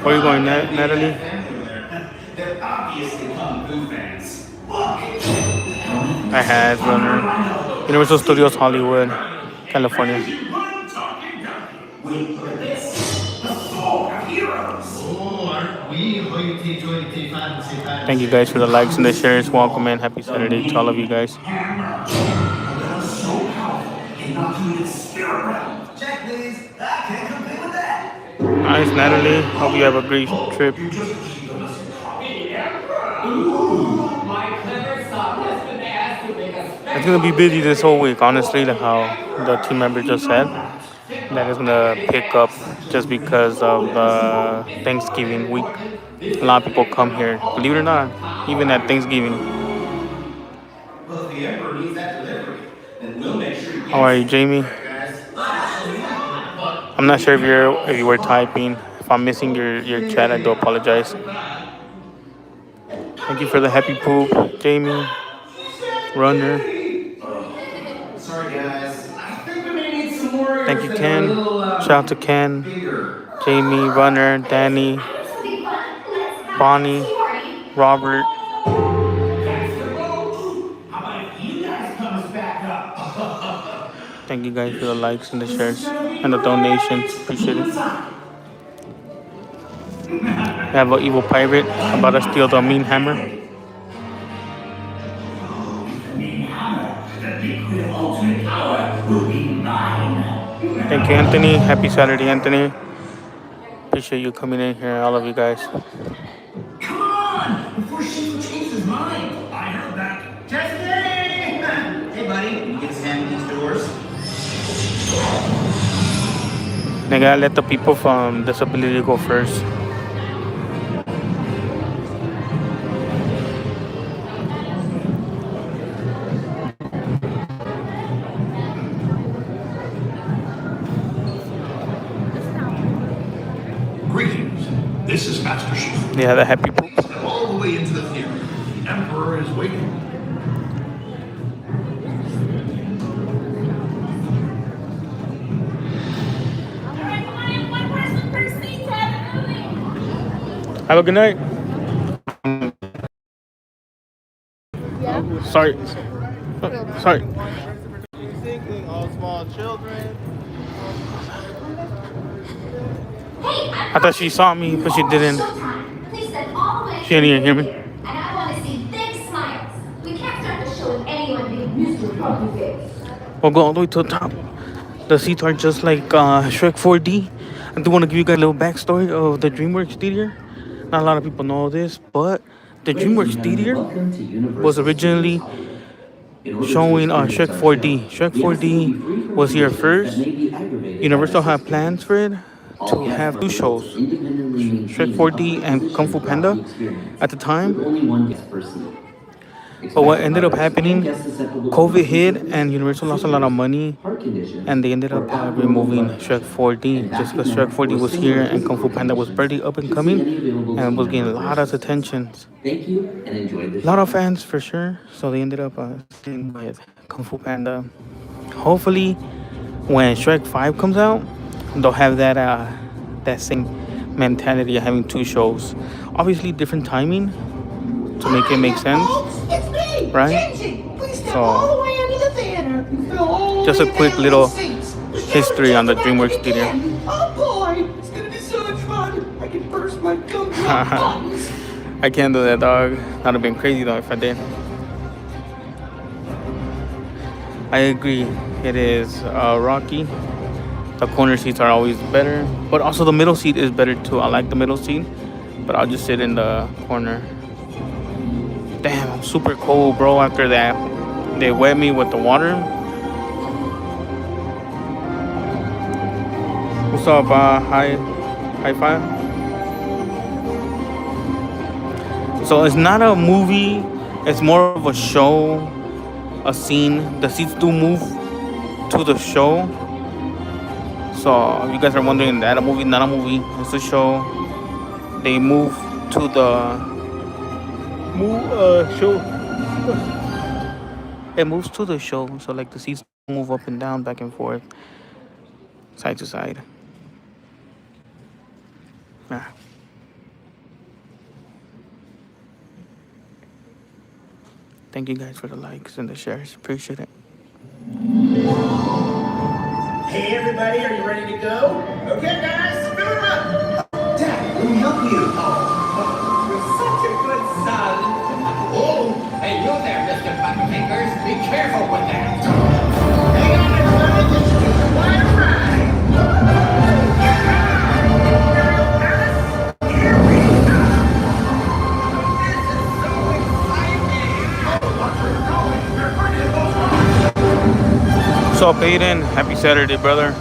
Where are you going, Natalie? I had Runner. Universal Studios, Hollywood, California. Thank you guys for the likes and the shares. Welcome in. Happy Saturday to all of you guys. Nice, Natalie. Hope you have a great trip. It's gonna be busy this whole week, honestly, like how the team member just said. That is gonna pick up just because of the Thanksgiving week. A lot of people come here, believe it or not, even at Thanksgiving. How are you, Jamie? I'm not sure if you were typing. If I'm missing your chat, I do apologize. Thank you for the happy poop, Jamie. Runner. Sorry, guys. I think we may need some more. Thank you, Ken. Shout out to Ken, Jamie, Runner, Danny, Bonnie, Robert. Thank you guys for the likes and the shares and the donations. Appreciate it. We have an evil pirate about to steal the mean hammer. Thank you, Anthony. Happy Saturday, Anthony. Appreciate you coming in here, all of you guys. Come on! Before she changes his mind. I heard that. Testing! Hey, buddy. Can you get his hand in these doors? They gotta let the people from disability go first. Greetings. This is Master Chief. Yeah, the happy poop. Step all the way into the theater. The Emperor is waiting. Have a good night. Yeah. Sorry. Sorry. All small children. I thought she saw me, but she didn't. She didn't even hear me. And I want to see big smiles. We can't start the show with anyone being Mr. Puppy Face. We'll go all the way to the top. The seats are just like Shrek 4D. I do want to give you guys a little backstory of the DreamWorks theater. Not a lot of people know this, but the DreamWorks theater was originally showing Shrek 4D. Shrek 4D was here first. Universal had plans for it to have two shows, Shrek 4D and Kung Fu Panda at the time. But what ended up happening, COVID hit and Universal lost a lot of money, and they ended up removing Shrek 4D just because Shrek 4D was here and Kung Fu Panda was pretty up and coming and was getting a lot of attention. Thank you and enjoy the A lot of fans for sure, so they ended up staying with Kung Fu Panda. Hopefully, when Shrek 5 comes out, they'll have that same mentality of having two shows. Obviously, different timing to make it make sense, right? So, just a quick little history on the DreamWorks theater. Oh boy, it's gonna be so much fun. I can burst my gumdrop buttons. I can't do that, dog. That would have been crazy though if I did. I agree. It is rocky. The corner seats are always better, but also the middle seat is better too. I like the middle seat, but I'll just sit in the corner. Damn, I'm super cold, bro. After that, they wet me with the water. What's up, high five? So it's not a movie. It's more of a show, a scene. The seats do move to the show. So if you guys are wondering, that a movie, not a movie, it's a show. They move to the show. It moves to the show, so like the seats move up and down, back and forth, side to side. Yeah. Thank you guys for the likes and the shares. Appreciate it. Hey everybody, are you ready to go? Okay guys, fill her up. Dad, let me help you. Oh. up, Aiden? Happy Saturday, brother.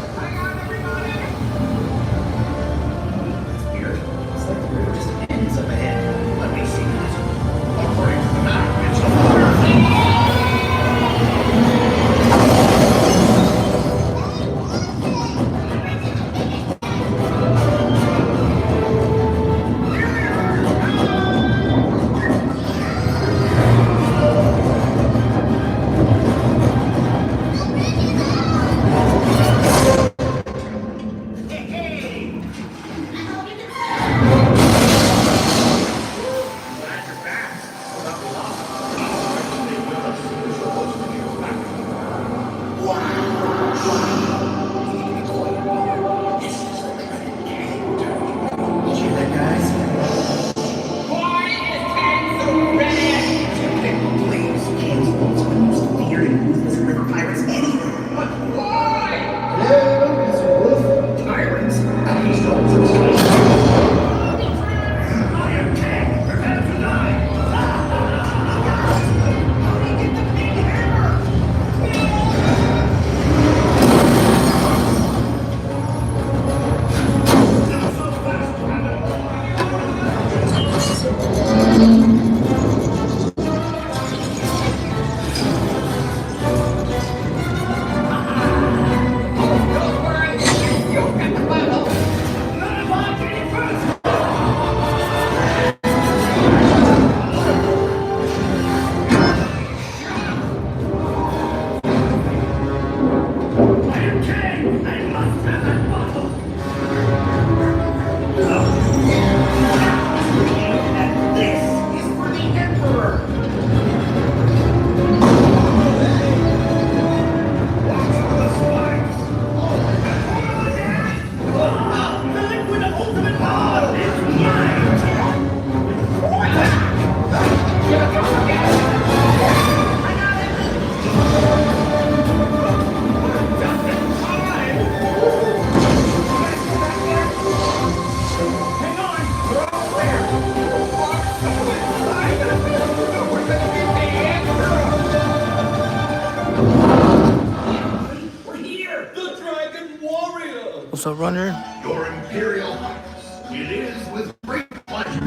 What's up, runner? Your Imperial Highness, it is with great pleasure.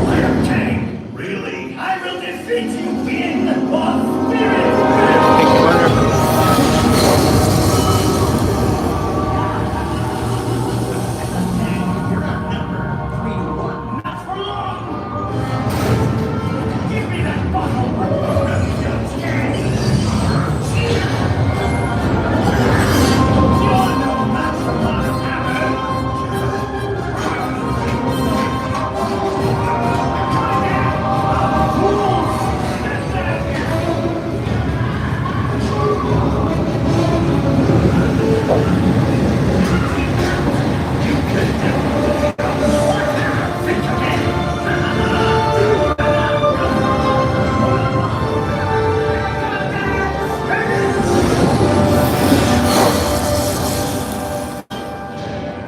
Iron King, really? I will defeat you in the spirit. Thank you, runner.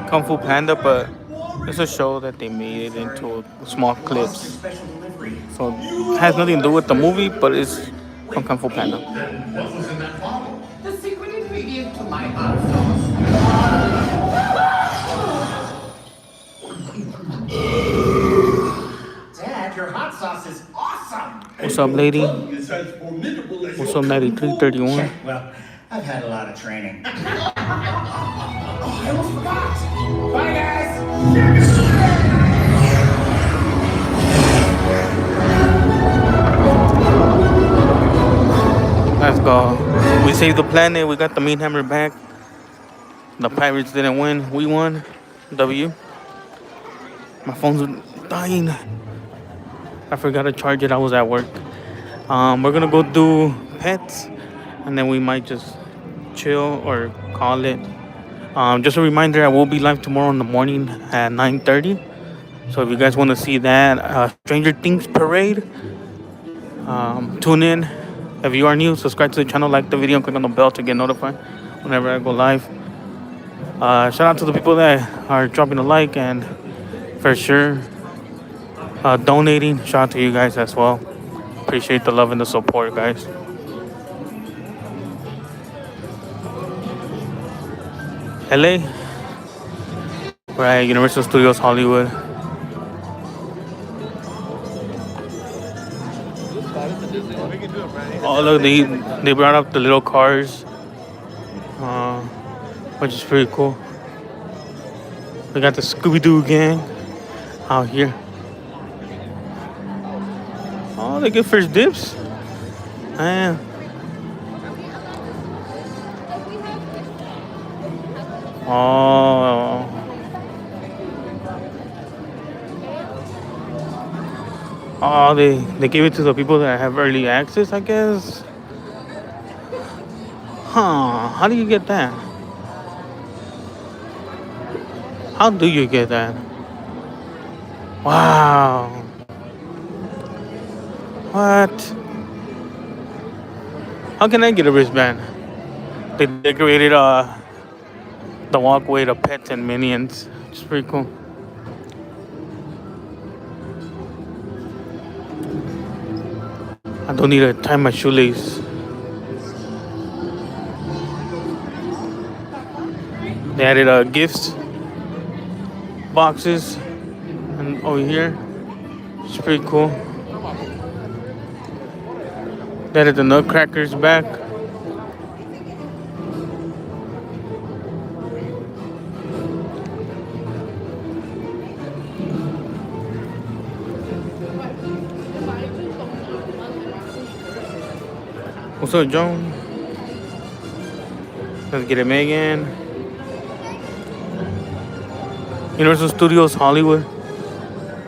Kung Fu Panda, but it's a show that they made it into small clips. So it has nothing to do with the movie, but it's from Kung Fu Panda. Then what was in that bottle? The secret ingredient to my hot sauce. Dad, your hot sauce is awesome. What's up, lady? What's up, 9331? Well, I've had a lot of training. Oh, I almost forgot. Bye, guys. Let's go. We saved the planet. We got the meat hammer back. The Pirates didn't win. We won. W. My phone's dying. I forgot to charge it. I was at work. We're gonna go do pets, and then we might just chill or call it. Just a reminder, I will be live tomorrow in the morning at 9:30. So if you guys want to see that Stranger Things parade, tune in. If you are new, subscribe to the channel, like the video, and click on the bell to get notified whenever I go live. Shout out to the people that are dropping a like and for sure donating. Shout out to you guys as well. Appreciate the love and the support, guys. LA. Right, Universal Studios Hollywood. Oh look, they brought up the little cars, which is pretty cool. We got the Scooby-Doo gang out here. Oh, they get first dibs. Man. Oh. Oh, they give it to the people that have early access, I guess. Huh? How do you get that? How do you get that? Wow. What? How can I get a wristband? They decorated the walkway to pets and minions. It's pretty cool. I don't need to tie my shoelace. They added gifts boxes and over here. It's pretty cool. They added the nutcrackers back. What's up, Joan? Let's get it, Megan. Universal Studios Hollywood.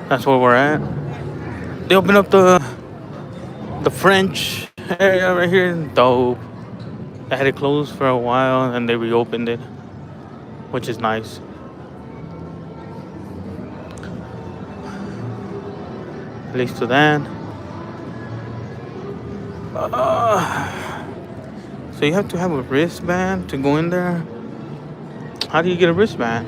That's where we're at. They opened up the French area right here. Dope. They had it closed for a while and they reopened it, which is nice. At least to that. So you have to have a wristband to go in there? How do you get a wristband?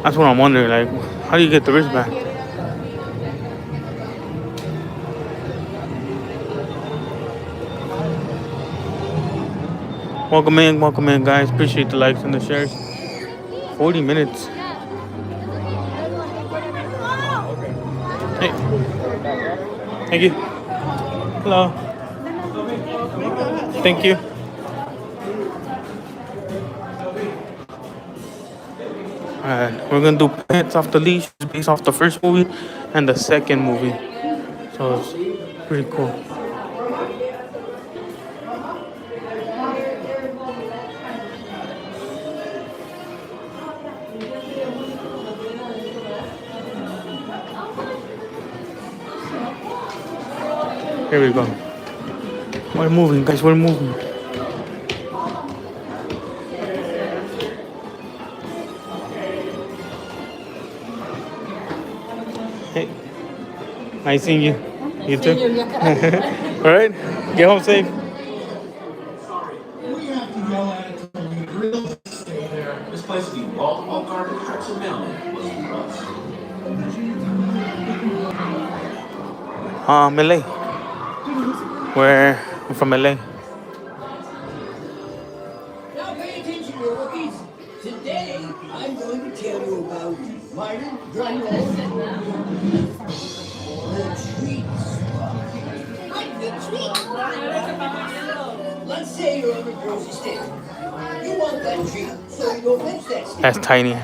That's what I'm wondering, like, how do you get the wristband? Welcome in, guys. Appreciate the likes and the shares. 40 minutes. Hey. Thank you. Hello. Thank you. Alright, we're gonna do Pets Off the Leash based off the first movie and the second movie. So it's pretty cool. Here we go. We're moving, guys, we're moving. Hey, nice seeing you. You too? All right, get home safe. We have to yell at it till we really stay there. This place will be wall-to-wall garbage trucks and mailmen. Wasn't rough. LA. I'm from LA. Now pay attention, you rookies. Today, I'm going to tell you about Martin the treat spot. Like the treat spot. Let's say you're on the grocery stand. You want that treat, so you go fetch that stand. That's Tiny.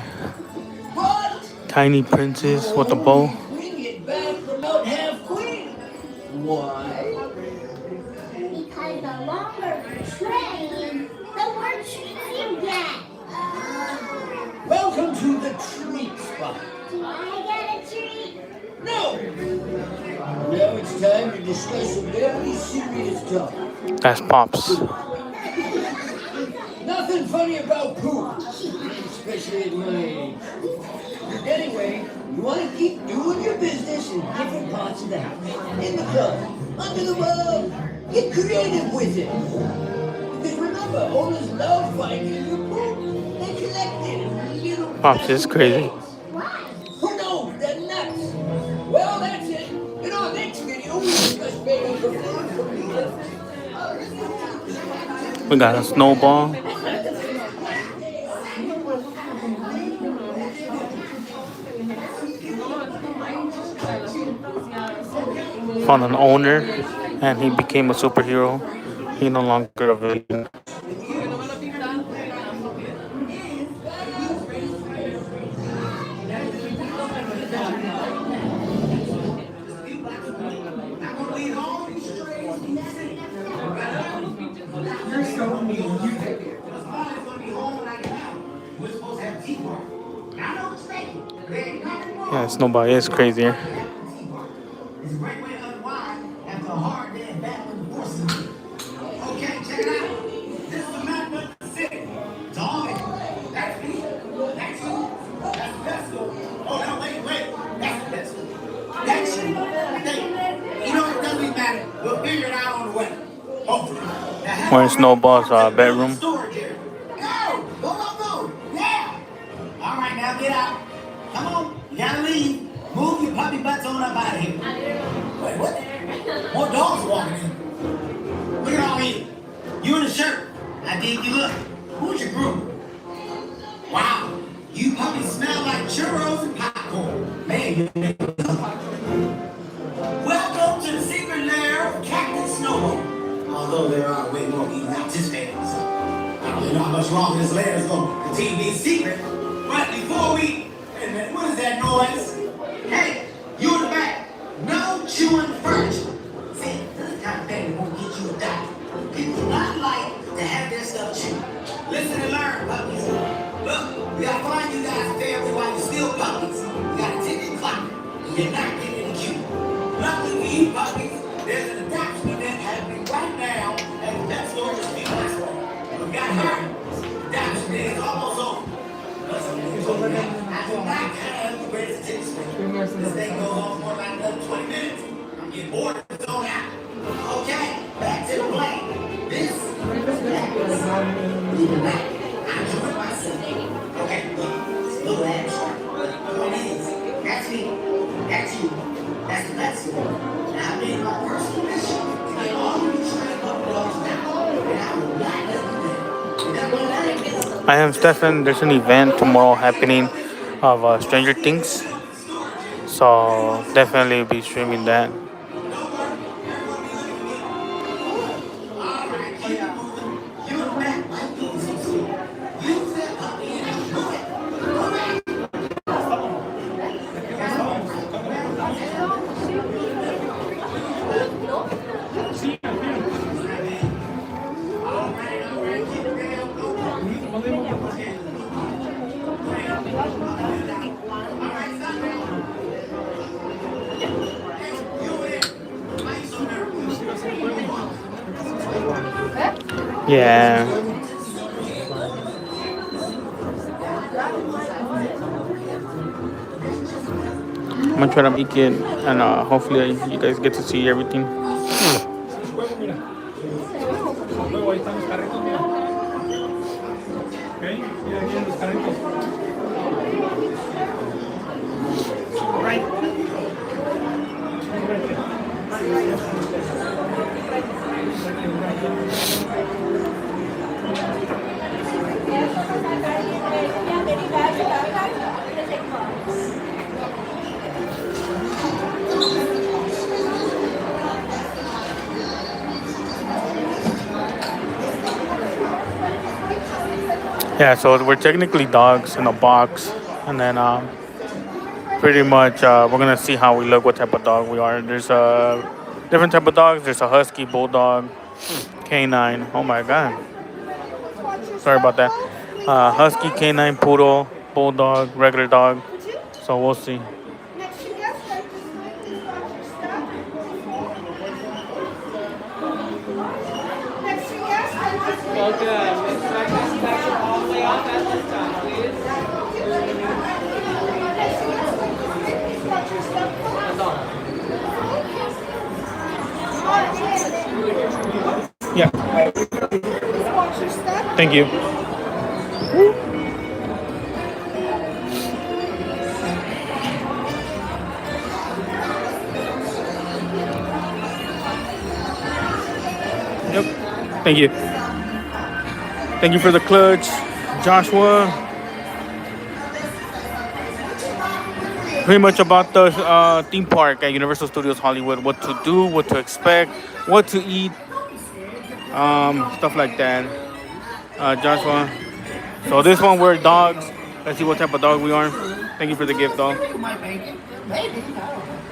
What? Tiny princess with a bow. Bring it back from out half queen. Why? Because the longer the train, the more treats you get. Welcome to the treat spot. Do I get a treat? No! Now it's time to discuss a very serious topic. That's Pops. Nothing funny about poop, especially at my age. Anyway, you want to keep doing your business in different parts of the house. In the club, under the rug, get creative with it. Because remember, owners love finding your poop. They collect it in little Pops is crazy. Who knows? They're nuts. Well, that's it. In our next video, We got a snowball. Found an owner, and he became a superhero. He no longer a villain. Yeah, Snowball is crazier. We're in Snowball's bedroom. Alright, now get out. Come on, you gotta leave. Move your puppy butts on up out of here. Wait, what? More dogs walking in. Look at all you. You in a shirt. I dig you look. Who's your group? Wow, you puppies smell like churros and popcorn. Man, you welcome to the secret lair of Captain Snowball. Although there are way more people anticipating, so I don't really know how much longer this lair is going to continue to be a secret. But before we... Wait a minute, what is that noise? Hey, you in the back. No chewing furniture. See, this kind of thing won't get you a doctor. People do not like to have their stuff chewed. Listen and learn, puppies. Look, we gotta find you guys a family while you're still puppies. We got a ticking clock, and you're not getting in the queue. Luckily for you puppies, there's an adoption event happening right now at the pet store just few minutes away. We got her. Adoption day is almost over. I do not have the greatest attention. This thing goes on for like another 20 minutes. I'm getting bored of it going out. Okay, back to the plane. This is leaving back. I enjoyed myself. Okay, look, it's a little abstract. What it is, that's me, that's you, that's the pet store. Now I made my personal mission to get all of these trained puppy dogs down. And I will not let them down. And I'm going to let it go. I am Stefan. There's an event tomorrow happening of Stranger Things, so definitely be streaming that. Yeah. I'm gonna try to make it, and hopefully you guys get to see everything. Yeah, so we're technically dogs in a box, and then pretty much we're gonna see how we look, what type of dog we are. There's different type of dogs. There's a husky, bulldog, canine. Oh my god, sorry about that. Husky, canine, poodle, bulldog, regular dog. So we'll see. Yeah. Thank you. Yep. Thank you. Thank you for the clutch, Joshua. Pretty much about the theme park at Universal Studios Hollywood. What to do, what to expect, what to eat, stuff like that. Joshua. So this one we're dogs. Let's see what type of dog we are. Thank you for the gift, dog.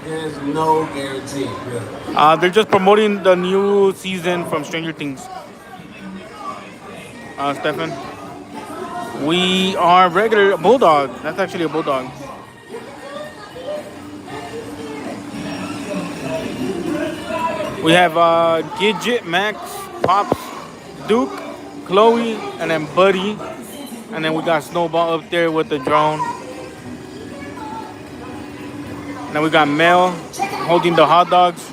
There's no guarantee, really. They're just promoting the new season from Stranger Things. Stefan. We are regular bulldog. That's actually a bulldog. We have Gidget, Max, Pops, Duke, Chloe, and then Buddy. And then we got Snowball up there with the drone. And then we got Mel holding the hot dogs,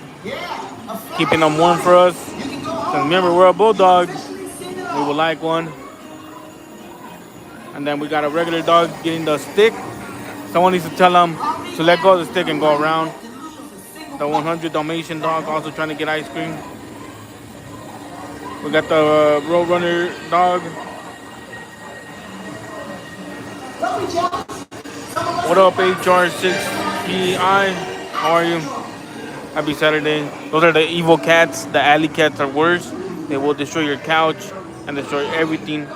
keeping them warm for us. So remember, we're a bulldog. We would like one. And then we got a regular dog getting the stick. Someone needs to tell them to let go of the stick and go around. The 100 Dalmatian dog also trying to get ice cream. We got the Roadrunner dog. What up, hr6pi? How are you? Happy Saturday. Those are the evil cats. The alley cats are worse. They will destroy your couch and destroy everything.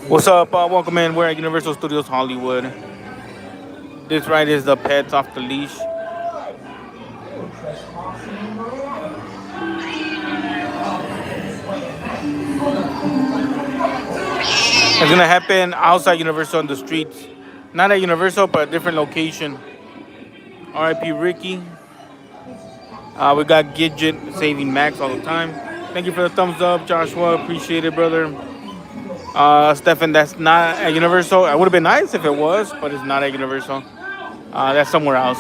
What's up? Welcome in. We're at Universal Studios Hollywood. This ride is the Pets Off the Leash. It's gonna happen outside Universal on the streets. Not at Universal, but a different location. R.I.P. Ricky. We got Gidget saving Max all the time. Thank you for the thumbs up, Joshua. Appreciate it, brother. Stefan, that's not at Universal. It would have been nice if it was, but it's not at Universal. That's somewhere else.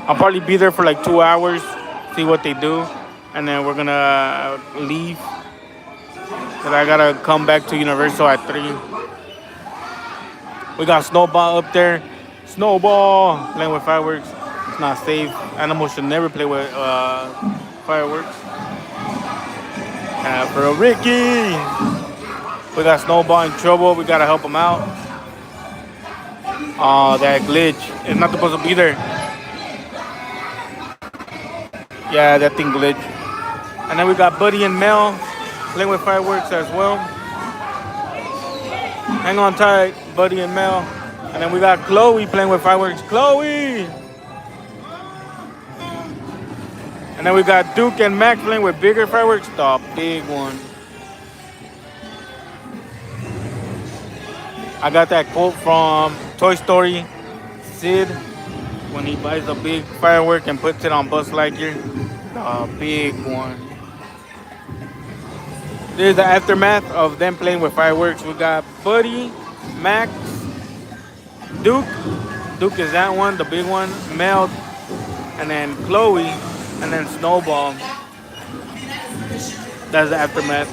I'll probably be there for like 2 hours, see what they do, and then we're gonna leave. But I gotta come back to Universal at 3. We got Snowball up there. Snowball playing with fireworks. It's not safe. Animals should never play with fireworks. For Ricky. We got Snowball in trouble. We gotta help him out. Oh, that glitch. It's not supposed to be there. Yeah, that thing glitched. And then we got Buddy and Mel playing with fireworks as well. Hang on tight, Buddy and Mel. And then we got Chloe playing with fireworks. Chloe! And then we got Duke and Max playing with bigger fireworks. The big one. I got that quote from Toy Story. Sid, when he buys a big firework and puts it on Buzz Lightyear. The big one. There's the aftermath of them playing with fireworks. We got Buddy, Max, Duke. Duke is that one, the big one. Mel, and then Chloe, and then Snowball. That's the aftermath.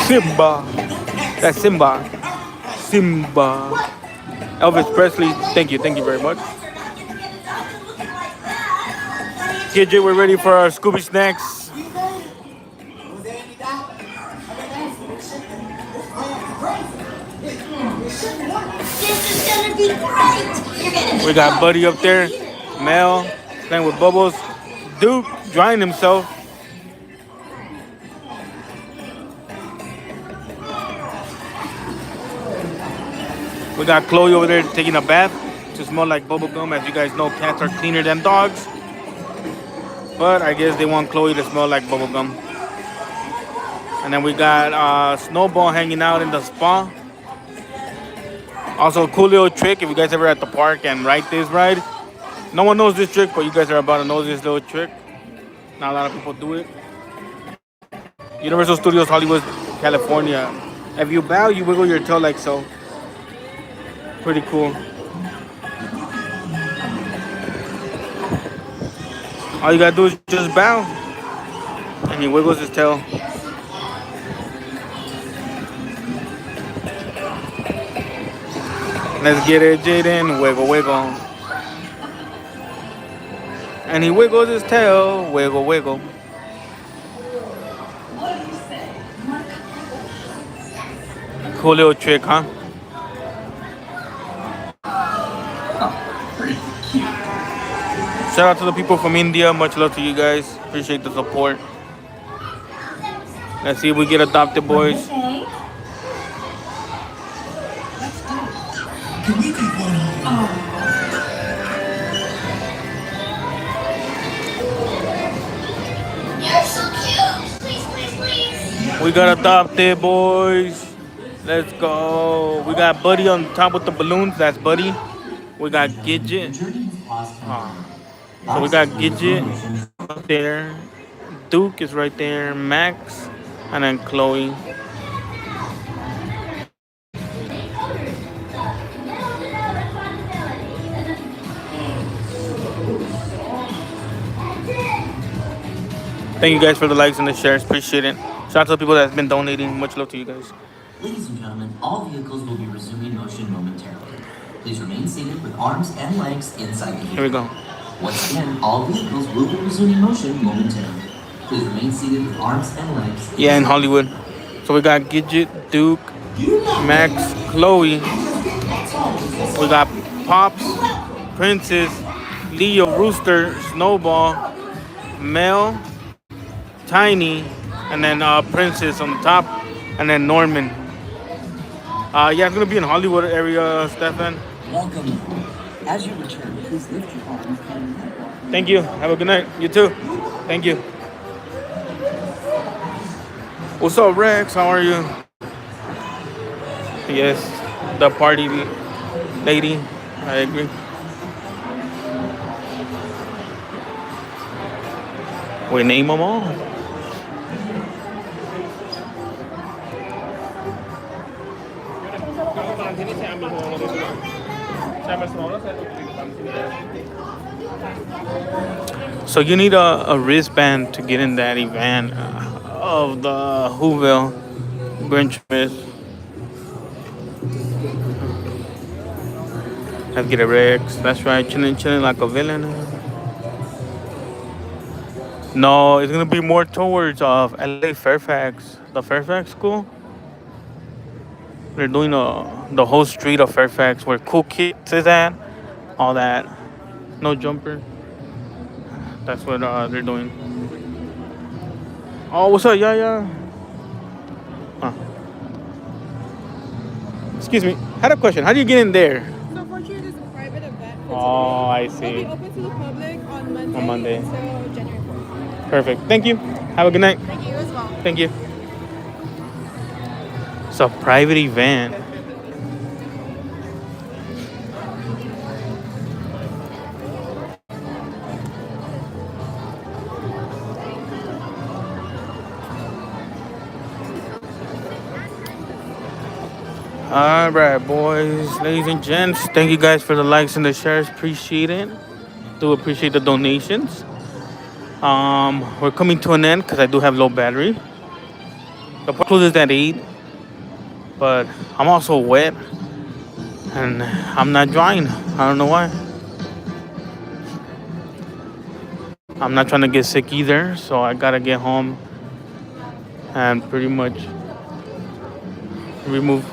Simba. That's Simba. Simba. Elvis Presley. Thank you very much. KJ, we're ready for our Scooby snacks. This is gonna be great. We got Buddy up there. Mel playing with bubbles. Duke drying himself. We got Chloe over there taking a bath to smell like bubblegum. As you guys know, cats are cleaner than dogs. But I guess they want Chloe to smell like bubblegum. And then we got Snowball hanging out in the spa. Also, a cool little trick if you guys ever at the park and ride this ride. No one knows this trick, but you guys are about to know this little trick. Not a lot of people do it. Universal Studios Hollywood, California. If you bow, you wiggle your tail like so. Pretty cool. All you gotta do is just bow. And he wiggles his tail. Let's get it, Jaden. Wiggle, wiggle. And he wiggles his tail. Wiggle, wiggle. Cool little trick, huh? Shout out to the people from India. Much love to you guys. Appreciate the support. Let's see if we get adopted, boys. You're so cute. Please, please, please. We got adopted, boys. Let's go. We got Buddy on top with the balloons. That's Buddy. We got Gidget. So we got Gidget up there. Duke is right there. Max. And then Chloe. Thank you guys for the likes and the shares. Appreciate it. Shout out to the people that's been donating. Much love to you guys. Ladies and gentlemen, all vehicles will be resuming motion momentarily. Please remain seated with arms and legs inside the vehicle. Here we go. Once again, all vehicles will be resuming motion momentarily. Please remain seated with arms and legs. Yeah, in Hollywood. So we got Gidget, Duke, Max, Chloe. We got Pops, Princess, Leo, Rooster, Snowball, Mel, Tiny, and then Princess on the top, and then Norman. Yeah, it's gonna be in Hollywood area, Stefan. Welcome. As you return, please lift your arms and Thank you. Have a good night. You too. Thank you. What's up, Rex? How are you? Yes, the party lady. I agree. We name them all. So you need a wristband to get in that event of the Whoville Grinchmas. Have to get a Rex. That's right, chilling like a villain. No, it's gonna be more towards LA Fairfax, the Fairfax school. They're doing the whole street of Fairfax where Cool Kids is at. All that. No jumper. That's what they're doing. Oh, what's up, yeah? Excuse me. I had a question. How do you get in there? So fortunately, it's a private event for Oh, I today. see. It'll be open to the public on Monday. On Monday. Until January 4th. Perfect. Thank you. Have a good night. Thank you as well. Thank you. It's a private event. All right, boys, ladies and gents. Thank you guys for the likes and the shares. Appreciate it. Do appreciate the donations. We're coming to an end because I do have low battery. The park closes at 8, but I'm also wet and I'm not drying. I don't know why. I'm not trying to get sick either, so I gotta get home and pretty much remove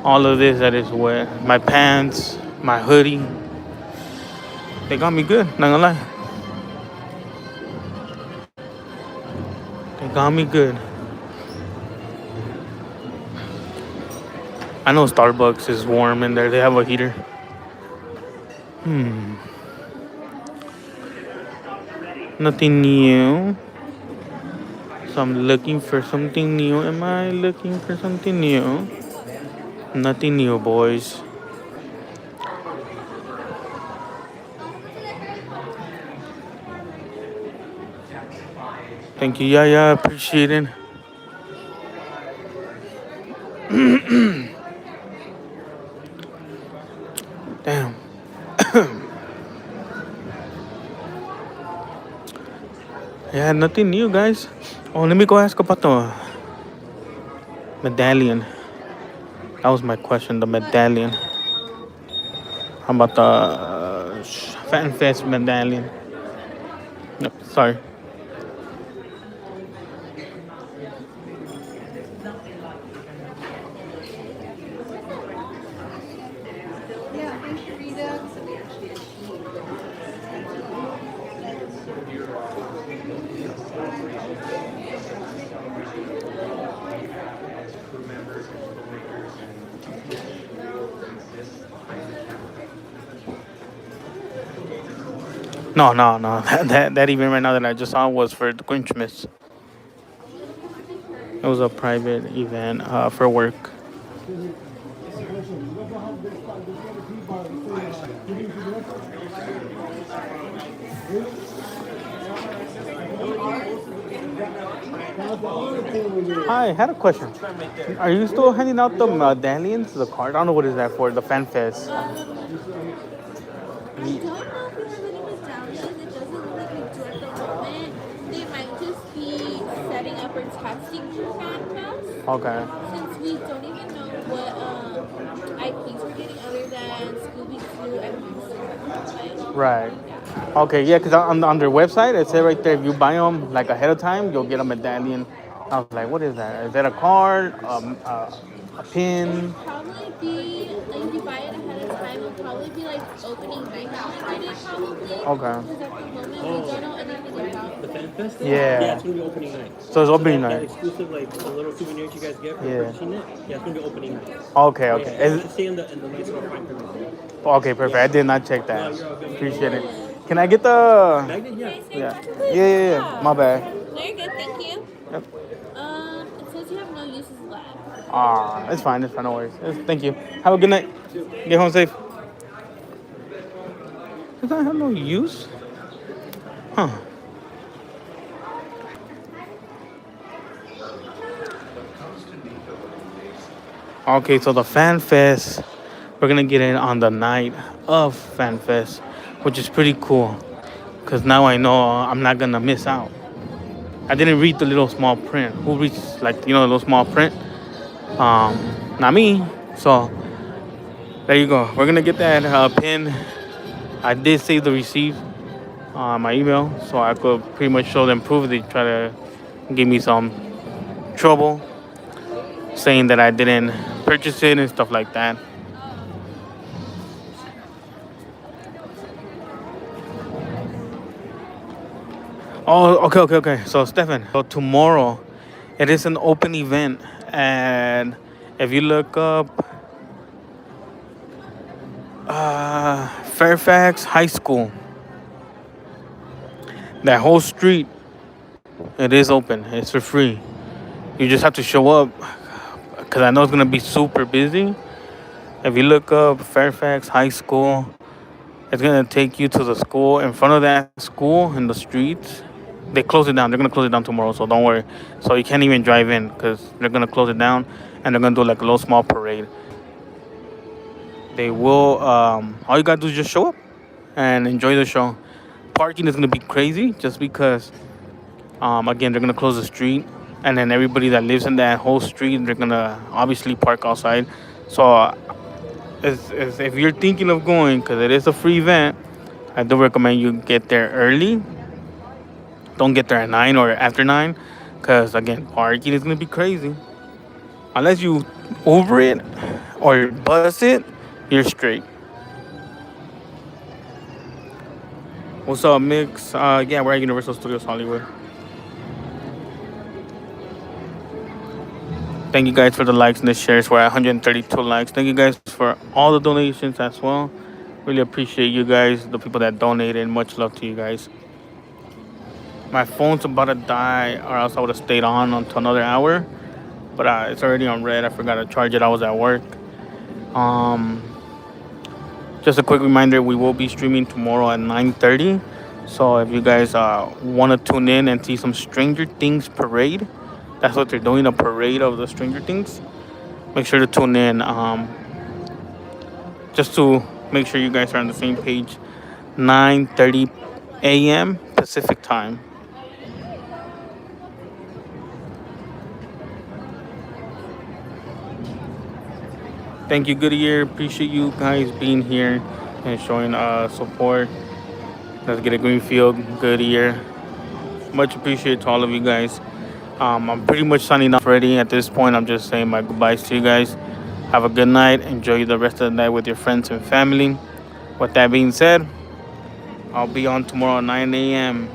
all of this that is wet. My pants, my hoodie. They got me good, not gonna lie. They got me good. I know Starbucks is warm in there. They have a heater. Nothing new. So I'm looking for something new. Am I looking for something new? Nothing new, boys. Thank you, Yaya. Appreciate it. Damn. Yeah, nothing new, guys. Oh, let me go ask about the medallion. That was my question. The medallion. How about the Fan Fest medallion? Yep, sorry. Yeah, thank you, Rita. No, no, no. That event right now that I just saw was for the Grinchmas. It was a private event for work. Hi, I had a question. Are you still handing out the medallions, the card? I don't know what is that for, the Fan Fest. I don't know if we have any medallions. It doesn't look like a direct enrollment. They might just be setting up or testing for FanFest. Okay. Since we don't even know what IPs we're getting other than Scooby-Doo and Monster. Right. Okay, yeah, because on their website, it said right there, if you buy them like ahead of time, you'll get a medallion. I was like, what is that? Is that a card? A pin? Probably be, like, if you buy it ahead of time, it'll probably be like opening night that we get it, probably. Okay. Because at the moment, we don't know anything about The Fan Fest? Yeah. Yeah, it's going to be opening night. So it's opening that, night. That exclusive, like, the little souvenirs you guys get for purchasing it, yeah, it's going to be opening night. Okay, okay. Yeah, Is you it- should stay in the nice little fine print right there. Okay, perfect. I did not check that. No, you're all good. Appreciate it. Can I get the... Magnet? Yeah. Yeah. My bad. No, you're good, thank you. Yep. It says you have no uses left. It's fine, no worries. Thank you. Have a good night. Get home safe. Does that have no use? Huh. Okay, so the Fan Fest, we're gonna get in on the night of Fan Fest, which is pretty cool. Cause now I know I'm not gonna miss out. I didn't read the little small print. Who reads the little small print? Not me. So there you go. We're gonna get that pin. I did save the receipt on my email, so I could pretty much show them proof. They try to give me some trouble, saying that I didn't purchase it and stuff like that. Oh, okay. So, Stefan, so tomorrow, it is an open event. And if you look up Fairfax High School, that whole street, it is open. It's for free. You just have to show up because I know it's going to be super busy. If you look up Fairfax High School, it's going to take you to the school. In front of that school, in the streets, they close it down. They're going to close it down tomorrow, so don't worry. So you can't even drive in because they're going to close it down, and they're going to do like a little small parade. They will, all you got to do is just show up and enjoy the show. Parking is going to be crazy just because, again, they're going to close the street, and then everybody that lives in that whole street, they're going to obviously park outside. So if you're thinking of going, because it is a free event, I do recommend you get there early. Don't get there at 9 or after 9, because again, parking is gonna be crazy. Unless you Uber it or bus it, you're straight. What's up, Mix? Yeah, we're at Universal Studios Hollywood. Thank you guys for the likes and the shares. We're at 132 likes. Thank you guys for all the donations as well. Really appreciate you guys, the people that donated. Much love to you guys. My phone's about to die, or else I would have stayed on until another hour. But it's already on red. I forgot to charge it. I was at work. Just a quick reminder, we will be streaming tomorrow at 9:30. So if you guys want to tune in and see some Stranger Things parade, that's what they're doing, a parade of the Stranger Things. Make sure to tune in, just to make sure you guys are on the same page. 9:30 a.m. Pacific time. Thank you, Goodyear. Appreciate you guys being here and showing support. Let's get a Greenfield, Goodyear. Much appreciated to all of you guys. I'm pretty much signing off already at this point. I'm just saying my goodbyes to you guys. Have a good night. Enjoy the rest of the night with your friends and family. With that being said, I'll be on tomorrow at 9 a.m.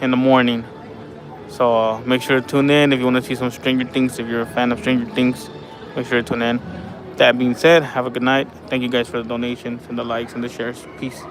in the morning. So make sure to tune in if you want to see some Stranger Things. If you're a fan of Stranger Things, make sure to tune in. With that being said, have a good night. Thank you guys for the donations and the likes and the shares. Peace.